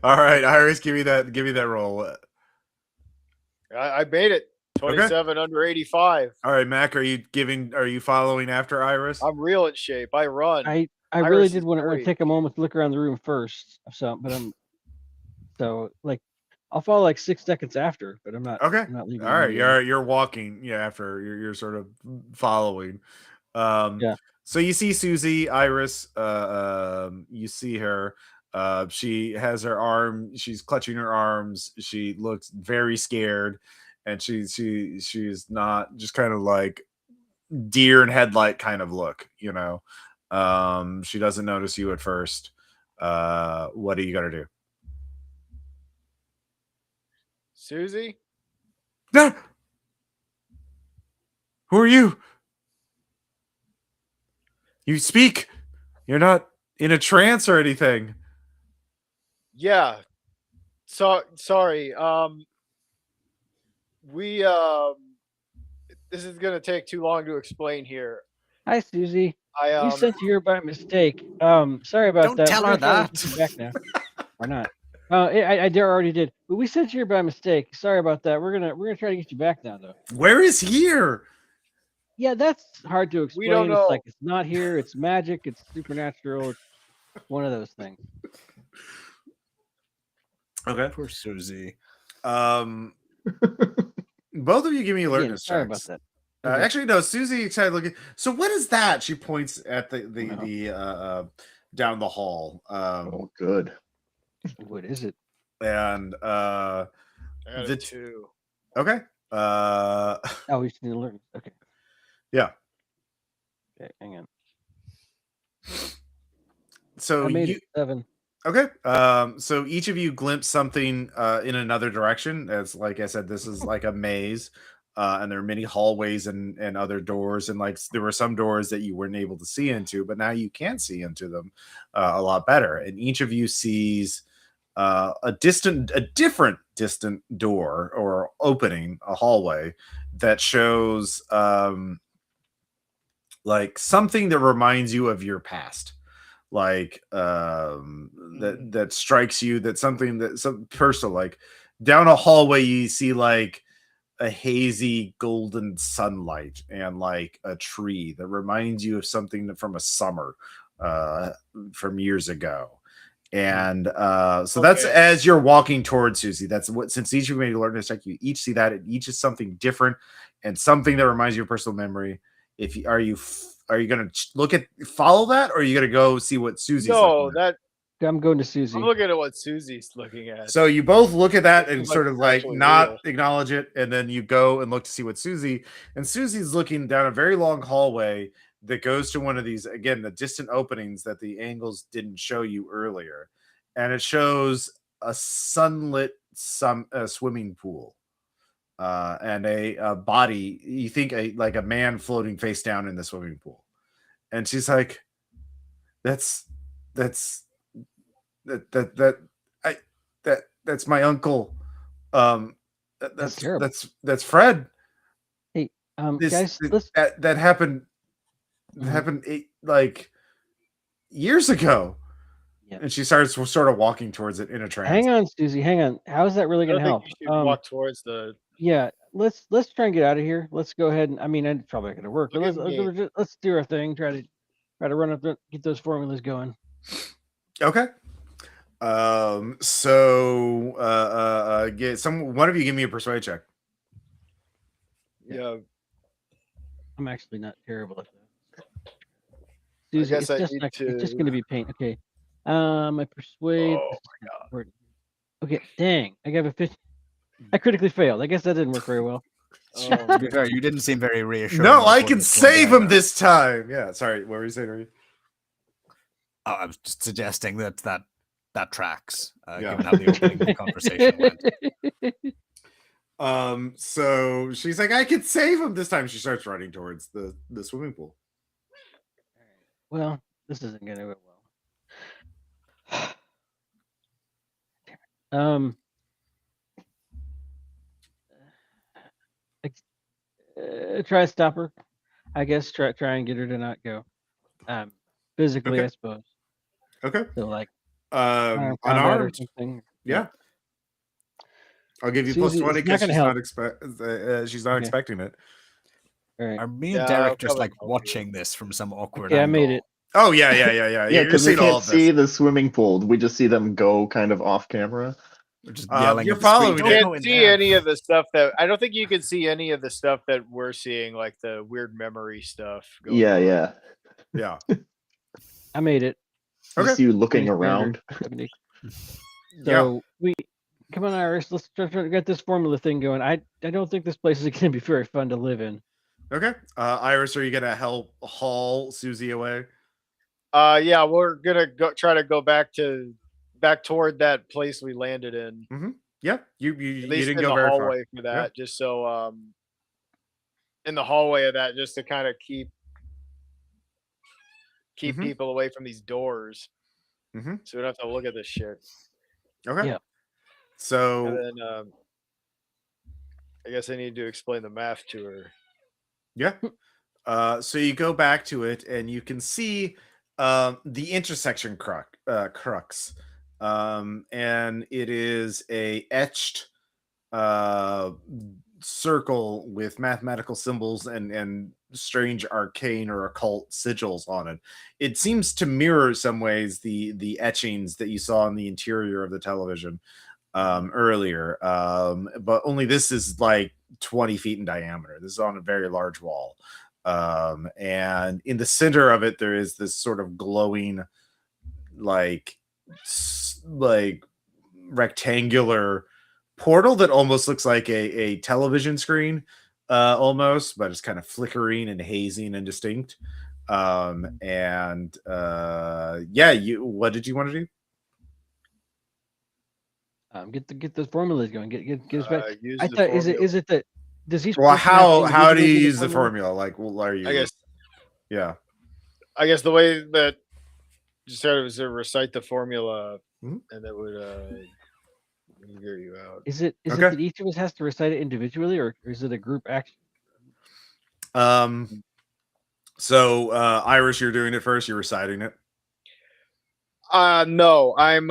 All right, Iris, give me that roll. I made it. 27 under 85. All right, Mac, are you following after Iris? I'm real in shape. I run. I Iris really is did want to great. take a moment to look around the room first. So I'll follow like 6 seconds after, but I'm not. Okay. I'm not leaving. All right, immediately. you're walking. Yeah, after you're sort of following. Yeah. So you see Susie, Iris. You see her. She has her arm. She's clutching her arms. She looks very scared, and she's not just kind of like deer in headlight kind of look. You know, she doesn't notice you at first. What are you gonna do? Susie? No. Who are you? You speak. You're not in a trance or anything. Yeah. So sorry. We this is gonna take too long to explain here. Hi, Susie. I We sent you here by mistake. Sorry about Don't that. tell We're her gonna try to that. get you back now. Or not? I already did. But we sent you here by mistake. Sorry about that. We're gonna try to get you back now, though. Where is here? Yeah, that's hard to explain. We don't know. It's like it's not here. It's magic. It's supernatural. It's one of those things. Okay. Poor Susie. Both of you give me Again, alertness sorry checks. about that. Okay. Actually, no. Susie excited looking. So what is that? She points at the down the hall. Oh, good. What is it? And I got a The 2. okay. Oh, we just need to learn. Okay. Yeah. Okay, hang on. So I made you it 7. okay. So each of you glimpse something in another direction. As like I said, this is like a maze. And there are many hallways and other doors, and like there were some doors that you weren't able to see into, but now you can see into them a lot better. And each of you sees a different distant door or opening, a hallway that shows like something that reminds you of your past, like that strikes you, that something that some personal, like down a hallway you see like a hazy golden sunlight and like a tree that reminds you of something from a summer from years ago. And so that's Okay. as you're walking towards Susie. That's what, since each of you made a learn to check, you each see that, and each is something different and something that reminds you of personal memory. If you are you gonna look at follow that, or are you gonna go see what Susie's No, looking at? I'm going to Susie. I'm looking at what Susie's looking at. So you both look at that It and seems sort like of it's like actually not real. acknowledge it, and then you go and look to see what and Susie's looking down a very long hallway that goes to one of these, again, the distant openings that the angles didn't show you earlier, and it shows a sunlit swimming pool and a body, you think like a man floating face down in the swimming pool, and she's like, that's that I that's my uncle. That's terrible. That's Fred. Hey, This guys, let's. that happened Mhm. happened like years ago. Yep. And she starts sort of walking towards it in a trance. Hang on, Susie. Hang on. How is that really I going don't to think help? you should walk towards the. Yeah, let's try and get out of here. Let's go ahead and it's probably not going to work, but Look at me. let's do our thing. Try to run up there, get those formulas going. Okay. So get one of you give me a persuade check. Yeah. I'm actually not terrible at that. I Susie, guess I it's need just to. going to be pain. Okay. I persuade. Oh this is not important. Okay, dang. I got a 50. I critically failed. I guess that didn't work very well. To be fair, you didn't seem very reassuring. No, about I what can was going save down him there. this time. Yeah, sorry. What were you saying, Rui? Oh, I was just suggesting that tracks, Yeah. given how the opening of the conversation went. So she's like, I can save him this time. She starts running towards the swimming pool. Well, this isn't going to go well. Try to stop her. I guess try and get her to not go. Physically, Okay. I suppose. Okay. So like Unarmed. or something. Yeah. I'll give you Susie, plus 20 it's not because gonna she's not Okay. expecting it. All right. Are me and Yeah, Derek I'll just probably like help you. watching this from some awkward Okay, I angle? made it. Oh yeah. Yeah, You're because we seeing all can't of see this. the swimming pool. We just see them go kind of off camera. We're just yelling You're at the screen. following "Don't it. go Can't in see there." any of the stuff that I don't think you can see any of the stuff that we're seeing, like the weird memory stuff. Going Yeah, on. yeah. Yeah. I made it. You Okay. see you looking Pretty around. standard. Yeah. So come on, Iris. Let's try to get this formula thing going. I don't think this place is going to be very fun to live in. Okay. Iris, are you gonna help haul Susie away? Yeah, we're gonna try to go back toward that place we landed in. Yeah. You At you least didn't in go the very far. hallway for that, just so in the hallway of that, just to kind of keep Mhm. people away from these doors, Mhm. so we don't have to look at this shit. Okay. Yeah. And So then I guess I need to explain the math to her. yeah. So you go back to it and you can see the intersection crux. And it is a etched circle with mathematical symbols and strange arcane or occult sigils on it. It seems to mirror some ways the etchings that you saw in the interior of the television earlier, but only this is like 20 feet in diameter. This is on a very large wall, and in the center of it there is this sort of glowing like rectangular portal that almost looks like a television screen, almost, but it's kind of flickering and hazy and indistinct. What did you want to do? Get those formulas going. Get us back. Use I the thought formula. is it that does each Well, person have to how do you individually use the formula? Like, well, are you? I guess. Yeah. I guess the way that you started was to recite the formula, Mhm. and that would figure you out. Is it Okay. that each of us has to recite it individually, or is it a group action? So Iris, you're doing it first. You're reciting it. No, I'm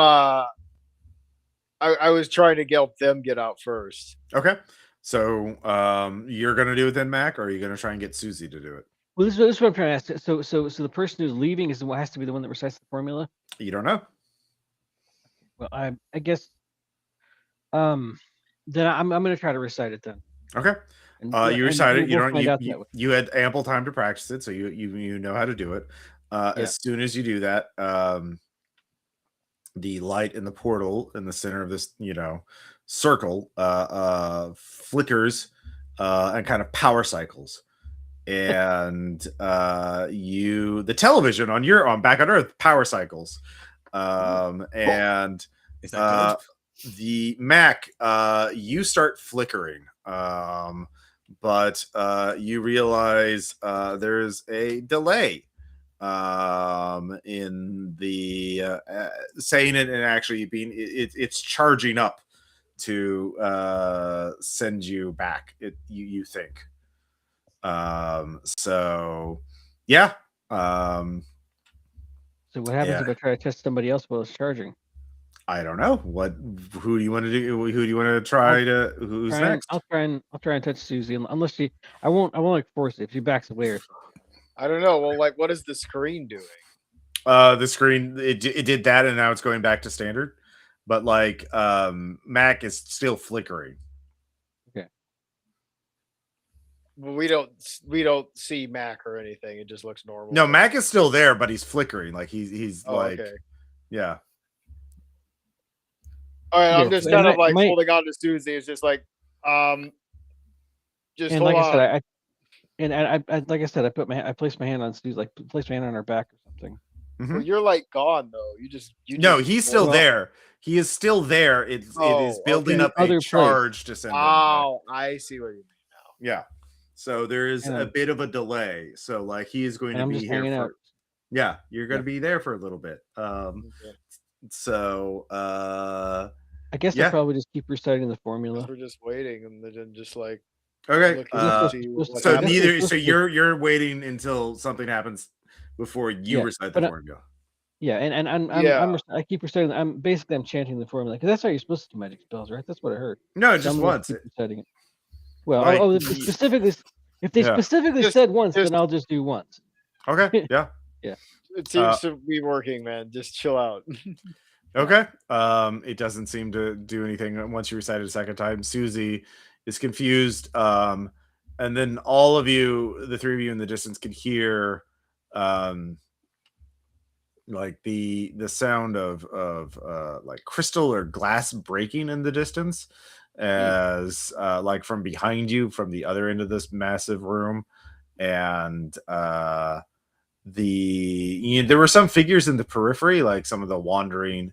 I was trying to help them get out first. Okay. So you're gonna do it then, Mac, or are you gonna try and get Susie to do it? Well, this is what I'm trying to ask. So the person who's leaving is the one has to be the one that recites the formula. You don't know. Well, I guess then I'm going to try to recite it then. Okay. And, You recite it. we'll find out that way. You had ample time to practice it, so you know how to do it. As soon as you do that, the light in the portal in the center of this, circle, flickers and kind of power cycles, and the television on back on Earth power cycles, and Is that good? the Mac, you start flickering, but you realize there's a delay in the saying it and actually being it's charging up to send you back. You think. So yeah. So what happens if I try to test somebody else while it's charging? I don't know. Who do you want to do? Who do you want to try to? Who's next? I'll try and touch Susie unless I won't like force it if she backs away or something. I don't know. Well, like, what is the screen doing? The screen it did that, and now it's going back to standard. But like, Mac is still flickering. Okay. Well, we don't see Mac or anything. It just looks normal. No, Mac is still there, but he's flickering. Like he's like, okay. Yeah. All right, I'm just kind of like holding on to Susie. It's just like, just and hold like on. I said, I like I said, I placed my hand on Susie, like placed my hand on her back or something. Mm-hmm. Well, you're like gone though. No, he's still there. He is still there. It is building up a charge to send him. Oh, I see what you mean now. Yeah. So there is a bit of a delay. So like he is going to be here for. Yeah, you're going to be there for a little bit. So I guess I'll probably just keep reciting the formula. We're just waiting, and then just like okay. So you're waiting until something happens before you recite the formula. Yeah, and I keep reciting. I'm chanting the formula because that's how you're supposed to do magic spells, right? That's what I heard. No, just once. Reciting it. Well, specifically, if they specifically said once, then I'll just do once. Okay. Yeah. Yeah. It seems to be working, man. Just chill out. Okay. It doesn't seem to do anything once you recite it a second time. Susie is confused. And then all of you, the three of you in the distance, can hear like the sound of like crystal or glass breaking in the distance, as like from behind you, from the other end of this massive room. And there were some figures in the periphery, like some of the wandering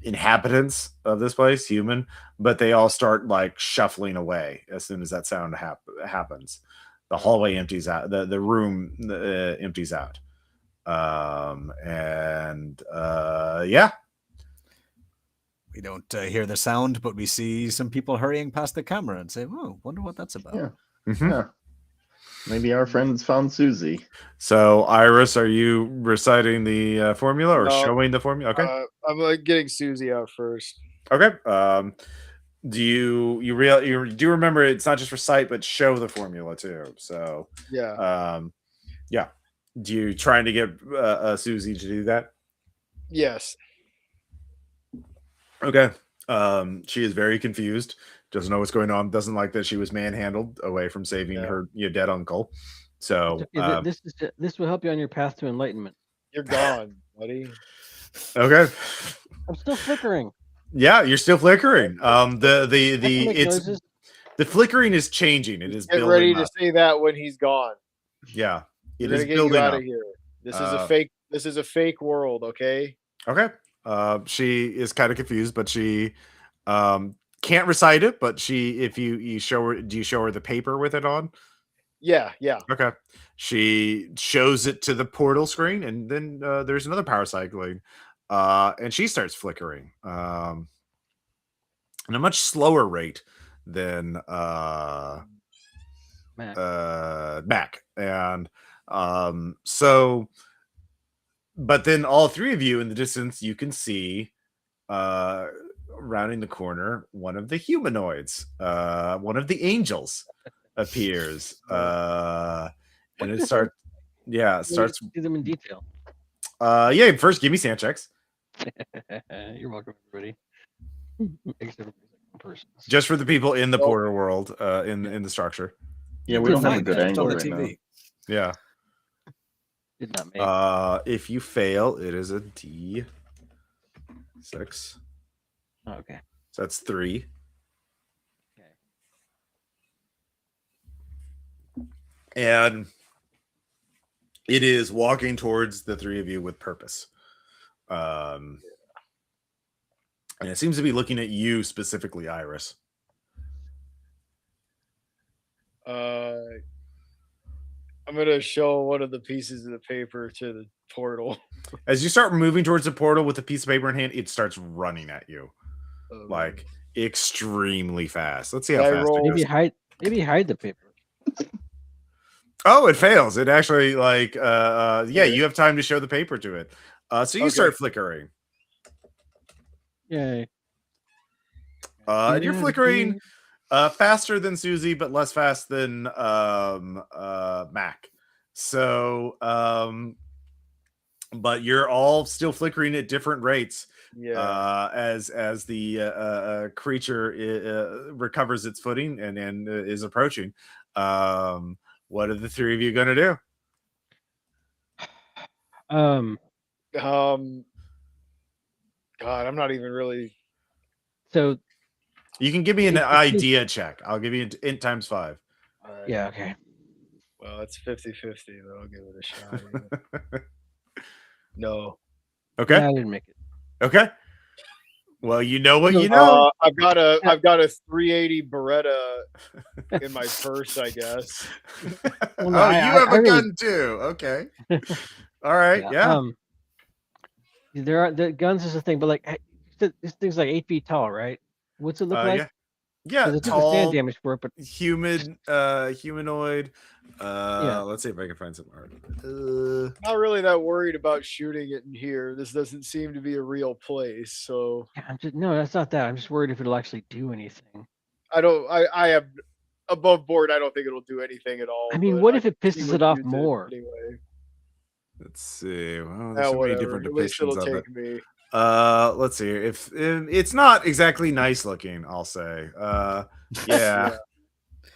inhabitants of this place, human, but they all start like shuffling away as soon as that sound happens. The hallway empties out, the room empties out. Yeah, we don't hear the sound, but we see some people hurrying past the camera and say, "Oh, wonder what that's about." Yeah. Mm-hmm. Yeah. Maybe our friends found Susie. So, Iris, are you reciting the formula or showing the formula? Okay. I'm like getting Susie out first. Okay. Do you remember it's not just recite but show the formula too? So yeah. Yeah. Do you trying to get Susie to do that? Yes. Okay. She is very confused. Doesn't know what's going on. Doesn't like that she was manhandled away from saving her dead uncle. So this will help you on your path to enlightenment. You're gone, buddy. Okay. I'm still flickering. Yeah, you're still flickering. I can make It's noises. the flickering is changing. It is Get building ready up. to say that when he's gone. Yeah, it We're is gonna get you building out up. of here. This is a fake. This is a fake world. Okay. Okay. She is kind of confused, but she can't recite it. But she, if you show her, do you show her the paper with it on? Yeah. Yeah. Okay. She shows it to the portal screen, and then there's another power cycling, and she starts flickering at a much slower rate than Mac. And so, but then all three of you in the distance, you can see rounding the corner, one of the humanoids, one of the angels appears, and it starts. Yeah, it starts. See them in detail. Yeah. First, give me sand checks, You're welcome, everybody. Except for persons. just for the people in the portal world, in the structure. Yeah, we don't have a good angle on the right now. TV. Yeah. Did not make. If you fail, it is a D6. Oh, okay. So that's 3. Okay. And it is walking towards the three of you with purpose. And it seems to be looking at you specifically, Iris. I'm gonna show one of the pieces of the paper to the portal. As you start moving towards the portal with a piece of paper in hand, it starts running at you, like extremely fast. Let's see how I fast. roll- It goes. Maybe hide the paper. Oh, it fails. It actually yeah, you have time to show the paper to it. So you start flickering. Yay. And you're flickering faster than Susie, but less fast than Mac. So but you're all still flickering at different rates. Yeah. As the creature recovers its footing and is approaching. What are the three of you gonna do? God, I'm not even really. So You can give me an idea check. I'll give you an int times 5. All right. yeah, okay. Well, it's 50-50, but I'll give it a shot. No. Okay. Yeah, I didn't make it. Okay. Well, you know what you know. I've got a 380 Beretta in my purse, I guess. Well, no, Oh, you I have a really- gun too. Okay. All right. Yeah. There are the guns is a thing, but like this thing's like 8 feet tall, right? What's it look like? Yeah. Yeah. 'Cause it took a Tall, stand damage for it, but humanoid. Let's see if I can find some art. Not really that worried about shooting it in here. This doesn't seem to be a real place, so yeah, no, that's not that. I'm just worried if it'll actually do anything. I am above board. I don't think it'll do anything at all. I mean, but what if I it can see pisses what it off you did more? Anyway. Let's see. Well, there's Yeah, so many whatever. different At least depictions it'll of it. take me. Let's see. If it's not exactly nice looking, I'll say. Yeah.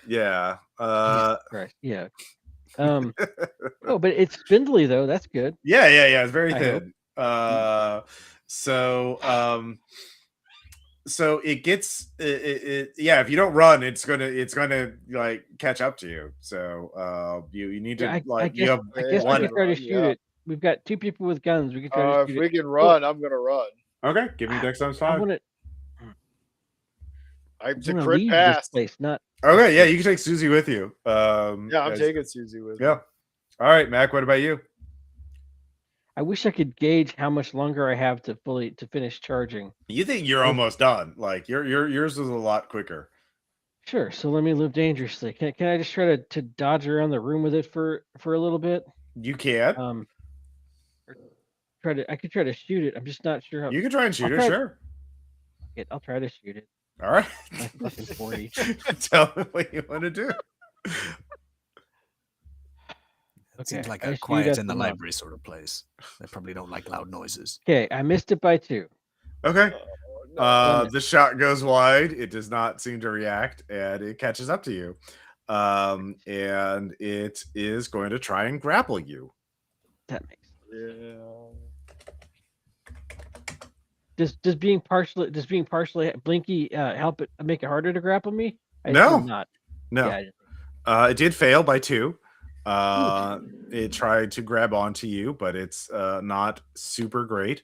Yeah. Right. Yeah. Oh, but it's spindly though. That's good. Yeah. It's very I thin. So it gets yeah, if you don't run, it's gonna like catch up to you. So you need to I guess we one. can try to shoot it. We've got 2 people with guns. We can try to If shoot we it. can run, I'm gonna run. Okay, give me dex times 5. It's I a want to crit leave pass. this place, not. Okay, yeah, you can take Susie with you. Yeah, I'm guys. taking Susie with me. Yeah. All right, Mac. What about you? I wish I could gauge how much longer I have to finish charging. You think you're almost done? Like yours was a lot quicker. Sure. So let me live dangerously. Can I just try to dodge around the room with it for a little bit? You can. Or I could try to shoot it. I'm just not sure how. You can try and shoot I'll it. try- Sure. I'll try to shoot it. All right. My fucking 40. Tell me what you want to do. It seems like I a shoot quiet at in the the library sort of place. They probably don't like loud noises. Okay, I missed it by 2. Okay. No. The shot goes wide. It does not seem to react, and it catches up to you. And it is going to try and grapple you. That makes Does being partially blinky help it make it harder to grapple me? I No. assume not. No. Yeah, It did fail by 2. It tried to grab onto you, but it's not super great.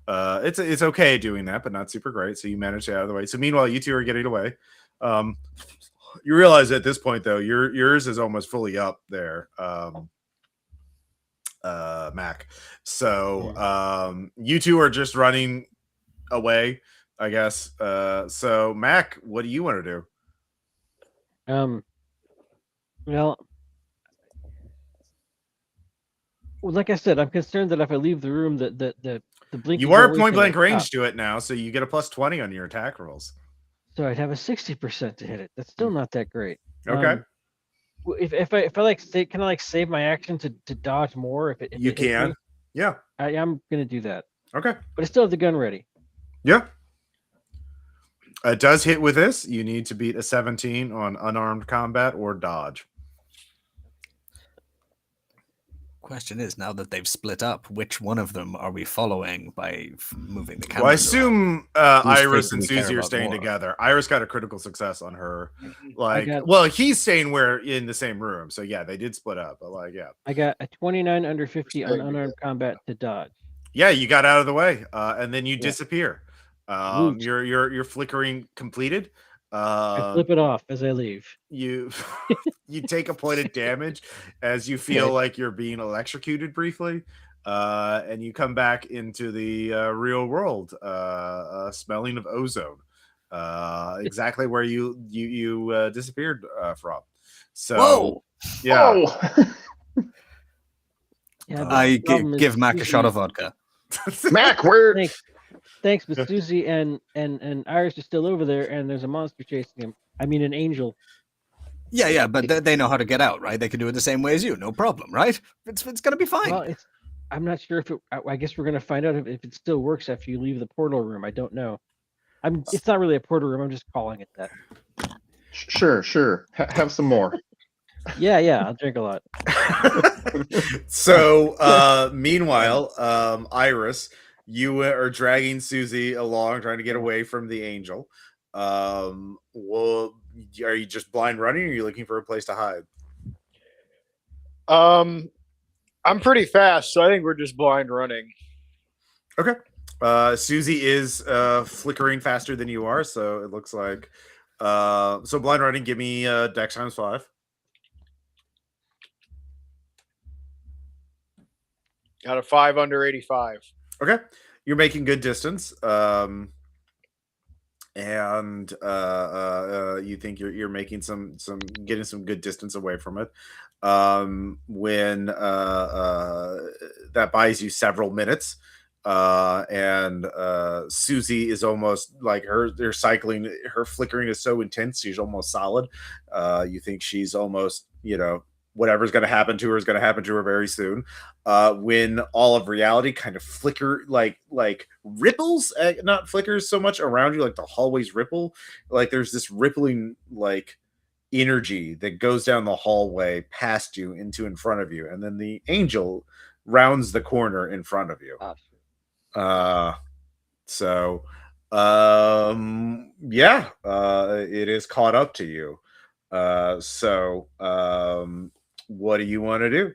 It's okay doing that, but not super great. So you managed to get out of the way. So meanwhile, you two are getting away. You realize at this point, though, yours is almost fully up there, Mac. So you two are just running away, I guess. So Mac, what do you want to do? Well, like I said, I'm concerned that if I leave the room, the blinky. You are point blank range to it now, so you get a plus 20 on your attack rolls. So I'd have a 60% to hit it. That's still not that great. Okay. If I like can I like save my action to dodge more if you can. Yeah. I'm gonna do that. Okay. But I still have the gun ready. Yeah. It does hit with this. You need to beat a 17 on unarmed combat or dodge. Question is, now that they've split up, which one of them are we following by moving the camera? Well, I assume Iris and Susie are staying together. Iris got a critical success on her. He's staying in the same room. So yeah, they did split up. But I got a 29 under 50 on unarmed combat to dodge. Yeah, you got out of the way, and then you disappear. Your flickering completed. I flip it off as I leave. You take a point of damage as you feel like you're being electrocuted briefly, and you come back into the real world, smelling of ozone, exactly where you disappeared from. So, yeah. I give Mac a shot of vodka. Mac, where? Thanks, but Susie and Iris are still over there, and there's a monster chasing him. I mean, an angel. Yeah, but they know how to get out, right? They can do it the same way as you, no problem, right? It's gonna be fine. Well, I'm not sure if it. I guess we're gonna find out if it still works after you leave the portal room. I don't know. It's not really a portal room. I'm just calling it that. Sure. Have some more. Yeah, I'll drink a lot. So, meanwhile, Iris, you are dragging Susie along, trying to get away from the angel. Well, are you just blind running, or are you looking for a place to hide? I'm pretty fast, so I think we're just blind running. Okay. Susie is flickering faster than you are, so it looks like. So blind running, give me Dex times 5. Got a 5 under 85. Okay, you're making good distance, and you think you're making getting some good distance away from it. When that buys you several minutes, and Susie is almost like they're cycling. Her flickering is so intense, she's almost solid. You think she's almost, whatever's going to happen to her is going to happen to her very soon. When all of reality kind of flicker, like ripples, not flickers so much around you, like the hallways ripple. Like there's this rippling like energy that goes down the hallway past you into in front of you, and then the angel rounds the corner in front of you. It is caught up to you. What do you want to do?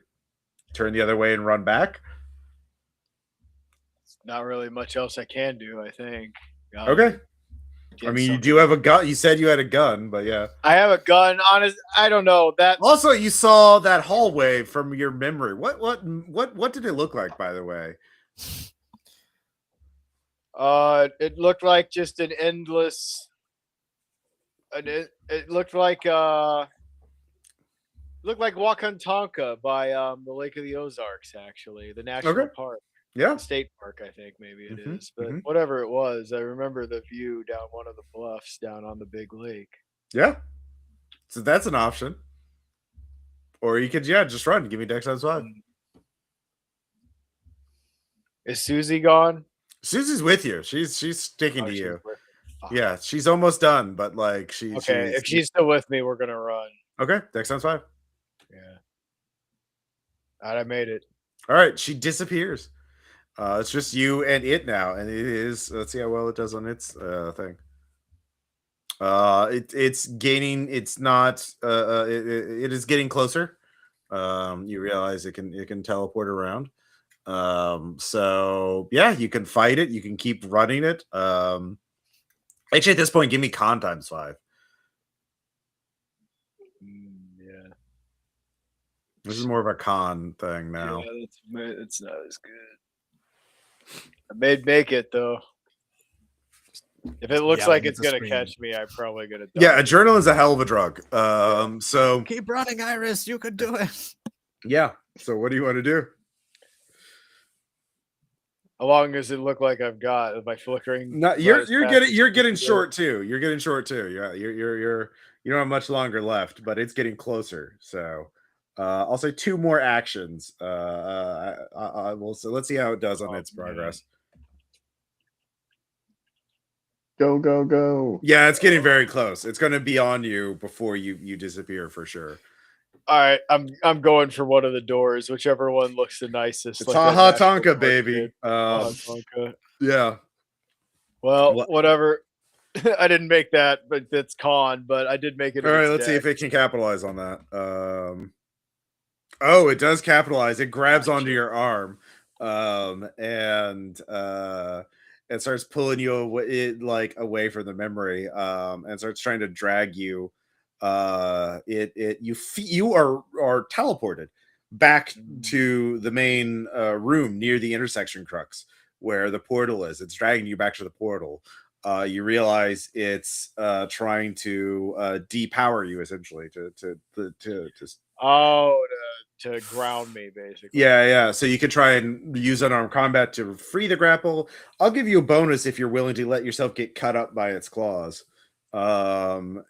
Turn the other way and run back? Not really much else I can do, I think. Okay. I mean, you do have a gun. You said you had a gun, but yeah. I have a gun. I don't know. That also, you saw that hallway from your memory. What did it look like, by the way? It looked like just an endless. It looked like Wakantanka by the Lake of the Ozarks, actually, the national park. Yeah, state park, I think maybe it is, but whatever it was, I remember the view down one of the bluffs down on the big lake. Yeah, so that's an option. Or you could just run. Give me Dex times 5. Is Susie gone? Susie's with you. She's sticking to you. Yeah, she's almost done, but like if she's still with me, we're gonna run. Okay, Dex times 5. Yeah. I made it. All right, she disappears. It's just you and it now, and it is. Let's see how well it does on its thing. It's gaining. It's not. It is getting closer. You realize it can teleport around. So yeah, you can fight it. You can keep running it. Actually, at this point, give me con times 5. Yeah. This is more of a con thing now. Yeah, it's not as good. I may make it though. If it looks like it's gonna catch me, I'm probably gonna die. Yeah, adrenaline's a hell of a drug. So keep running, Iris. You could do it. Yeah. So what do you want to do? How long does it look like I've got my flickering? No, you're getting short too. You're getting short too. Yeah, you don't have much longer left, but it's getting closer. So I'll say 2 more actions. So let's see how it does on its progress. Go, go, go. Yeah, it's getting very close. It's going to be on you before you disappear for sure. All right, I'm going for one of the doors, whichever one looks the nicest. It's Haha Tonka, baby. Tonka. Yeah. Well, whatever. I didn't make that, but that's con. But I did make it. All right, let's see if it can capitalize on that. Oh, it does capitalize. It grabs onto your arm, and starts pulling you away from the memory, and starts trying to drag you. You are teleported back to the main room near the intersection crux where the portal is. It's dragging you back to the portal. You realize it's trying to depower you, essentially, to ground me, basically. Yeah. So you could try and use unarmed combat to free the grapple. I'll give you a bonus if you're willing to let yourself get cut up by its claws. Or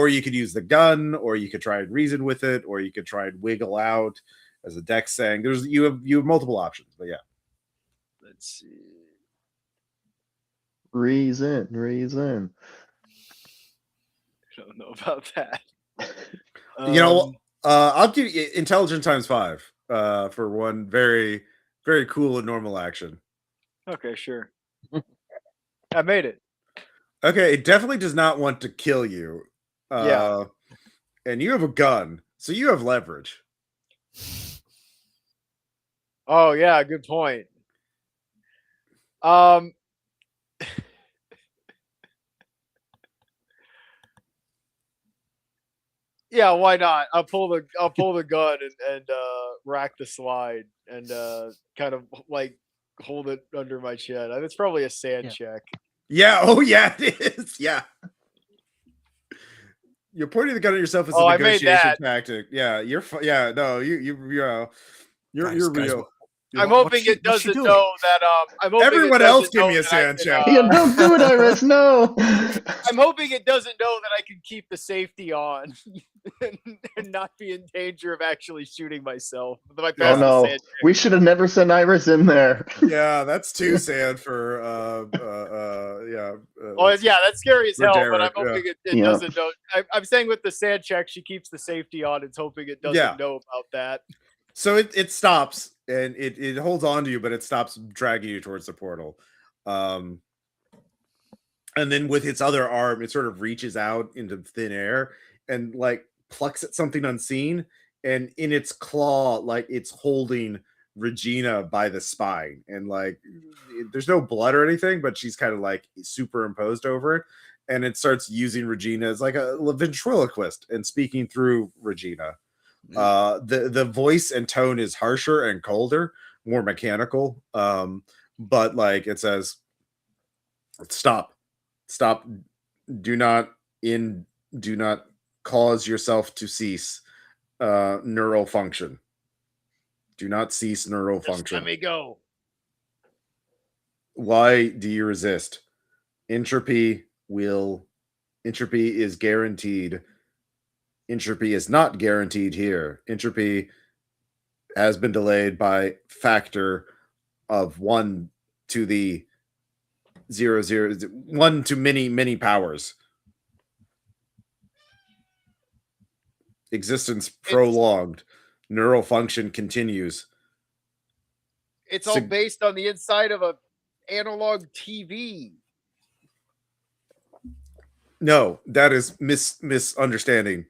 you could use the gun, or you could try and reason with it, or you could try and wiggle out as a dex saying. You have multiple options, but yeah. Let's see. Reason. I don't know about that. I'll give you intelligence times 5 for one very, very cool and normal action. Okay, sure. I made it. Okay, it definitely does not want to kill you. Yeah. And you have a gun, so you have leverage. Oh yeah, good point. Yeah, why not? I'll pull the gun and rack the slide and kind of like hold it under my chin. It's probably a sand check. Yeah. Oh yeah, it is. Yeah. You're pointing the gun at yourself as a negotiation tactic. Yeah, you're. Yeah, no, you're real. I'm hoping it doesn't know that. I'm hoping everyone else give me a sand check. Yeah, don't do it, Iris. No. I'm hoping it doesn't know that I can keep the safety on and not be in danger of actually shooting myself. Oh no, we should have never sent Iris in there. Yeah, that's too sad for. Well, yeah, that's scary as hell. Derek, but I'm hoping it doesn't know. I'm saying with the sand check, she keeps the safety on. It's hoping it doesn't know about that. So it stops and it holds on to you, but it stops dragging you towards the portal. And then with its other arm, it sort of reaches out into thin air and like plucks at something unseen. And in its claw, like it's holding Regina by the spine. And like there's no blood or anything, but she's kind of like superimposed over it. And it starts using Regina as like a ventriloquist and speaking through Regina. The voice and tone is harsher and colder, more mechanical. But like it says, stop, do not cause yourself to cease neural function. Do not cease neural function. Let me go. Why do you resist? Entropy is guaranteed. Entropy is not guaranteed here. Entropy has been delayed by factor of 1 to the 1 to many powers. Existence prolonged. Neural function continues. It's all based on the inside of a analog TV. No, that is misunderstanding.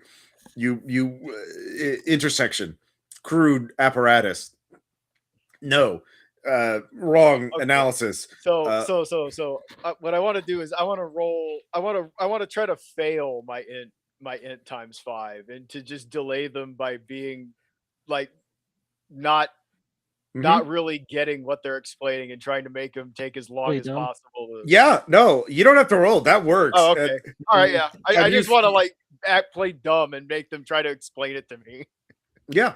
Intersection, crude apparatus. No, wrong analysis. So what I want to do is I want to roll. I want to try to fail my int times 5 and to just delay them by being like not really getting what they're explaining and trying to make them take as long as possible. Yeah, no, you don't have to roll. That works. Oh, okay. All right, yeah. I just want to like play dumb and make them try to explain it to me. Yeah.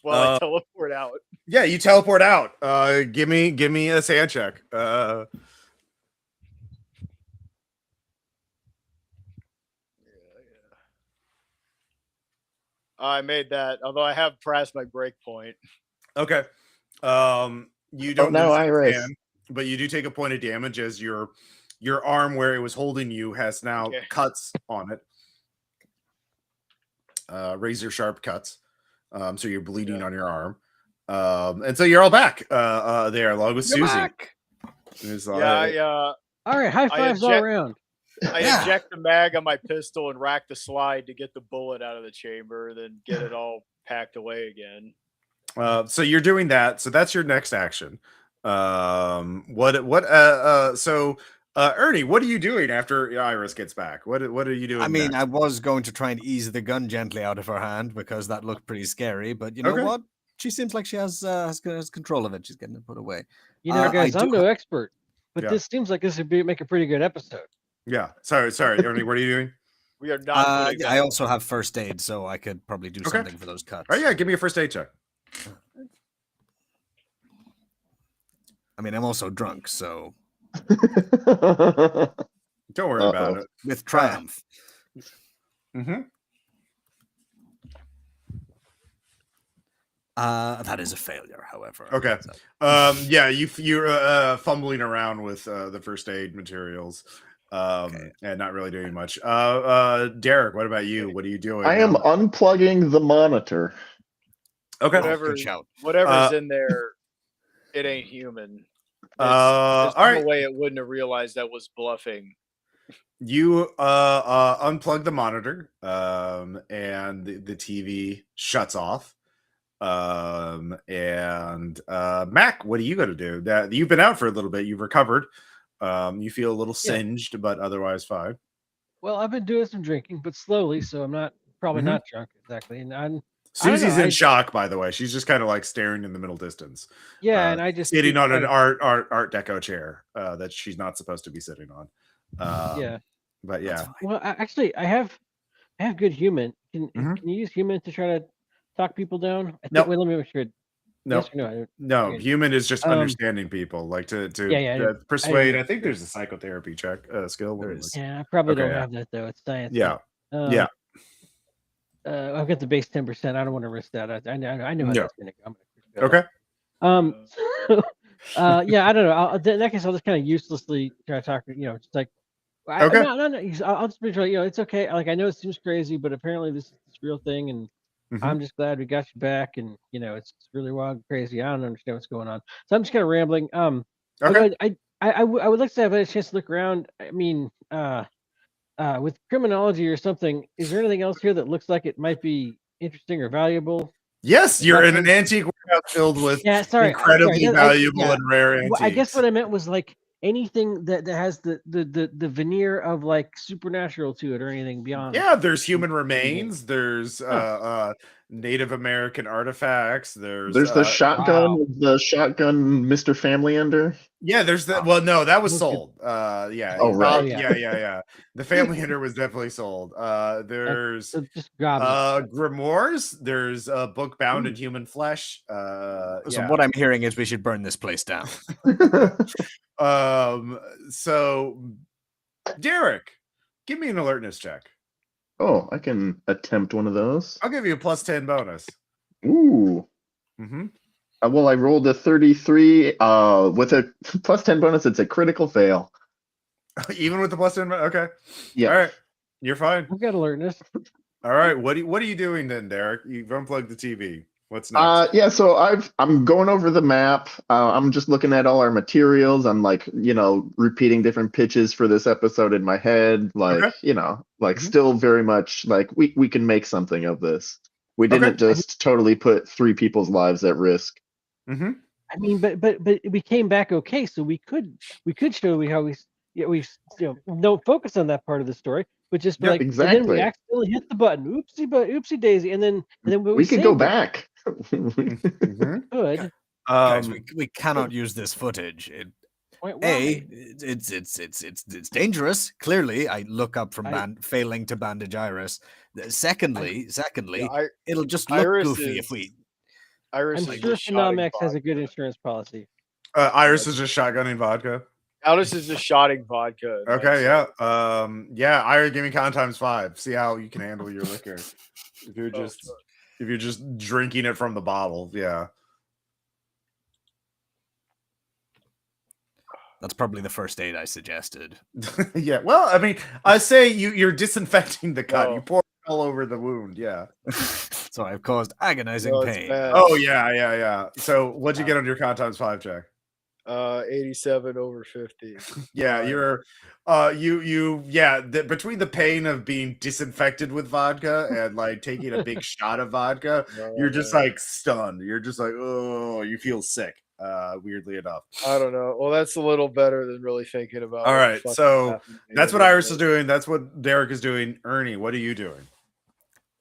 While I teleport out. Yeah, you teleport out. Give me a sand check. I made that, although I have passed my break point. Okay. You don't now I race. Sand, but you do take a point of damage as your arm where it was holding you has now cuts on it. Razor sharp cuts. So you're bleeding on your arm. And so you're all back there along with Susie. All right, high fives all around. I inject the mag on my pistol and rack the slide to get the bullet out of the chamber, then get it all packed away again. So you're doing that. So that's your next action. So Ernie, what are you doing after Iris gets back? What are you doing? I mean, next? I was going to try and ease the gun gently out of her hand because that looked pretty scary. But you know what? She seems like she has control of it. She's getting it put away. You know, guys, I'm no expert, but this seems like this would make a pretty good episode. Yeah. Sorry, Ernie. What are you doing? We are not. I also have first aid, so I could probably do something for those cuts. Oh yeah, give me a first aid check. I mean, I'm also drunk, so don't worry about it. With triumph. That is a failure, however. Okay. Yeah, you're fumbling around with the first aid materials. And not really doing much. Derek, what about you? What are you doing? I am unplugging the monitor. Okay. Whatever's in there, it ain't human. All no right. way it wouldn't have realized that was bluffing. You unplug the monitor, and the TV shuts off. Mac, what are you going to do? That you've been out for a little bit. You've recovered. You feel a little singed, but otherwise fine. Well, I've been doing some drinking, but slowly, so I'm probably not drunk exactly. And Susie's in shock, by the way. She's just kind of like staring in the middle distance. Yeah, and I just sitting on an art deco chair that she's not supposed to be sitting on. But yeah. Well, actually, I have good human. Can you use human to try to talk people down? No. Wait, let me make sure. No, yes or no? No. Human is just understanding people, like to persuade. I think there's a psychotherapy check skill. Yeah, I probably don't have that though. It's science. Yeah, I've got the base 10%. I don't want to risk that. I know how that's going to go. Okay. Yeah, I don't know. In that case, I'll just kind of uselessly try to talk. Just like, no. I'll just be trying. It's okay. Like, I know it seems crazy, but apparently this is this real thing, and I'm just glad we got you back. And it's really wild, and crazy. I don't understand what's going on, so I'm just kind of rambling. Okay. I would like to have a chance to look around. I mean, with criminology or something, is there anything else here that looks like it might be interesting or valuable? Yes, you're in an antique warehouse filled with incredibly valuable and rare antiques. Well, I guess what I meant was like anything that has the veneer of like supernatural to it or anything beyond. Yeah, there's human remains. There's Native American artifacts. There's the shotgun, Mr. Family Ender. Yeah, there's that. Well, no, that was sold. Yeah. Oh, right. Yeah. The Family Ender was definitely sold. There's just grimoires. There's a book bound in human flesh. So what I'm hearing is we should burn this place down. So Derek, give me an alertness check. Oh, I can attempt one of those. I'll give you a +10 bonus. Ooh. Well, I rolled a 33. With a +10 bonus, it's a critical fail. Even with the +10, okay. Yeah. All right, you're fine. I've got alertness. All right, what are you doing then, Derek? You've unplugged the TV. What's next? Yeah, so I'm going over the map. I'm just looking at all our materials. I'm like, repeating different pitches for this episode in my head. Like, Okay. Mhm. still very much like we can make something of this. We Okay. didn't just totally put 3 people's lives at risk. Mm-hmm. I mean, but we came back okay, so we could show how we don't focus on that part of the story, but just be Yep, like, and then we exactly. accidentally hit the button, oopsie daisy, and then We could go saved it. back. Mhm. Good. Guys, we cannot use this footage. Why? It's dangerous. Clearly, I look up from failing to bandage Iris. Secondly, it'll just look Iris goofy is- if we. Iris I'm is sure just shotting Phenomen-X has a vodka. good insurance policy. Iris is just shotgunning vodka. Alice is just shotting vodka. and Okay, that's yeah. it. Yeah, Iris, give me con times 5. See how you can handle your liquor. If you're Oh, just if you're just drinking it from the bottle, yeah. That's probably the first aid I suggested. Yeah. Well, I mean, I say you're disinfecting the cut. No. You pour it all over the wound. Yeah. So I've caused agonizing No, it's pain. bad. Oh yeah. So what'd you get on your con times 5 check? 87 over 50. Yeah, you're between the pain of being disinfected with vodka and like taking a big shot of vodka, you're just like stunned. You're just like, oh, you feel sick. Weirdly enough. I don't know. Well, that's a little better than really thinking about. All what right, the fuck so happened to me that's what over Iris there. is doing. That's what Derek is doing. Ernie, what are you doing?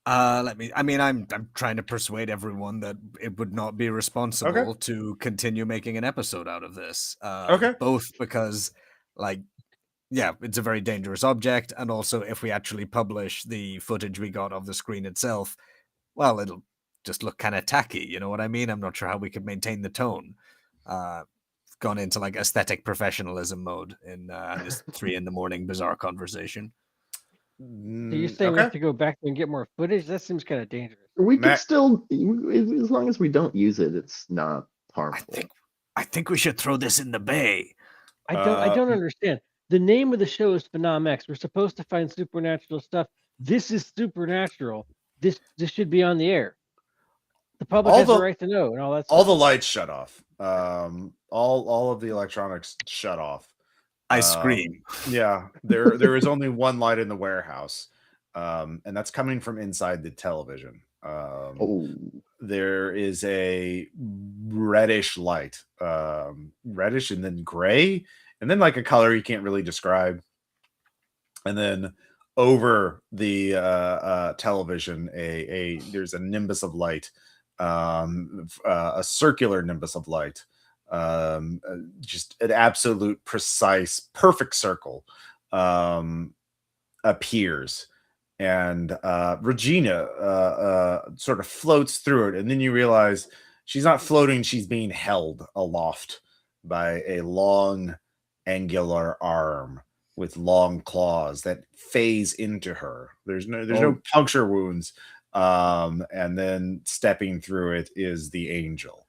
I'm trying to persuade everyone that it would not be responsible to continue making an episode out of this. Okay. Both because, it's a very dangerous object, and also if we actually publish the footage we got of the screen itself, well, it'll just look kind of tacky. You know what I mean? I'm not sure how we could maintain the tone. Gone into like aesthetic professionalism mode in this 3 a.m. bizarre conversation. So you're saying we have to go back and get more footage? That seems kind of dangerous. We can Matt- still, as long as we don't use it, it's not harmful. I think we should throw this in the bay. I don't understand. The name of the show is Phenomen-X. We're supposed to find supernatural stuff. This is supernatural. This should be on the air. The public has the right to know and all that stuff. All the lights shut off. All of the electronics shut off. I scream. Yeah, there is only one light in the warehouse, and that's coming from inside the television. There is a reddish light, reddish and then gray, and then like a color you can't really describe. And then over the television, there's a nimbus of light, a circular nimbus of light. Just an absolute precise perfect circle appears, and Regina sort of floats through it, and then you realize she's not floating, she's being held aloft by a long angular arm with long claws that phase into her. There's no puncture wounds, and then stepping through it is the angel.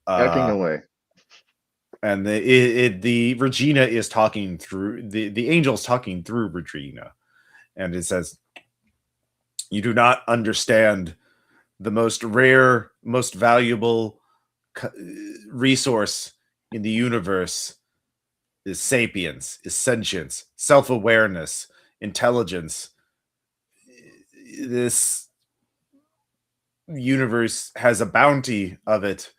Acting away. And the Regina is talking through the angel's talking through Regina, and it says, "You do not understand the most rare, most valuable resource in the universe is sapience, is sentience, self-awareness, intelligence. This universe has a bounty of it,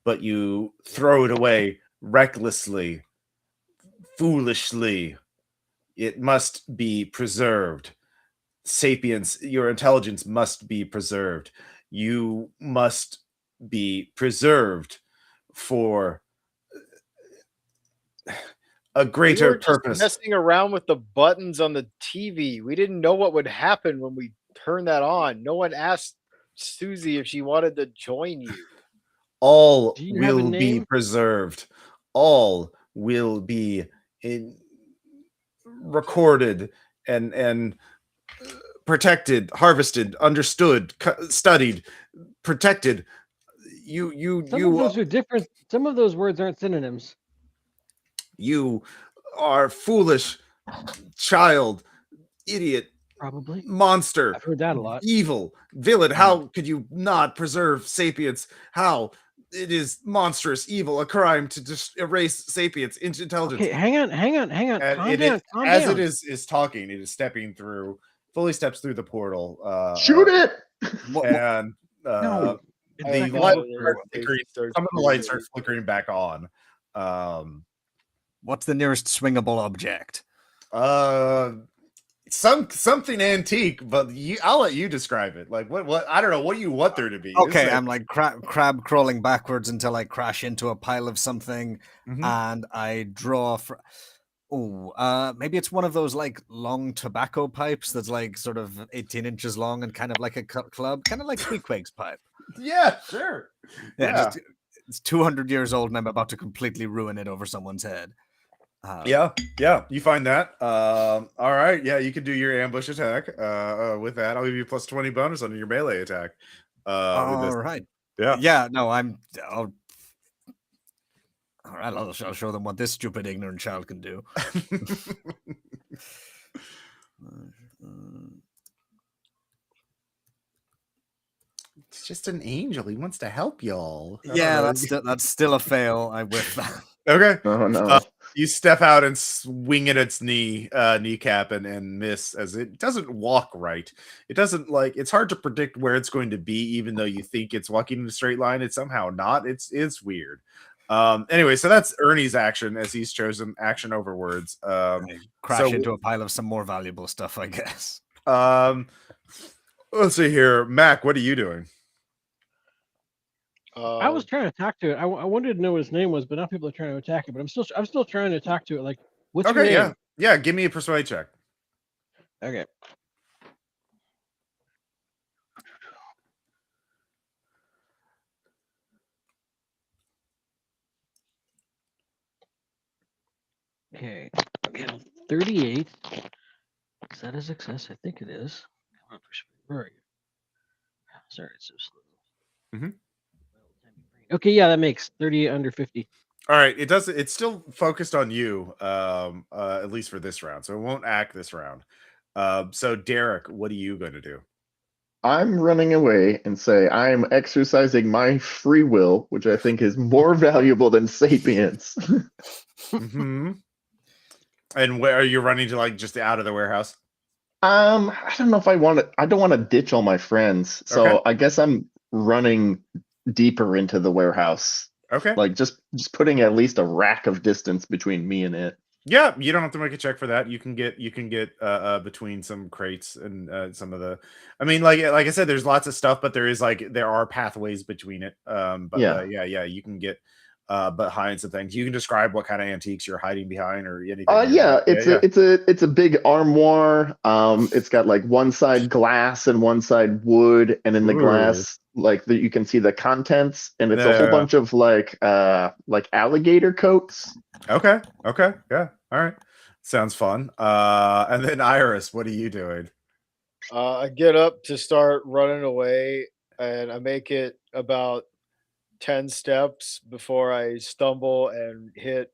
but you throw it away recklessly, foolishly. It must be preserved. Sapience, your intelligence must be preserved. You must be preserved for a greater we were just purpose." messing around with the buttons on the TV. We didn't know what would happen when we turned that on. No one asked Susie if she wanted to join you. All Do you have a will be name? preserved. All will be recorded and protected, harvested, understood, studied, protected. Some of those are different. Some of those words aren't synonyms. You are foolish, child, idiot. Probably. monster, I've heard that a lot. evil, villain. How could you not preserve sapience? How? It is monstrous, evil, a crime to just erase sapience into intelligence. Okay, hang on. And Calm down. as it is talking, it is stepping through, fully steps through the portal. Shoot it! And No. It's the not light gonna work. starts flickering. Some of the lights start flickering back on. What's the nearest swingable object? Something antique, but I'll let you describe it. Like what I don't know what you want there to be. Okay, I'm like crab crawling backwards until I crash into a pile of something, and I draw. Maybe it's one of those like long tobacco pipes that's like sort of 18 inches long and kind of like a club, kind of like Queequeg's pipe. Yeah, sure. Yeah. It's 200 years old, and I'm about to completely ruin it over someone's head. Yeah, you find that. All right, yeah, you can do your ambush attack. With that, I'll give you plus 20 bonus on your melee attack. All right. Yeah. No, all right, I'll show them what this stupid, ignorant child can do. It's just an angel. He wants to help y'all. Yeah, that's still a fail. I whiff that. Okay. Oh no. You step out and swing at its kneecap and miss, as it doesn't walk right. It doesn't it's hard to predict where it's going to be, even though you think it's walking in a straight line. It's somehow not. It's weird. Anyway, so that's Ernie's action, as he's chosen action over words. Crash into a pile of some more valuable stuff, I guess. Let's see here. Mac, what are you doing? I was trying to talk to it. I wanted to know what his name was, but now people are trying to attack it. But I'm still trying to talk to it. Like, what's your name? Yeah. Give me a persuade check. Okay. Okay. 38. Is that a success? I think it is. Where are you? Sorry, it's so slow. Okay, yeah, that makes 38 under 50. All right, it's still focused on you, at least for this round, so it won't act this round. So Derek, what are you going to do? I'm running away and say I'm exercising my free will, which I think is more valuable than sapience. And where are you running to? Like just out of the warehouse? I don't know if I don't want to ditch all my friends, so Okay. I guess I'm running deeper into the warehouse. Okay. Like just putting at least a rack of distance between me and it. Yeah, you don't have to make a check for that. You can get between some crates and some of the. I mean, like I said, there's lots of stuff, but there are pathways between it. But you can get behind some things. You can describe what kind of antiques you're hiding behind or anything. It's a big armoire. It's got like one side glass and one side wood, and in the glass, you can see the contents, and it's a whole bunch of like alligator coats. Okay. Yeah. All right. Sounds fun. And then Iris, what are you doing? I get up to start running away, and I make it about 10 steps before I stumble and hit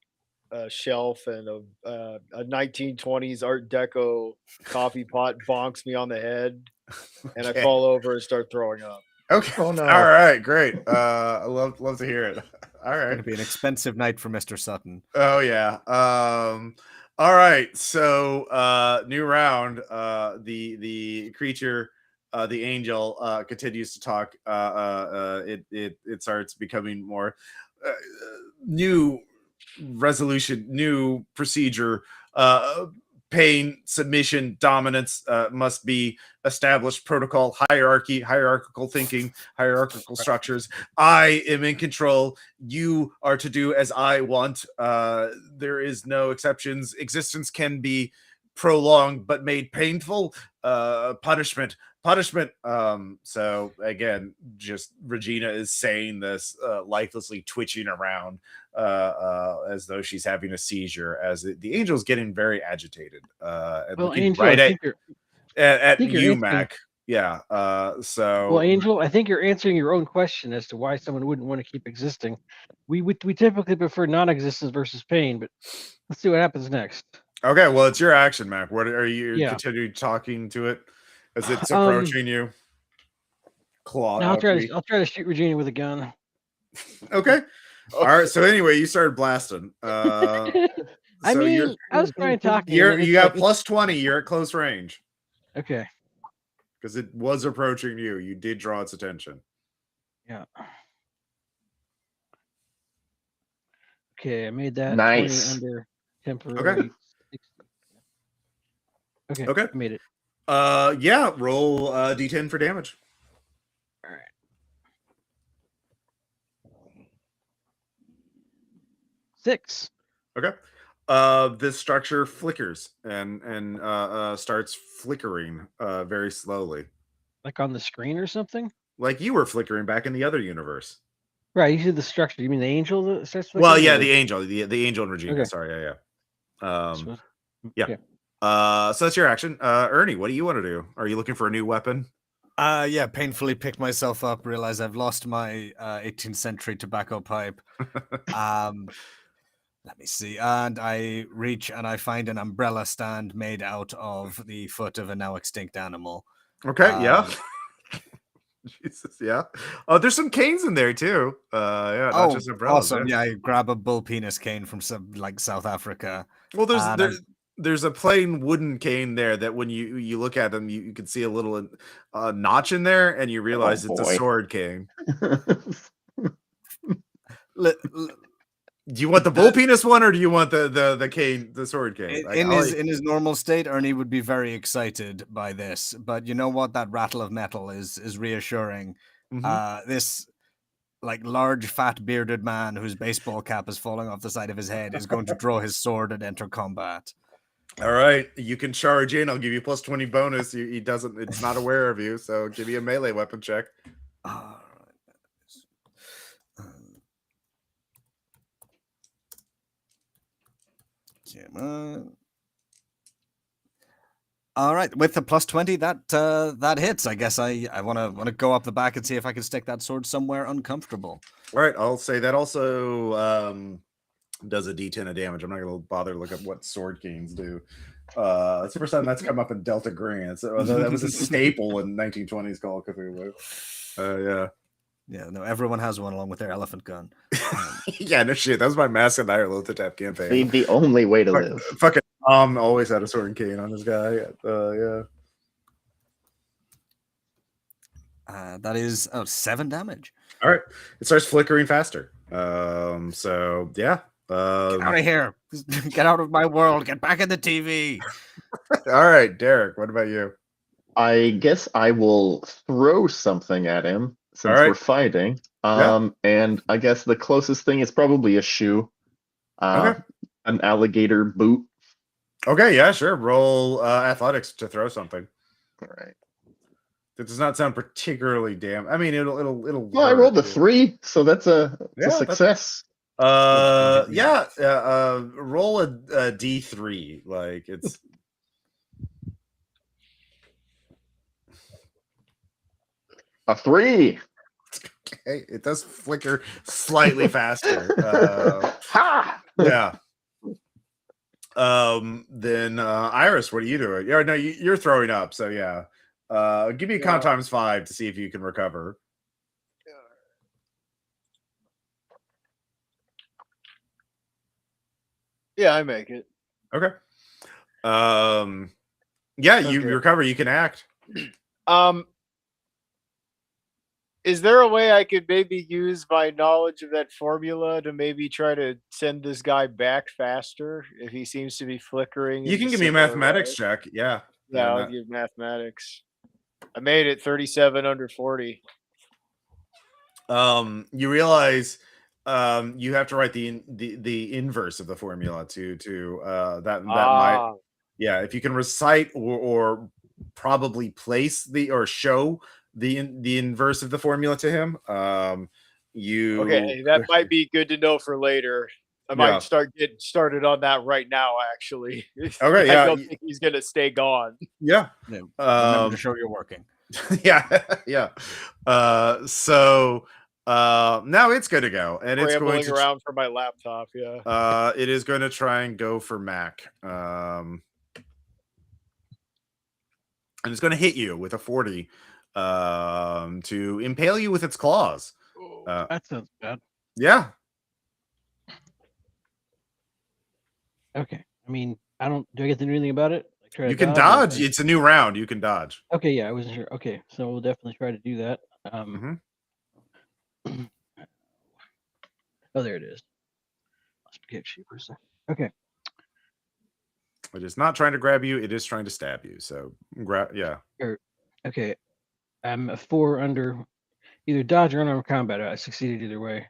a shelf, and a 1920s Art Deco coffee pot bonks me on the head, and I fall over and start throwing up. Okay. Oh no. All right. Great. I love to hear it. All right. It's gonna be an expensive night for Mr. Sutton. Oh yeah. All right. So new round. The creature, the angel, continues to talk. It starts becoming more new resolution, new procedure. Pain, submission, dominance must be established. Protocol, hierarchy, hierarchical thinking, hierarchical structures. I am in control. You are to do as I want. There is no exceptions. Existence can be prolonged but made painful. Punishment. So again, just Regina is saying this, lifelessly twitching around as though she's having a seizure, as the angel's getting very agitated and looking Angel, right I at think you're you, answering- Mac. Yeah. Well, Angel, I think you're answering your own question as to why someone wouldn't want to keep existing. We typically prefer non-existence versus pain, but let's see what happens next. Okay, well, it's your action, Mac. What are you Yeah. continue talking to it as it's approaching you? Claw Now out. I'll try to shoot Regina with a gun. Okay. All right. So anyway, you started blasting. I So mean, I was trying to talk to him. you and it's got like, plus 20. You're at close range okay. because it was approaching you. You did draw its attention. Yeah. Okay, I made that Nice. 20 under temporary. 60. Okay. Okay. I made it. Yeah. Roll D10 for damage. All right. 6. Okay. This structure flickers and starts flickering very slowly, Like on the screen or something? like you were flickering back in the other universe. Right. You said the structure. You mean the angel that starts Well, flickering, yeah, or the angel, the angel and Regina. Okay. Sorry, yeah. Yeah. Okay. So that's your action. Ernie, what do you want to do? Are you looking for a new weapon? Yeah, painfully pick myself up, realize I've lost my 18th century tobacco pipe. Let me see. And I reach and I find an umbrella stand made out of the foot of a now extinct animal. Okay, yeah. Jesus, yeah. Oh, there's some canes in there too. Yeah, not just umbrellas. Awesome. Yeah, I grab a bull penis cane from some like South Africa. Well, there's a plain wooden cane there that when you look at them, you can see a little notch in there, and you realize it's a sword cane. Do you want the bull penis one, or do you want the cane, the sword cane? In his normal state, Ernie would be very excited by this, but you know what? That rattle of metal is reassuring. Mhm. This like large, fat, bearded man whose baseball cap is falling off the side of his head is going to draw his sword and enter combat. All right, you can charge in. I'll give you plus 20 bonus. He doesn't. It's not aware of you, so give me a melee weapon check. All right, with the plus 20, that hits. I guess I want to go up the back and see if I can stick that sword somewhere uncomfortable. All right, I'll say that also does a D10 of damage. I'm not going to bother to look up what sword canes do. It's the first time that's come up in Delta Green. So that was a staple in 1920s Call of Cthulhu. Yeah. Yeah, no, everyone has one along with their elephant gun. Yeah, no shit. That was my Mask of Ireland to tap campaign. The only way to live. Fucking always had a sword and cane on this guy. Yeah. That is 7 damage. All right, it starts flickering faster. So yeah. Get out of here! Get out of my world! Get back in the TV! All right, Derek. What about you? I guess I will throw something at him since we're fighting. And I guess the closest thing is probably a shoe. An alligator boot. Okay, yeah, sure. Roll athletics to throw something. All right. It does not sound particularly I mean, it'll. Well, I rolled a 3, so that's a success. Roll a D3. Like it's. A 3. Okay, it does flicker slightly faster. Ha! Yeah. Then Iris, what are you doing? Yeah, no, you're throwing up. So yeah. Give me a con times 5 to see if you can recover. Yeah, I make it. Okay. Yeah, you recover. You can act. Is there a way I could maybe use my knowledge of that formula to maybe try to send this guy back faster if he seems to be flickering? You can give me a mathematics check. Yeah. Yeah, I'll give mathematics. I made it 37 under 40. You realize you have to write the inverse of the formula to that might, yeah, if you can recite or probably place or show the inverse of the formula to him, that might be good to know for later. I might start getting started on that right now, actually. Okay, yeah. I don't think he's gonna stay gone. Yeah. Remember to show you're working. Yeah. So Now it's good to go, and it's going Scrambling to around for my laptop. Yeah. it is going to try and go for Mac. And it's going to hit you with a 40 to impale you with its claws. That sounds bad. Yeah. Okay. I mean, I don't. Do I get to do anything about it? Like try You to can or- dodge. It's a new round. You can dodge. Okay. Yeah, I wasn't sure. Okay, so we'll definitely try to do that. Oh, there it is. Must get you for a second. Okay. It is not trying to grab you. It is trying to stab you. So, yeah. Okay. I'm a 4 under either dodge or unarmed combat. I succeeded either way.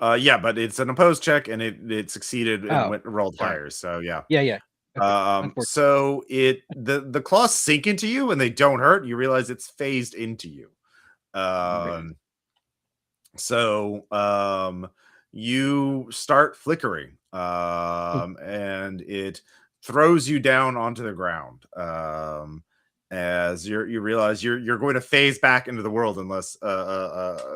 Yeah, but it's an opposed check, and it succeeded and rolled sorry. higher. So yeah. Yeah. Okay. So the claws sink into you, and they don't hurt. You realize it's phased into you. So you start flickering, and it throws you down onto the ground. As you realize you're going to phase back into the world unless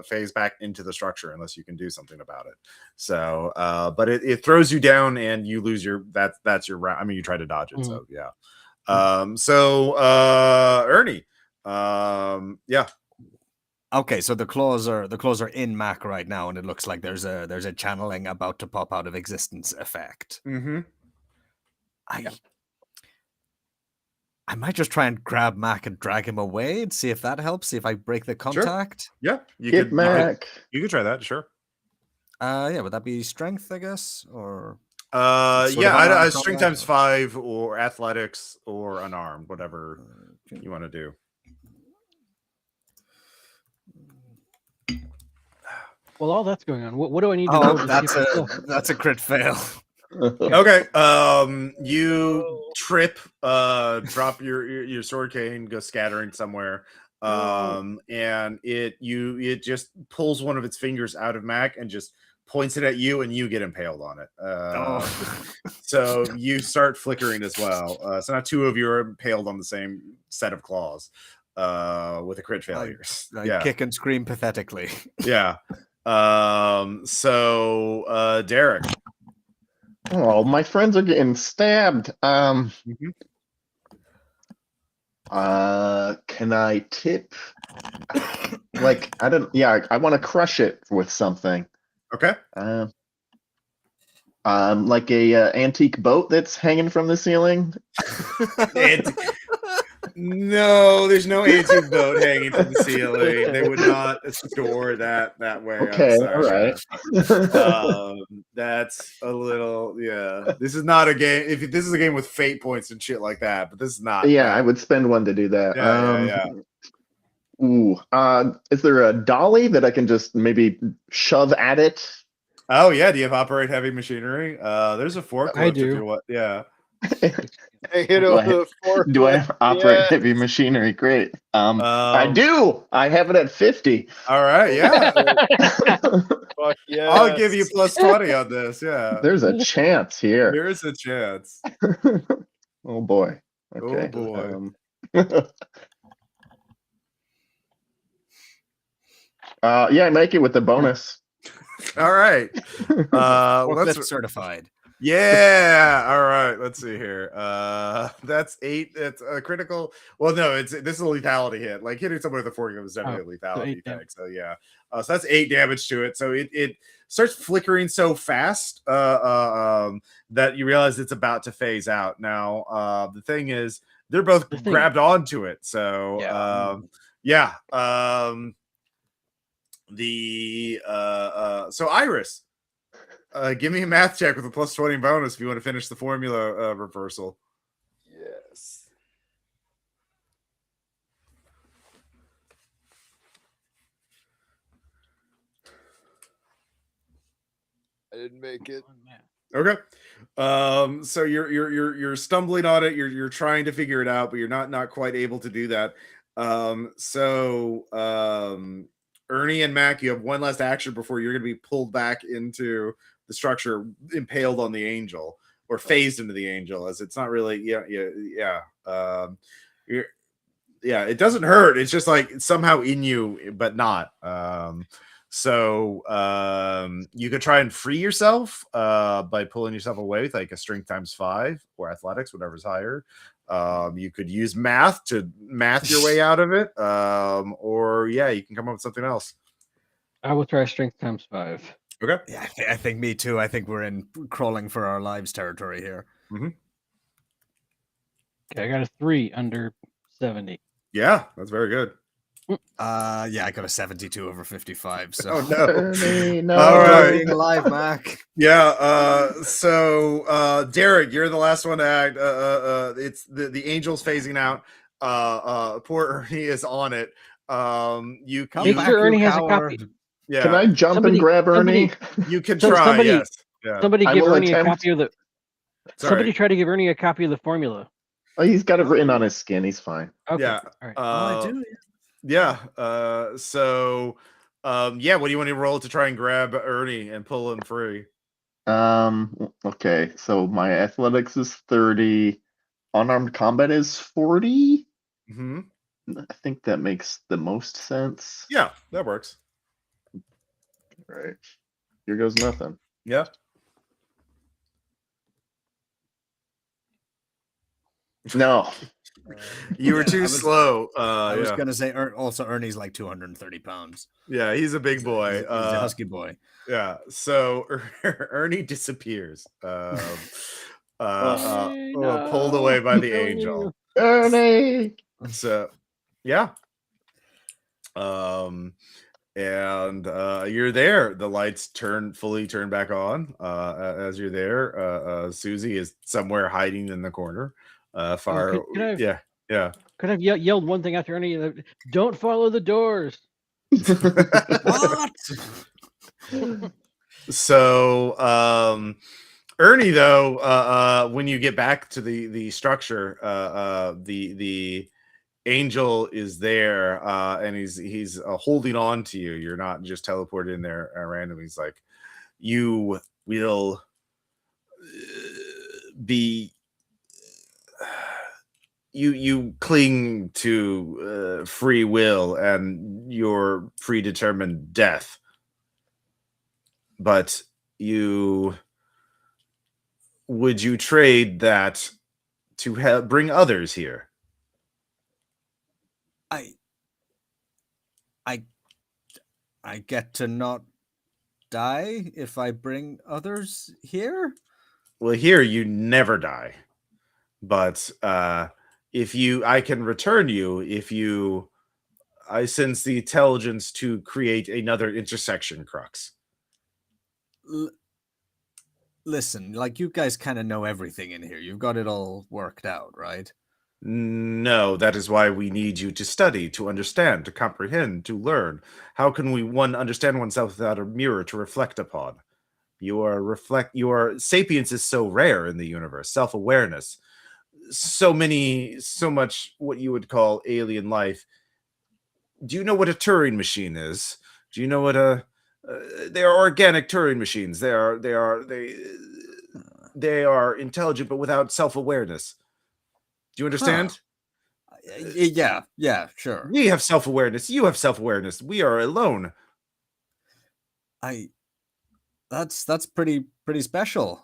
phase back into the structure unless you can do something about it. So but it throws you down and you lose your that's your round. I mean, you try to dodge it. So yeah. Ernie, yeah. Okay, so the claws are in Mac right now, and it looks like there's a channeling about to pop out of existence effect. I might just try and grab Mac and drag him away and see if that helps. See if I break the contact. Sure. Yeah, you could try that. Sure. Yeah, would that be strength? I guess, or yeah, strength times 5 or athletics or unarmed, whatever you want to do. Well, all that's going on. What do I need to know? That's a crit fail. Okay. You trip, drop your sword cane, go scattering somewhere. And it just pulls one of its fingers out of Mac and just points it at you, and you get impaled on it. So you start flickering as well. So now 2 of you are impaled on the same set of claws, with a crit failure. I kick and scream pathetically. Yeah. So Derek. Oh, my friends are getting stabbed. Can I tip? Like, I don't. Yeah, I want to crush it with something. Okay. Like a antique boat that's hanging from the ceiling. No, there's no antique boat hanging from the ceiling. They would not store that way. Okay, all right. That's a little, yeah. This is not a game. If this is a game with fate points and shit like that, but this is not. Yeah, I would spend 1 to do that. Yeah. Ooh, is there a dolly that I can just maybe shove at it? Oh yeah, do you have operate heavy machinery? There's a forklift. I do. If you want. Yeah. Do I operate heavy machinery? Great. I do. I have it at 50. All right. Yeah. Fuck yeah. I'll give you plus 20 on this. Yeah. There's a chance here. There is a chance. Oh boy. Okay. Oh boy. Yeah, I make it with the bonus. All right. Forklift certified. Yeah. All right. Let's see here. That's 8. It's a critical. Well, no, this is a lethality hit. Like hitting someone with a forklift is definitely a lethality thing. So yeah. So that's 8 damage to it. So it starts flickering so fast that you realize it's about to phase out. Now the thing is, they're both grabbed onto it. So yeah. So Iris. Give me a math check with a plus 20 bonus if you want to finish the formula reversal. Yes. I didn't make it. Okay. So you're stumbling on it. You're trying to figure it out, but you're not quite able to do that. Ernie and Mac, you have one last action before you're going to be pulled back into the structure, impaled on the angel, or phased into the angel, as it's not really, it doesn't hurt. It's just like somehow in you, but not. So you could try and free yourself by pulling yourself away with like a strength ×5 or athletics, whatever's higher. You could use math to math your way out of it. Or yeah, you can come up with something else. I will try strength ×5. Okay. Yeah, I think me too. I think we're in crawling for our lives territory here. Okay, I got a 3 under 70. Yeah, that's very good. Yeah, I got a 72 over 55. So Oh no. Ernie, no. All right. being alive, Mac. Yeah. So Derek, you're the last one to act. It's the Angels phasing out. Poor Ernie is on it. You Come Make back, sure you Ernie has a coward. copy. yeah. Can I jump and grab Ernie? You can So- try. somebody- Yes. Yeah. Somebody I give will Ernie a attempt. copy of the. Sorry. Somebody try to give Ernie a copy of the formula. Oh, he's got it written on his skin. He's fine. Okay. Yeah. All right. I do. Yeah. So yeah. What do you want to roll to try and grab Ernie and pull him free? Okay. So my athletics is 30. Unarmed combat is 40. Mm-hmm. I think that makes the most sense. Yeah, that works. Right. Here goes nothing. Yeah. No. You were Yeah, too slow. I was Yeah. gonna say also Ernie's like 230 pounds. Yeah, he's a big boy. He's a husky boy. Yeah. So Ernie disappears. Pulled away by the angel. Ernie. So yeah. And you're there. The lights fully turn back on. As you're there, Susie is somewhere hiding in the corner. Far. Could I have- Yeah. Yeah. Could I have yelled one thing after Ernie? Don't follow the doors. What? So Ernie, though, when you get back to the structure, the angel is there, and he's holding on to you. You're not just teleported in there randomly. He's like, you will be. You cling to free will and your predetermined death, but would you trade that to bring others here? I get to not die if I bring others here? Well, here you never die, but I can return you if I sense the intelligence to create another intersection crux. Listen, like you guys kind of know everything in here. You've got it all worked out, right? No, that is why we need you to study, to understand, to comprehend, to learn. How can one understand oneself without a mirror to reflect upon? Your sapience is so rare in the universe, self-awareness. So much what you would call alien life. Do you know what a Turing machine is? Do you know what they are organic Turing machines. They are intelligent but without self-awareness. Do you understand? Yeah, sure. We have self-awareness. You have self-awareness. We are alone. That's pretty special.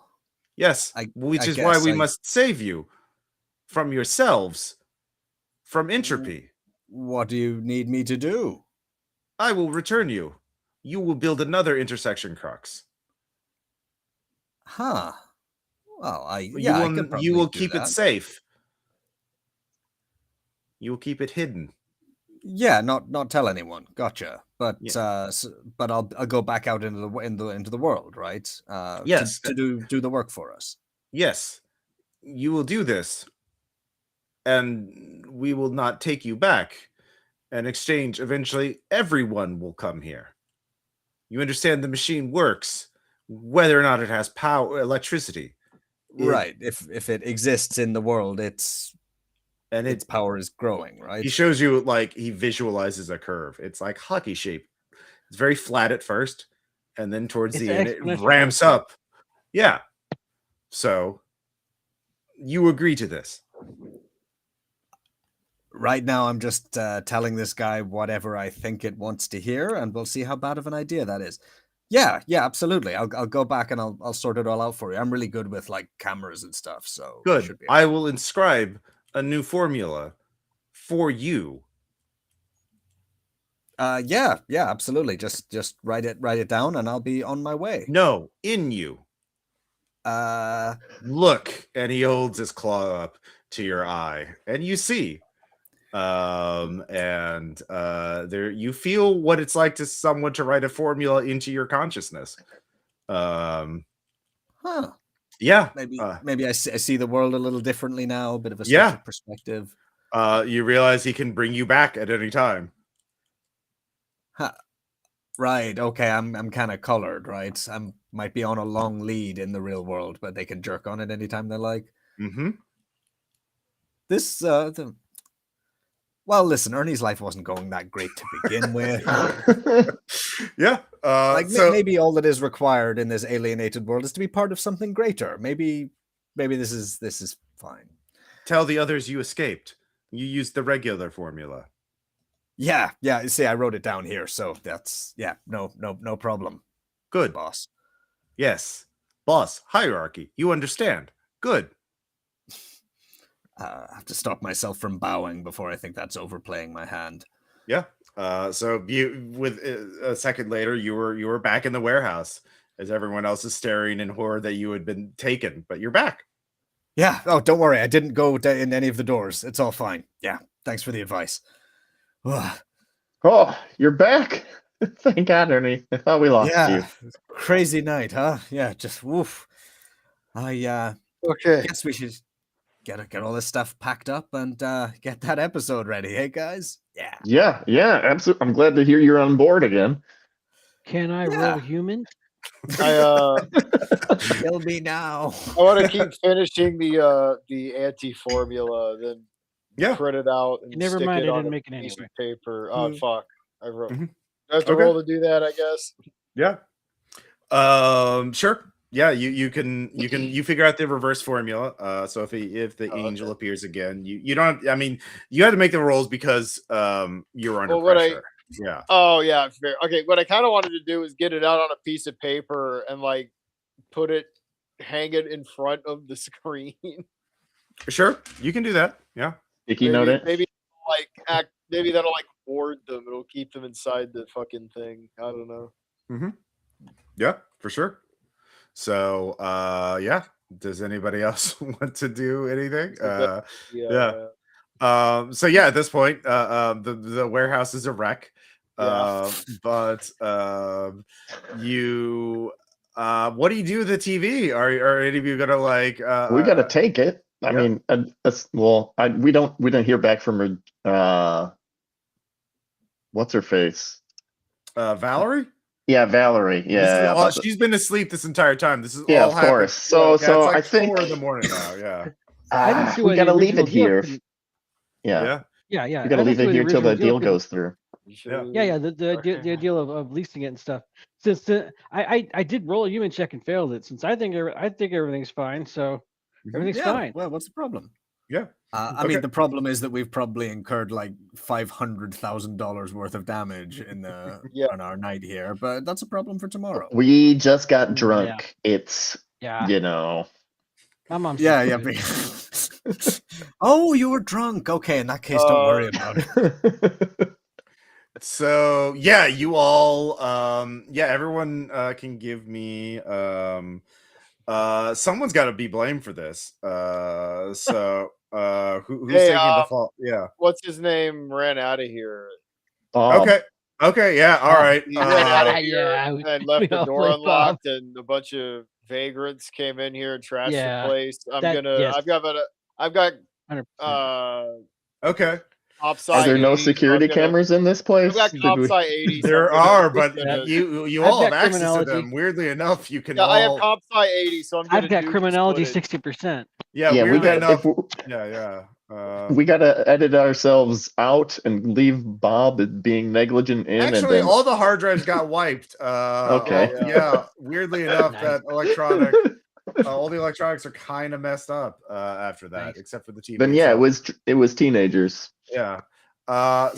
Yes, which is why we must save you from yourselves, from entropy. What do you need me to do? I will return you. You will build another intersection crux. Huh. Well, you will keep it safe. You will keep it hidden. Yeah, not tell anyone. Gotcha. But but I'll go back out into the world, right? Yes, to do the work for us. Yes, you will do this, and we will not take you back. In exchange, eventually, everyone will come here. You understand the machine works, whether or not it has power, electricity. Right. If it exists in the world, its power is growing, right? He shows you, like, he visualizes a curve. It's like hockey shape. It's very flat at first, and then towards the end, it ramps up. Yeah. So, you agree to this. Right now, I'm just telling this guy whatever I think it wants to hear, and we'll see how bad of an idea that is. Yeah, absolutely. I'll go back and I'll sort it all out for you. I'm really good with like cameras and stuff, so Good. should be I will inscribe a new formula for you. yeah, absolutely. Just write it down, and I'll be on my way. No, in you. Look, and he holds his claw up to your eye, and you see. There you feel what it's like to someone to write a formula into your consciousness. Huh. Yeah. Maybe I see the world a little differently now, a bit of a switch of perspective. You realize he can bring you back at any time. Huh. Right. Okay. I'm kind of colored, right? I might be on a long lead in the real world, but they can jerk on it anytime they like. Mm-hmm. This well, listen, Ernie's life wasn't going that great to begin with. Yeah. Maybe all that is required in this alienated world is to be part of something greater. Maybe this is fine. Tell the others you escaped. You used the regular formula. Yeah. See, I wrote it down here, so that's no problem. Good, boss. Yes, boss. Hierarchy. You understand. Good. I have to stop myself from bowing before I think that's overplaying my hand. Yeah. So you, with a second later, you were back in the warehouse as everyone else is staring in horror that you had been taken, but you're back. Yeah. Oh, don't worry. I didn't go in any of the doors. It's all fine. Yeah. Thanks for the advice. Oh, you're back. Thank God, Ernie. I thought we lost you. Crazy night, huh? Yeah, just woof. I Okay. guess we should get all this stuff packed up and get that episode ready. Hey guys? Yeah, absolutely. I'm glad to hear you're on board again. Can I roll human? Kill me now. I want to keep finishing the anti-formula, then print it out and Never stick mind, it I on didn't a make it piece anyway. of paper. Oh fuck! I wrote. Mm-hmm. I have to roll to do that, I guess. Yeah. Sure. Yeah, you figure out the reverse formula. So if the angel appears again, you don't. I mean, you had to make the rolls because you're under pressure. Yeah. Oh yeah, fair. Okay, what I kind of wanted to do is get it out on a piece of paper and like hang it in front of the screen. Sure, you can do that. Yeah. Sticky note it. Maybe that'll like ward them. It'll keep them inside the fucking thing. I don't know. Mm-hmm. Yeah, for sure. So, does anybody else want to do anything? So at this point, the warehouse is a wreck. But you, what do you do with the TV? Are any of you gonna like? We gotta take it. I mean, we don't hear back from her. What's her face? Valerie. Yeah, Valerie. Yeah, she's been asleep this entire time. This is of course. So it's like I think 4 in the morning now. Yeah. I don't see why we gotta leave it here. Yeah. We gotta leave it here till the deal goes through. The deal of leasing it and stuff. Since I did roll a human check and failed it. Since I think everything's fine, so everything's fine. Well, what's the problem? Yeah. I mean, the problem is that we've probably incurred like $500,000 worth of damage on our night here, but that's a problem for tomorrow. We just got drunk. It's my mom's Oh, you were drunk. Okay, in that case, don't worry about it. So you all everyone can give me someone's got to be blamed for this. Who's taking the fault? Yeah. What's his name? Ran out of here. Okay. Yeah. All right. He ran out of here and left the door unlocked, and a bunch of vagrants came in here and trashed the place. I've got. 100%. Okay. Are there no security cameras in this place? I've got CompSci 80. There are, but you all have access to them. Weirdly enough, you can. Yeah, I have CompSci 80, so I've got criminology 60%. Yeah, weirdly enough. We gotta edit ourselves out and leave Bob being negligent in. Actually, all the hard drives got wiped. Okay. Weirdly enough, that electronic. All the electronics are kind of messed up after that, except for the TV. Then it was teenagers. Yeah. Yep.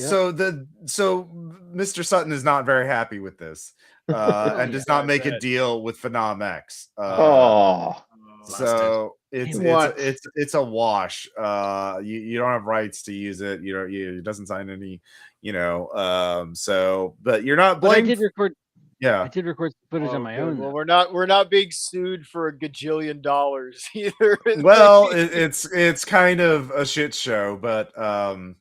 So Mr. Sutton is not very happy with this, and does not make a deal with Phenomen-X. Oh, So What? it's a wash. You don't have rights to use it. It doesn't sign any, so but you're not But I blamed. did record. I Yeah. did record footage on my own. Well, though. we're not being sued for a gajillion dollars either. Well, it's kind of a shit show, but the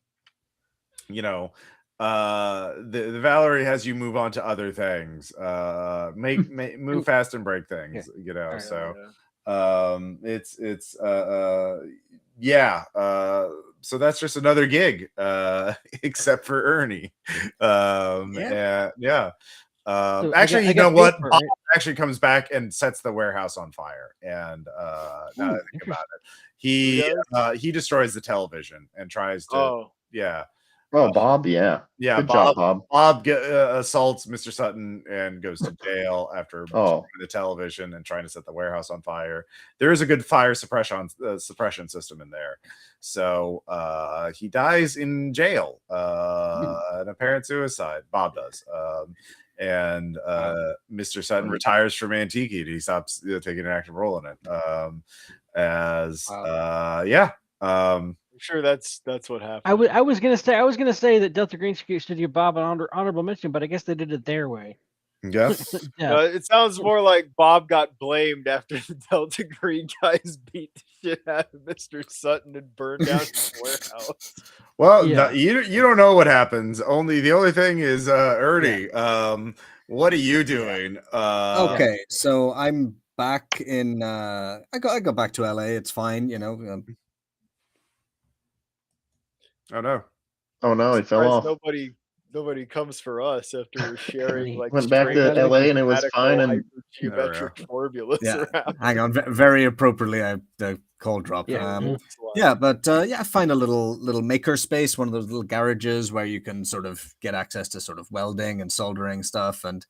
Valerie has you move on to other things. Move fast and break things, Alright. so yeah, so that's just another gig, except for Ernie. So Actually, I got what? paid for it, Bob right? actually comes back and sets the warehouse on fire. And now that I think about it, he destroys the television and tries to, Oh, Bob, yeah. yeah. Good job, Bob. Bob assaults Mr. Sutton and goes to jail after destroying the television and trying to set the warehouse on fire. There is a good fire suppression system in there, so he dies in jail. An apparent suicide. Bob does. And Mr. Sutton retires from Antiqued. He stops taking an active role in it. I'm sure that's what happened. I was gonna say that Delta Green should give Bob an honorable mention, but I guess they did it their way. Yeah. It sounds more like Bob got blamed after the Delta Green guys beat the shit out of Mr. Sutton and burned down his warehouse. Well, no, you don't know what happens. The only thing is, Ernie, what are you doing? Okay, so I'm back in. I go back to LA. It's fine, Oh no, he fell off. Nobody comes for us after sharing like went back to LA and it was fine and geometric formulas around. Hang on, very appropriately, the call drop. But I find a little maker space, one of those little garages where you can sort of get access to sort of welding and soldering stuff, and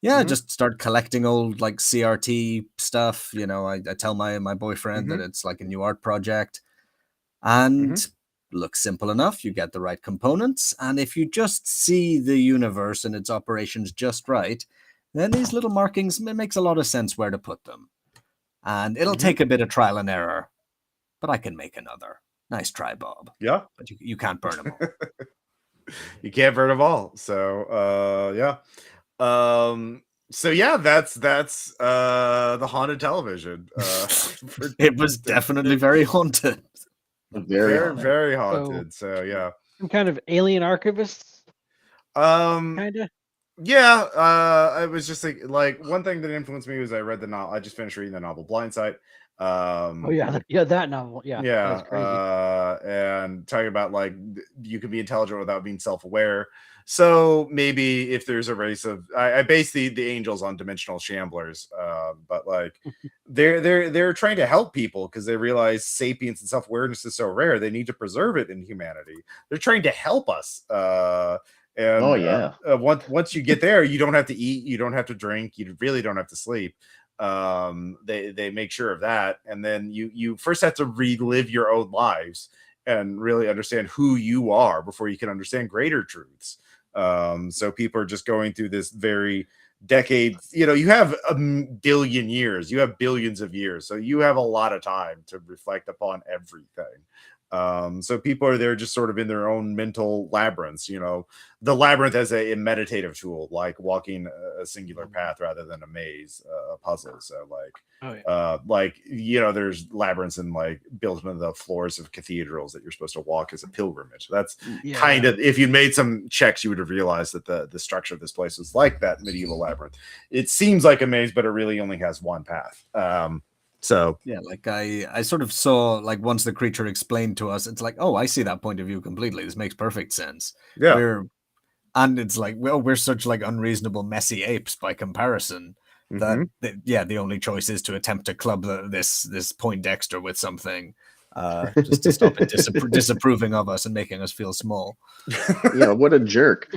just start collecting old like CRT stuff. I tell my boyfriend that it's like a new art project, and looks simple enough. You get the right components, and if you just see the universe and its operations just right, then these little markings, it makes a lot of sense where to put them. And it'll take a bit of trial and error, but I can make another. Nice try, Bob. Yeah. But you can't burn them all. You can't burn them all. So that's the haunted television. It was definitely very haunted. Very haunted. So yeah. Some kind of alien archivist. Kind of. Yeah, I was just like one thing that influenced me was I read the novel. I just finished reading the novel Blindside. That novel. Yeah. Yeah. That's crazy. And talking about like you can be intelligent without being self-aware. So maybe if there's a race of, I base the angels on dimensional shamblers, but like they're trying to help people because they realize sapience and self-awareness is so rare. They need to preserve it in humanity. They're trying to help us. Once you get there, you don't have to eat, you don't have to drink, you really don't have to sleep. They make sure of that, and then you first have to relive your own lives and really understand who you are before you can understand greater truths. So people are just going through this very decade. You have a billion years, you have billions of years, so you have a lot of time to reflect upon everything. So people are there just sort of in their own mental labyrinths. The labyrinth as a meditative tool, like walking a singular path rather than a maze, a puzzle. So there's labyrinths and like built into the floors of cathedrals that you're supposed to walk as a pilgrimage. That's kind of, if you made some checks, you would have realized that the structure of this place was like that medieval labyrinth. It seems like a maze, but it really only has one path. So yeah, like I sort of saw, like, once the creature explained to us, it's like, oh, I see that point of view completely. This makes perfect sense. Yeah. And it's like, well, we're such like unreasonable, messy apes by comparison that the only choice is to attempt to club this Poindexter with something, just to stop it disapproving of us and making us feel small. Yeah, what a jerk.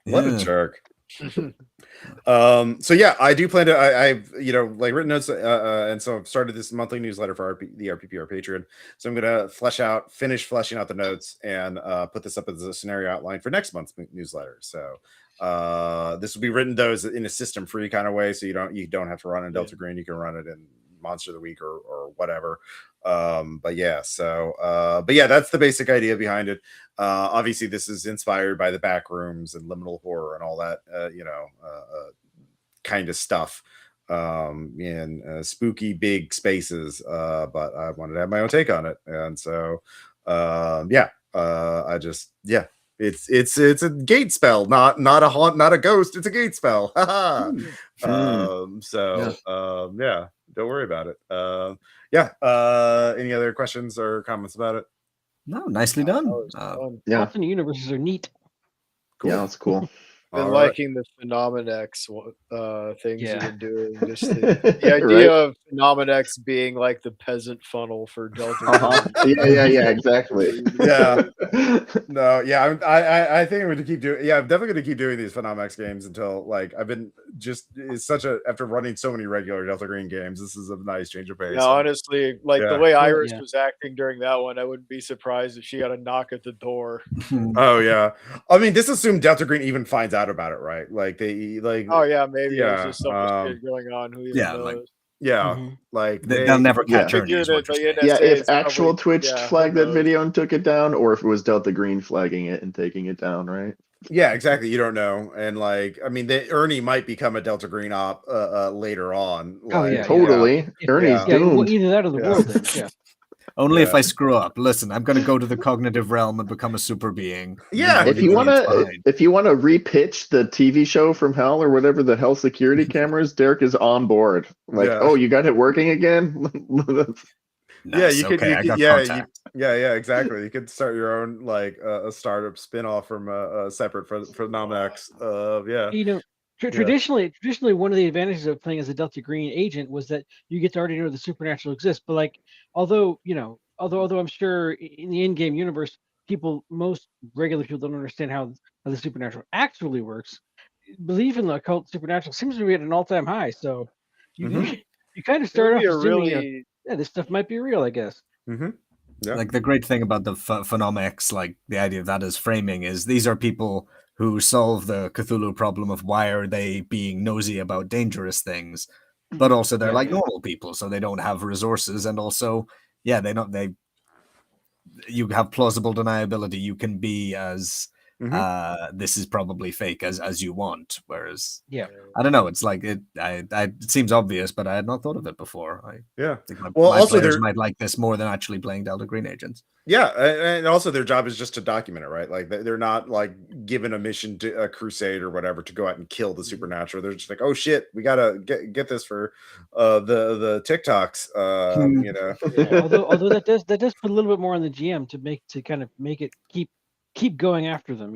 What a jerk. So yeah, I do plan to. I've written notes, and so I've started this monthly newsletter for the RPPR Patreon. So I'm gonna finish fleshing out the notes, and put this up as a scenario outline for next month's newsletter. So this will be written those in a system free kind of way, so you don't have to run in Delta Green. You can run it in Monster of the Week or whatever. But yeah, that's the basic idea behind it. Obviously this is inspired by the back rooms and liminal horror and all that kind of stuff in spooky big spaces, but I wanted to have my own take on it, and so it's a gate spell, not a haunt, not a ghost. It's a gate spell. Don't worry about it. Any other questions or comments about it? No, nicely done. Alternate universes are neat. Cool. Yeah, that's cool. Been liking the Phenomen-X things you've been doing. Just the idea of Phenomen-X being like the peasant funnel for Delta. Yeah, exactly. Yeah. No, yeah, I think I'm going to keep doing. Yeah, I'm definitely going to keep doing these Phenomen-X games until I've been after running so many regular Delta Green games. This is a nice change of pace. Yeah, honestly, the way Iris was acting during that one, I wouldn't be surprised if she got a knock at the door. Oh yeah, I mean, this assumed Delta Green even finds out about it, right? Oh yeah, maybe there's just so much shit going on. Who even knows? They'll never catch Ernie. If actual Twitch flagged that video and took it down, or if it was Delta Green flagging it and taking it down, right? Yeah, exactly. You don't know, and Ernie might become a Delta Green op later on. Totally. Ernie's doomed. Either that or the world then. Yeah. Only if I screw up. Listen, I'm going to go to the cognitive realm and become a super being. Yeah. If you want to repitch the TV show from hell or whatever the hell security cameras, Derek is on board. Oh, you got it working again? Nice. You could. Exactly. You could start your own a startup spinoff from separate for Phenomen-X. Traditionally, one of the advantages of playing as a Delta Green agent was that you get to already know the supernatural exists. But although I'm sure in the in-game universe, most regular people don't understand how the supernatural actually works. Belief in the occult supernatural seems to be at an all-time high. So you kind of start off assuming this stuff might be real, I guess. Mm-hmm. Yeah. The great thing about the Phenomen-X, the idea of that as framing is these are people who solve the Cthulhu problem of why are they being nosy about dangerous things, but also they're normal people, so they don't have resources, and also you have plausible deniability. You can be as this is probably fake as you want, whereas I don't know, it's it seems obvious, but I had not thought of it before. I think my players might like this more than actually playing Delta Green agents. Yeah, and also their job is just to document it, right? They're not given a mission to a crusade or whatever to go out and kill the supernatural. They're just oh shit, we gotta get this for the TikToks. Although that does put a little bit more on the GM to kind of make it keep going after them,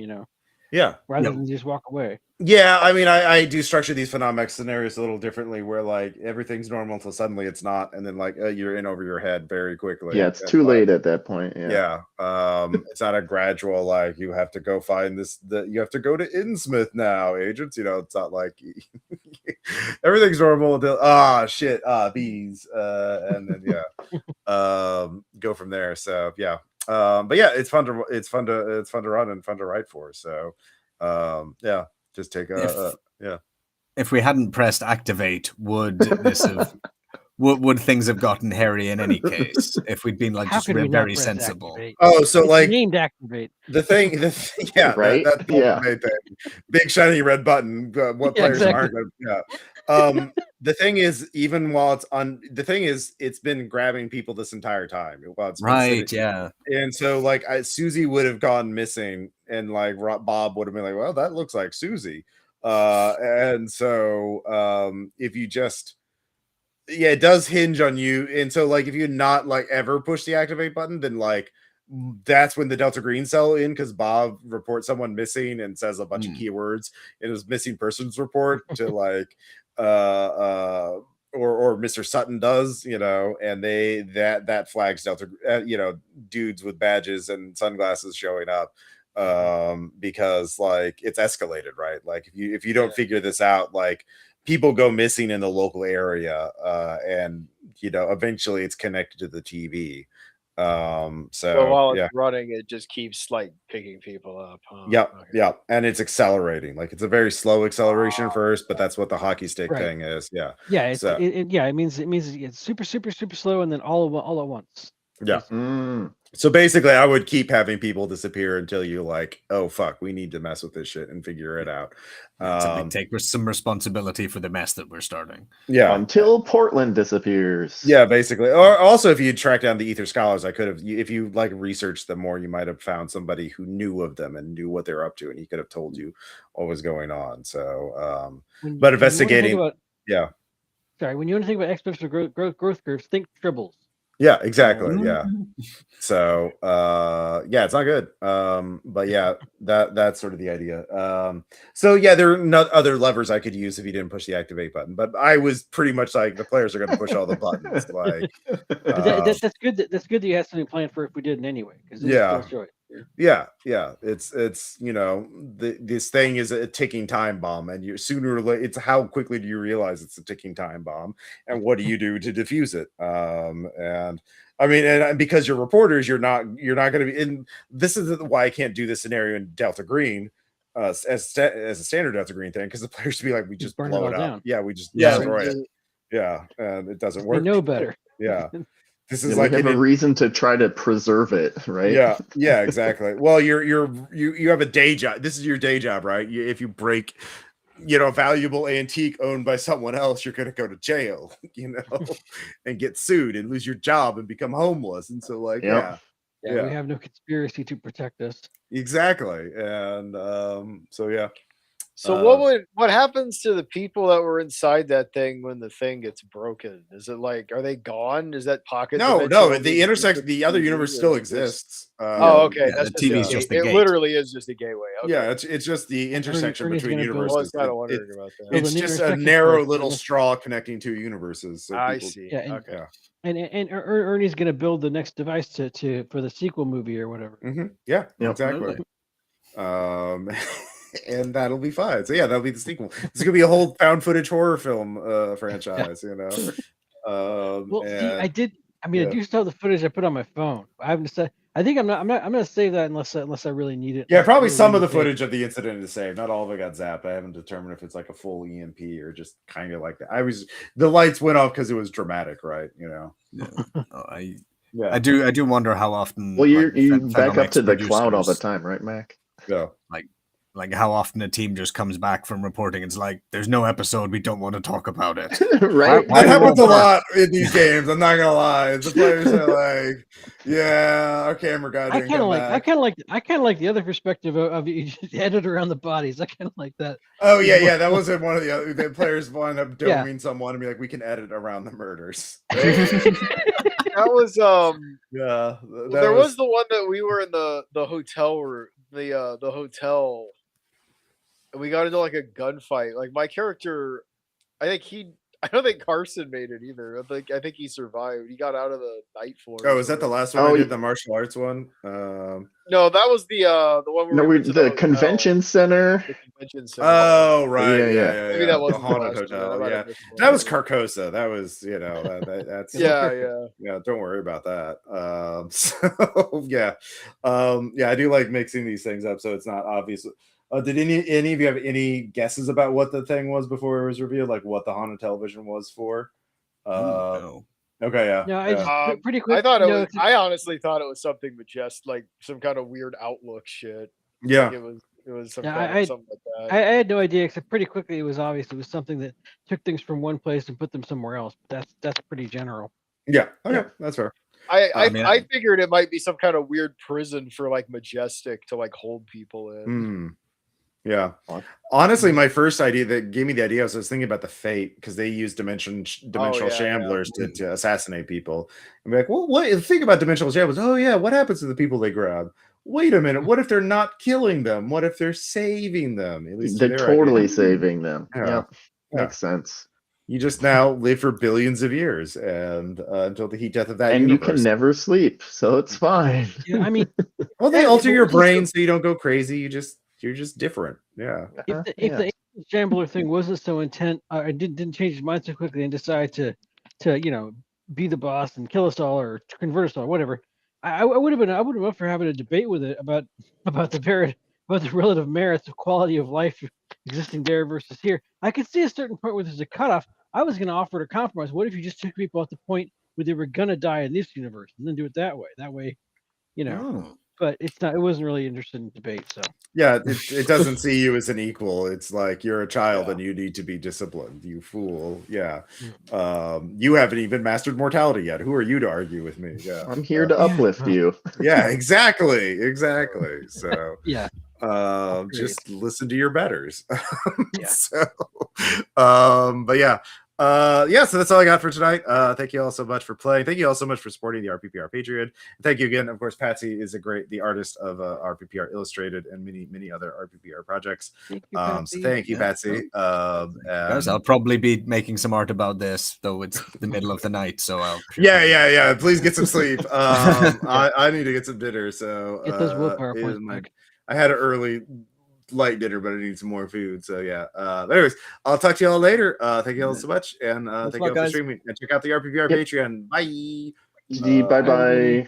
rather than just walk away. Yeah, I mean, I do structure these Phenomen-X scenarios a little differently, where everything's normal until suddenly it's not, and then you're in over your head very quickly. Yeah, it's too late at that point. Yeah, it's not a gradual you have to go find this. You have to go to Innsmouth now, agents. It's not everything's normal until bees, and then go from there. So yeah, but yeah, it's fun to run and fun to write for. So just take if we hadn't pressed activate, would this have would things have gotten hairy in any case if we'd been just very sensible? Activate? Oh, so it's named activate. The thing, right? Thing. Big shiny red button. What players aren't? The thing is, even while it's on, it's been grabbing people this entire time. While it's right, sitting. And so, Susie would have gone missing, and Bob would have been well, that looks like Susie. And so, if you just it does hinge on you. And so if you not ever push the activate button, then that's when the Delta Green cell in, because Bob reports someone missing and says a bunch of keywords in his missing persons report to or Mr. Sutton does, and that flags Delta, dudes with badges and sunglasses showing up. because like it's escalated, right? Like if you don't figure this out, like people go missing in the local area, and eventually it's connected to the TV. So while yeah. it's running, it just keeps like picking people up. Huh? Yep, Okay. yep, and it's accelerating. Like it's a very slow acceleration first, but that's what the hockey stick Right. thing is. Yeah, Yeah, So- it means it's super slow, and then all at once. yeah. Mm. So basically, I would keep having people disappear until you like, oh fuck, we need to mess with this shit and figure it out. Until we take some responsibility for the mess that we're starting. Yeah, Until Portland disappears. yeah, basically. Or also, if you track down the Ether Scholars, I could have, if you like researched them more, you might have found somebody who knew of them and knew what they were up to, and he could have told you what was going on. So, but investigating, yeah. Sorry, when you want to think about exponential growth curves, think tribbles. Yeah, exactly. Yeah. So yeah, it's not good. But yeah, that's sort of the idea. So yeah, there are other levers I could use if you didn't push the activate button, but I was pretty much like the players are going to push all the buttons. Like But that's good. That's good that you had something planned for if we didn't anyway. Yeah. Still it. Yeah, it's this thing is a ticking time bomb, and you sooner or later, it's how quickly do you realize it's a ticking time bomb, and what do you do to defuse it? And I mean, and because you're reporters, you're not going to be in. This is why I can't do this scenario in Delta Green. As a standard Delta Green thing, because the players be like, we just burn blow it it all up. down. Yeah, we just Yeah, destroy it. Yeah, and it doesn't work. We know better. Yeah. This Yeah, is we like have a reason to try to preserve it, right? Yeah, exactly. Well, you have a day job. This is your day job, right? If you break, a valuable antique owned by someone else, you're going to go to jail, and get sued and lose your job and become homeless. And so, like, Yep. Yeah, we have no conspiracy to protect us. exactly. And so yeah. So what happens to the people that were inside that thing when the thing gets broken? Is it like, are they gone? Is that pocket? No, the other universe still exists. Oh, okay. Yeah, That's the TV's just the it. gate. Literally is just a gateway. Okay. Yeah, it's just the intersection Ernie's between gonna build- I was universes. kind of wondering about that. Build It's an just a intersection narrow for- little straw connecting two universes. So I people- see. Yeah, and- Okay. And Ernie's going to build the next device for the sequel movie or whatever. Yeah, Yep. exactly. And that'll be fine. So yeah, that'll be the sequel. It's gonna be a whole found footage horror film franchise, Well, see, and- I did. I mean, yeah. I do still have the footage I put on my phone. I haven't said. I think I'm going to save that unless I really need it. Yeah, probably Really some of the need it. footage of the incident is saved. Not all of it got zapped. I haven't determined if it's like a full EMP or just kind of like that. The lights went off because it was dramatic, right? Yeah. Yeah. I do wonder how often. Well, you Phen- back up Phenomen-X to the cloud all the producers- time, right, Mac? Yeah. Like how often a team just comes back from reporting. It's like there's no episode. We don't want to talk about it. Right? Why That happens a roll lot in these games. I'm not gonna lie. The players are like, "Yeah, our camera guy I didn't kind of come like. back." I kind of like the other perspective of you just edit around the bodies. I kind of like that. Oh yeah. That wasn't one of the other. The players wound up Yeah. doming someone and be like, "We can edit around the murders." That was Yeah, there was the one that we were in the hotel room, the hotel, and we got into like a gunfight. Like my character, I don't think Carson made it either. I think he survived. He got out of the night floor. Oh, is that the last one? Oh, I did the martial arts one. No, that was the one where No, we went to the hotel, convention center. the convention center. Oh right, Yeah, yeah. Maybe that wasn't the the haunted last one. I hotel. might Yeah, have missed one. that was Carcosa. That was that's Yeah. Don't worry about that. So yeah, I do like mixing these things up so it's not obvious. Did any of you have any guesses about what the thing was before it was revealed, like what the haunted television was for? No. Okay, yeah. No, I yeah. just pretty quick. I thought it you know, was. I honestly thought it was something majestic, like some kind of weird Outlook shit. Yeah. Like it was some Yeah, kind of something like that. I had no idea, except pretty quickly it was obvious it was something that took things from one place and put them somewhere else. But that's pretty general. Yeah. Okay, that's fair. I figured it might be some kind of weird prison for like Majestic to like hold people in. Yeah. Honestly, my first idea that gave me the idea was thinking about the Fate because they use dimensional shamblers to assassinate people. And be like, well, what the thing about dimensional shamblers? Oh yeah, what happens to the people they grab? Wait a minute, what if they're not killing them? What if they're saving them? At least They're totally saving them. Yeah. Makes sense. You just now live for billions of years and until the heat death of that And universe. you can never sleep, so it's fine. Yeah, I mean, Well, they yeah, alter but your this is brain so you don't go crazy. You're just different. Yeah. if the Ancient Shambler thing wasn't so intent, or didn't change his mind so quickly and decide to be the boss and kill us all or to convert us all, whatever. I would have been up for having a debate with it about the relative merits of quality of life existing there versus here. I could see a certain point where there's a cutoff. I was going to offer to compromise. What if you just took people at the point where they were going to die in this universe and then do it that way? That way, But it's not. It wasn't really interested in debate. So Yeah, it doesn't see you as an equal. It's like you're a child Yeah. and you need to be disciplined. You fool. Yeah. You haven't even mastered mortality yet. Who are you to argue with me? Yeah. I'm here to uplift you. Yeah, exactly. So yeah, just listen to your betters. Yeah. But yeah. So that's all I got for tonight. Thank you all so much for playing. Thank you all so much for supporting the RPPR Patreon. Thank you again. Of course, Patsy is the artist of RPPR Illustrated and many other RPPR projects. Thank you, So Patsy. thank you, Patsy. Guys, I'll probably be making some art about this, though it's the middle of the night, so I'll. Yeah. Please get some sleep. I need to get some dinner. So Get those willpower points back. I had an early light dinner, but I need some more food. So yeah. Anyways, I'll talk to you all later. Thank you all so much, and thank you all for streaming. And check out the RPPR Patreon. Bye. Bye bye.